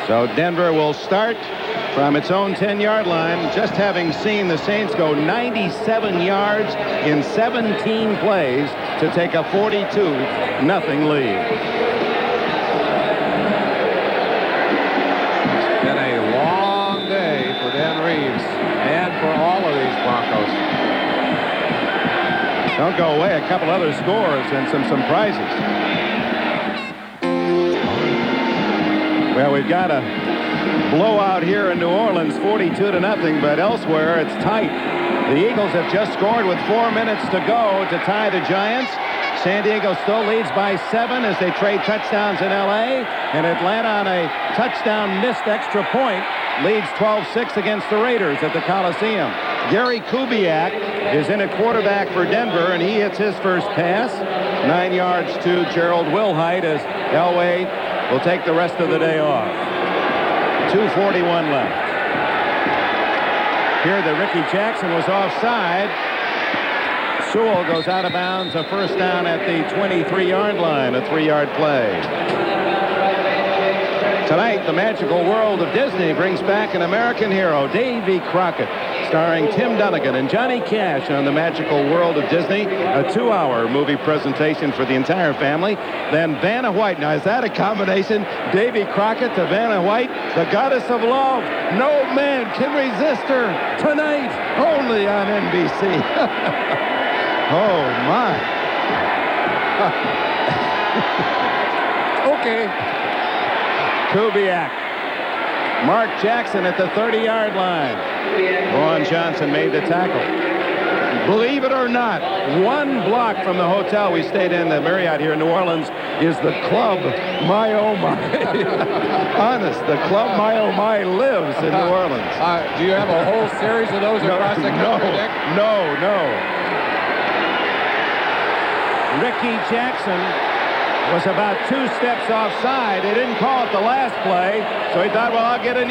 So Denver will start from its own 10-yard line, just having seen the Saints go 97 yards in 17 plays to take a 42-0 lead. It's been a long day for Dan Reeves and for all of these Broncos. Don't go away. A couple other scores and some surprises. Well, we've got a blowout here in New Orleans, 42-0, but elsewhere it's tight. The Eagles have just scored with 4 minutes to go to tie the Giants. San Diego still leads by 7 as they trade touchdowns in L.A. And Atlanta on a touchdown missed extra point leads 12-6 against the Raiders at the Coliseum. Gary Kubiak is in at quarterback for Denver, and he hits his first pass. 9 yards to Gerald Wilhite as Elway will take the rest of the day off. 2:41 left. Here that Ricky Jackson was offside. Sewell goes out of bounds, a first down at the 23-yard line, a 3-yard play. Tonight, the magical world of Disney brings back an American hero, Davy Crockett, starring Tim Dunnigan and Johnny Cash on the magical world of Disney, a 2-hour movie presentation for the entire family. Then Vanna White. Now, is that a combination? Davy Crockett to Vanna White, the goddess of love. No man can resist her. Tonight, only on NBC. Oh, my. Okay. Kubiak. Mark Jackson at the 30-yard line. Vaughn Johnson made the tackle. Believe it or not, one block from the hotel we stayed in, the Marriott here in New Orleans, is the club My Oh My. Honest, the club My Oh My lives in New Orleans. Do you have a whole series of those across the country, Dick? No. Ricky Jackson was about 2 steps offside. They didn't call it the last play, so he thought, well, I'll get an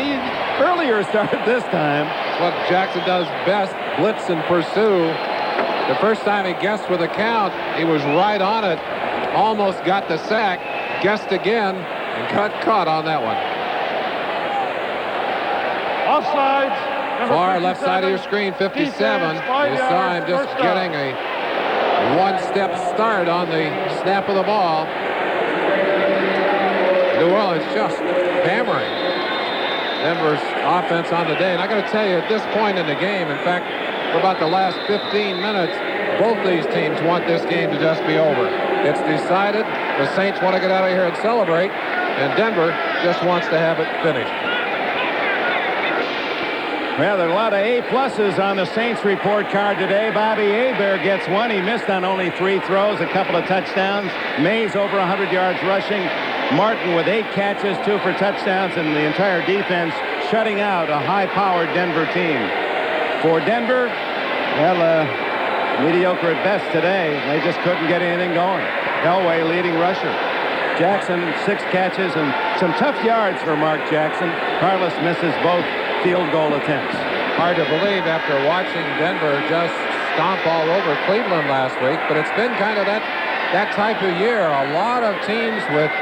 earlier start this time. What Jackson does best, blitz and pursue. The first time he guessed with a count, he was right on it, almost got the sack, guessed again, and got caught on that one. Offsides. Far left side of your screen, 57. You saw him just getting a one-step start on the snap of the ball. New Orleans just hammering Denver's offense on the day. And I got to tell you, at this point in the game, in fact, for about the last 15 minutes, both these teams want this game to just be over. It's decided. The Saints want to get out of here and celebrate, and Denver just wants to have it finished. Well, there are a lot of A-pluses on the Saints report card today. Bobby Hebert gets one. He missed on only 3 throws, a couple of touchdowns. Mays over 100 yards rushing. Martin with 8 catches, 2 for touchdowns, and the entire defense shutting out a high-powered Denver team. For Denver, well, mediocre at best today. They just couldn't get anything going. Elway leading rusher. Jackson 6 catches and some tough yards for Mark Jackson. Carlos misses both field goal attempts. Hard to believe after watching Denver just stomp all over Cleveland last week, but it's been kind of that type of year. A lot of teams with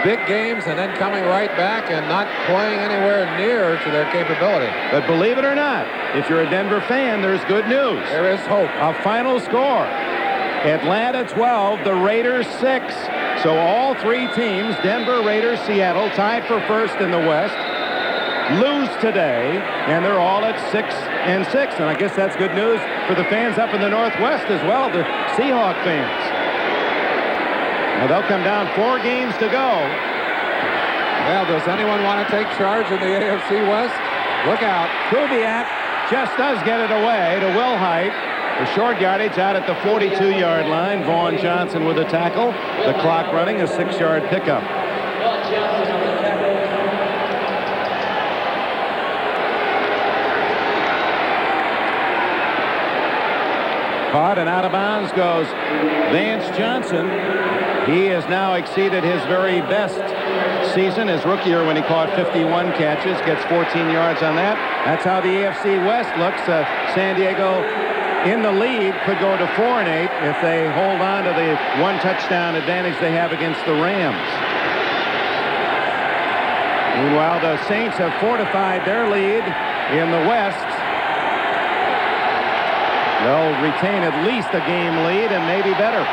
big games and then coming right back and not playing anywhere near to their capability. But believe it or not, if you're a Denver fan, there's good news. There is hope. A final score. Atlanta 12, the Raiders 6. So all 3 teams, Denver, Raiders, Seattle, tied for first in the West, lose today, and they're all at 6-6. And I guess that's good news for the fans up in the Northwest as well, the Seahawk fans. Now they'll come down 4 games to go. Well, does anyone want to take charge in the AFC West? Look out. Kubiak just does get it away to Wilhite. The short yardage out at the 42-yard line. Vaughn Johnson with a tackle. The clock running, a 6-yard pickup. Caught and out of bounds goes Vance Johnson. He has now exceeded his very best season, his rookie year when he caught 51 catches, gets 14 yards on that. That's how the AFC West looks. San Diego in the lead could go to 4-8 if they hold on to the one touchdown advantage they have against the Rams. Meanwhile, the Saints have fortified their lead in the West. They'll retain at least a game lead and maybe better.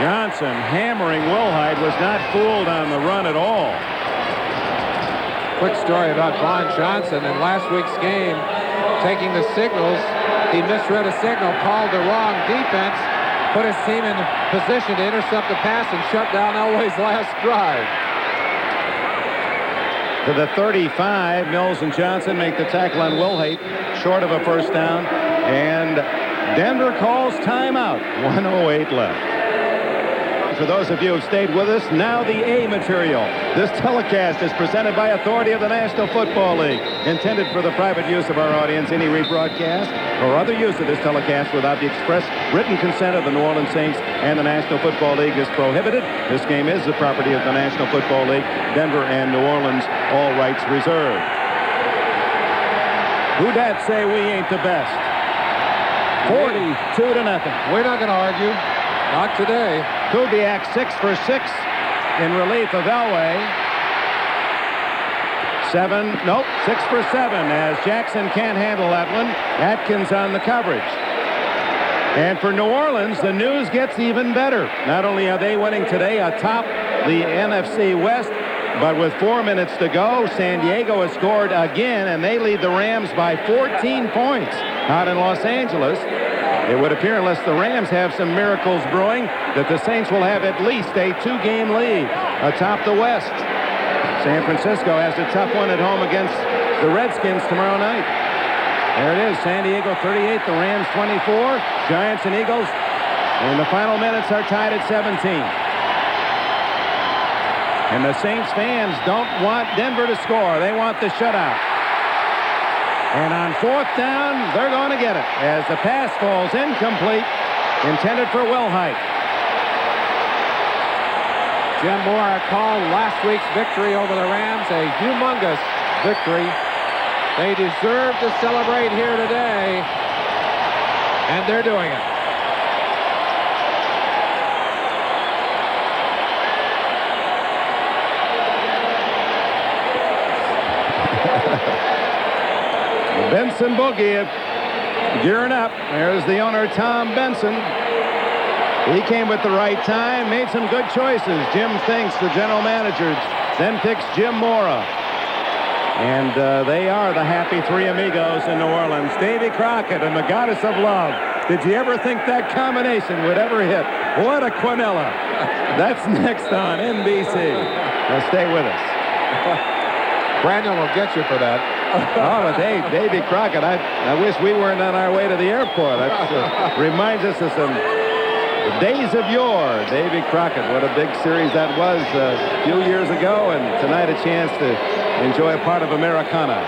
Johnson hammering Wilhite, was not fooled on the run at all. Quick story about Vaughn Johnson in last week's game, taking the signals. He misread a signal, called the wrong defense, put his team in position to intercept the pass and shut down Elway's last drive. To the 35, Mills and Johnson make the tackle on Wilhite, short of a first down, and Denver calls timeout. 1:08 left. For those of you who have stayed with us, now the A material. This telecast is presented by authority of the National Football League. Intended for the private use of our audience, any rebroadcast or other use of this telecast without the express written consent of the New Orleans Saints and the National Football League is prohibited. This game is the property of the National Football League. Denver and New Orleans, all rights reserved. Who'd that say we ain't the best? 42-0. We're not going to argue. Not today. Kubiak 6 for 6 in relief of Elway. 6 for 7 as Jackson can't handle that one. Atkins on the coverage. And for New Orleans, the news gets even better. Not only are they winning today atop the NFC West, but with 4 minutes to go, San Diego has scored again, and they lead the Rams by 14 points out in Los Angeles. It would appear, unless the Rams have some miracles brewing, that the Saints will have at least a 2-game lead atop the West. San Francisco has a tough one at home against the Redskins tomorrow night. There it is, San Diego 38, the Rams 24. Giants and Eagles in the final minutes are tied at 17. And the Saints fans don't want Denver to score. They want the shutout. And on 4th down, they're going to get it as the pass falls incomplete, intended for Wilhite. Jim Mora called last week's victory over the Rams a humongous victory. They deserve to celebrate here today, and they're doing it. Benson Boogie gearing up. There's the owner, Tom Benson. He came at the right time, made some good choices. Jim Finks, the general manager, then picks Jim Mora. And they are the happy three amigos in New Orleans. Davy Crockett and the Goddess of Love. Did you ever think that combination would ever hit? What a quinella. That's next on NBC. Now stay with us. Brandon will get you for that. Oh, but Davy Crockett, I wish we weren't on our way to the airport. That reminds us of some days of yore. Davy Crockett, what a big series that was a few years ago, and tonight a chance to enjoy a part of Americana.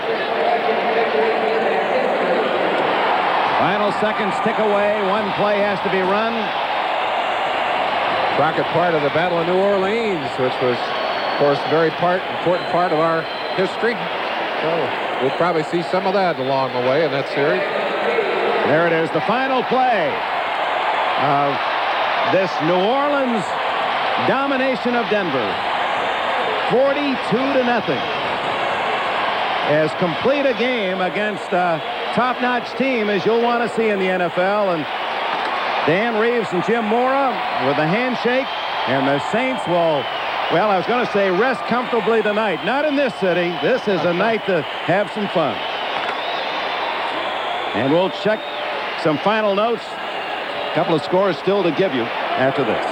Final seconds tick away. One play has to be run. Crockett part of the Battle of New Orleans, which was, of course, a very important part of our history. So we'll probably see some of that along the way in that series. There it is, the final play of this New Orleans domination of Denver. 42-0. As complete a game against a top-notch team as you'll want to see in the NFL. And Dan Reeves and Jim Mora with a handshake, and the Saints will, well, I was going to say rest comfortably tonight. Not in this city. This is a night to have some fun. And we'll check some final notes. A couple of scores still to give you after this.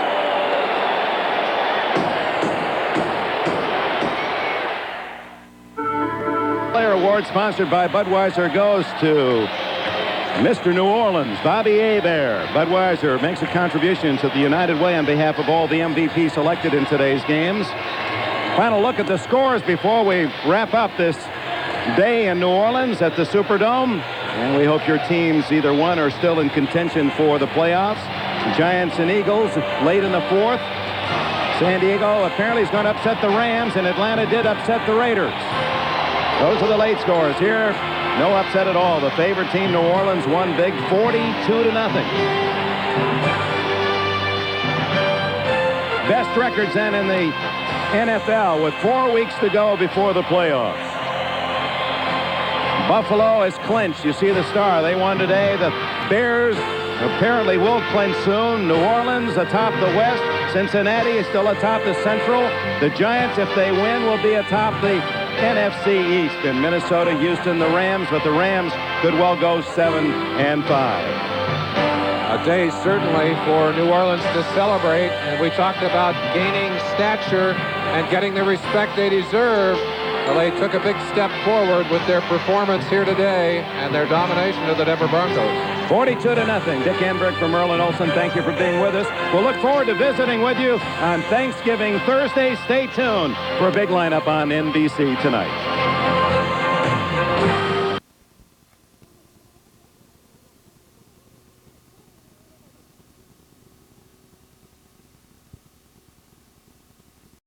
Player award sponsored by Budweiser goes to Mr. New Orleans, Bobby Hebert. Budweiser makes a contribution to the United Way on behalf of all the MVP selected in today's games. Final look at the scores before we wrap up this day in New Orleans at the Superdome. And we hope your teams either won or still in contention for the playoffs. The Giants and Eagles late in the 4th. San Diego apparently is going to upset the Rams, and Atlanta did upset the Raiders. Those are the late scores here. No upset at all. The favorite team, New Orleans, won big 42-0. Best records then in the NFL with 4 weeks to go before the playoffs. Buffalo is clinched. You see the star. They won today. The Bears apparently will clinch soon. New Orleans atop the West. Cincinnati is still atop the Central. The Giants, if they win, will be atop the NFC East. In Minnesota, Houston, the Rams, but the Rams could well go 7-5. A day certainly for New Orleans to celebrate, and we talked about gaining stature and getting the respect they deserve. Well, they took a big step forward with their performance here today and their domination of the Denver Broncos. 42-0. Dick Enberg from Merlin Olsen, thank you for being with us. We'll look forward to visiting with you on Thanksgiving Thursday. Stay tuned for a big lineup on NBC tonight.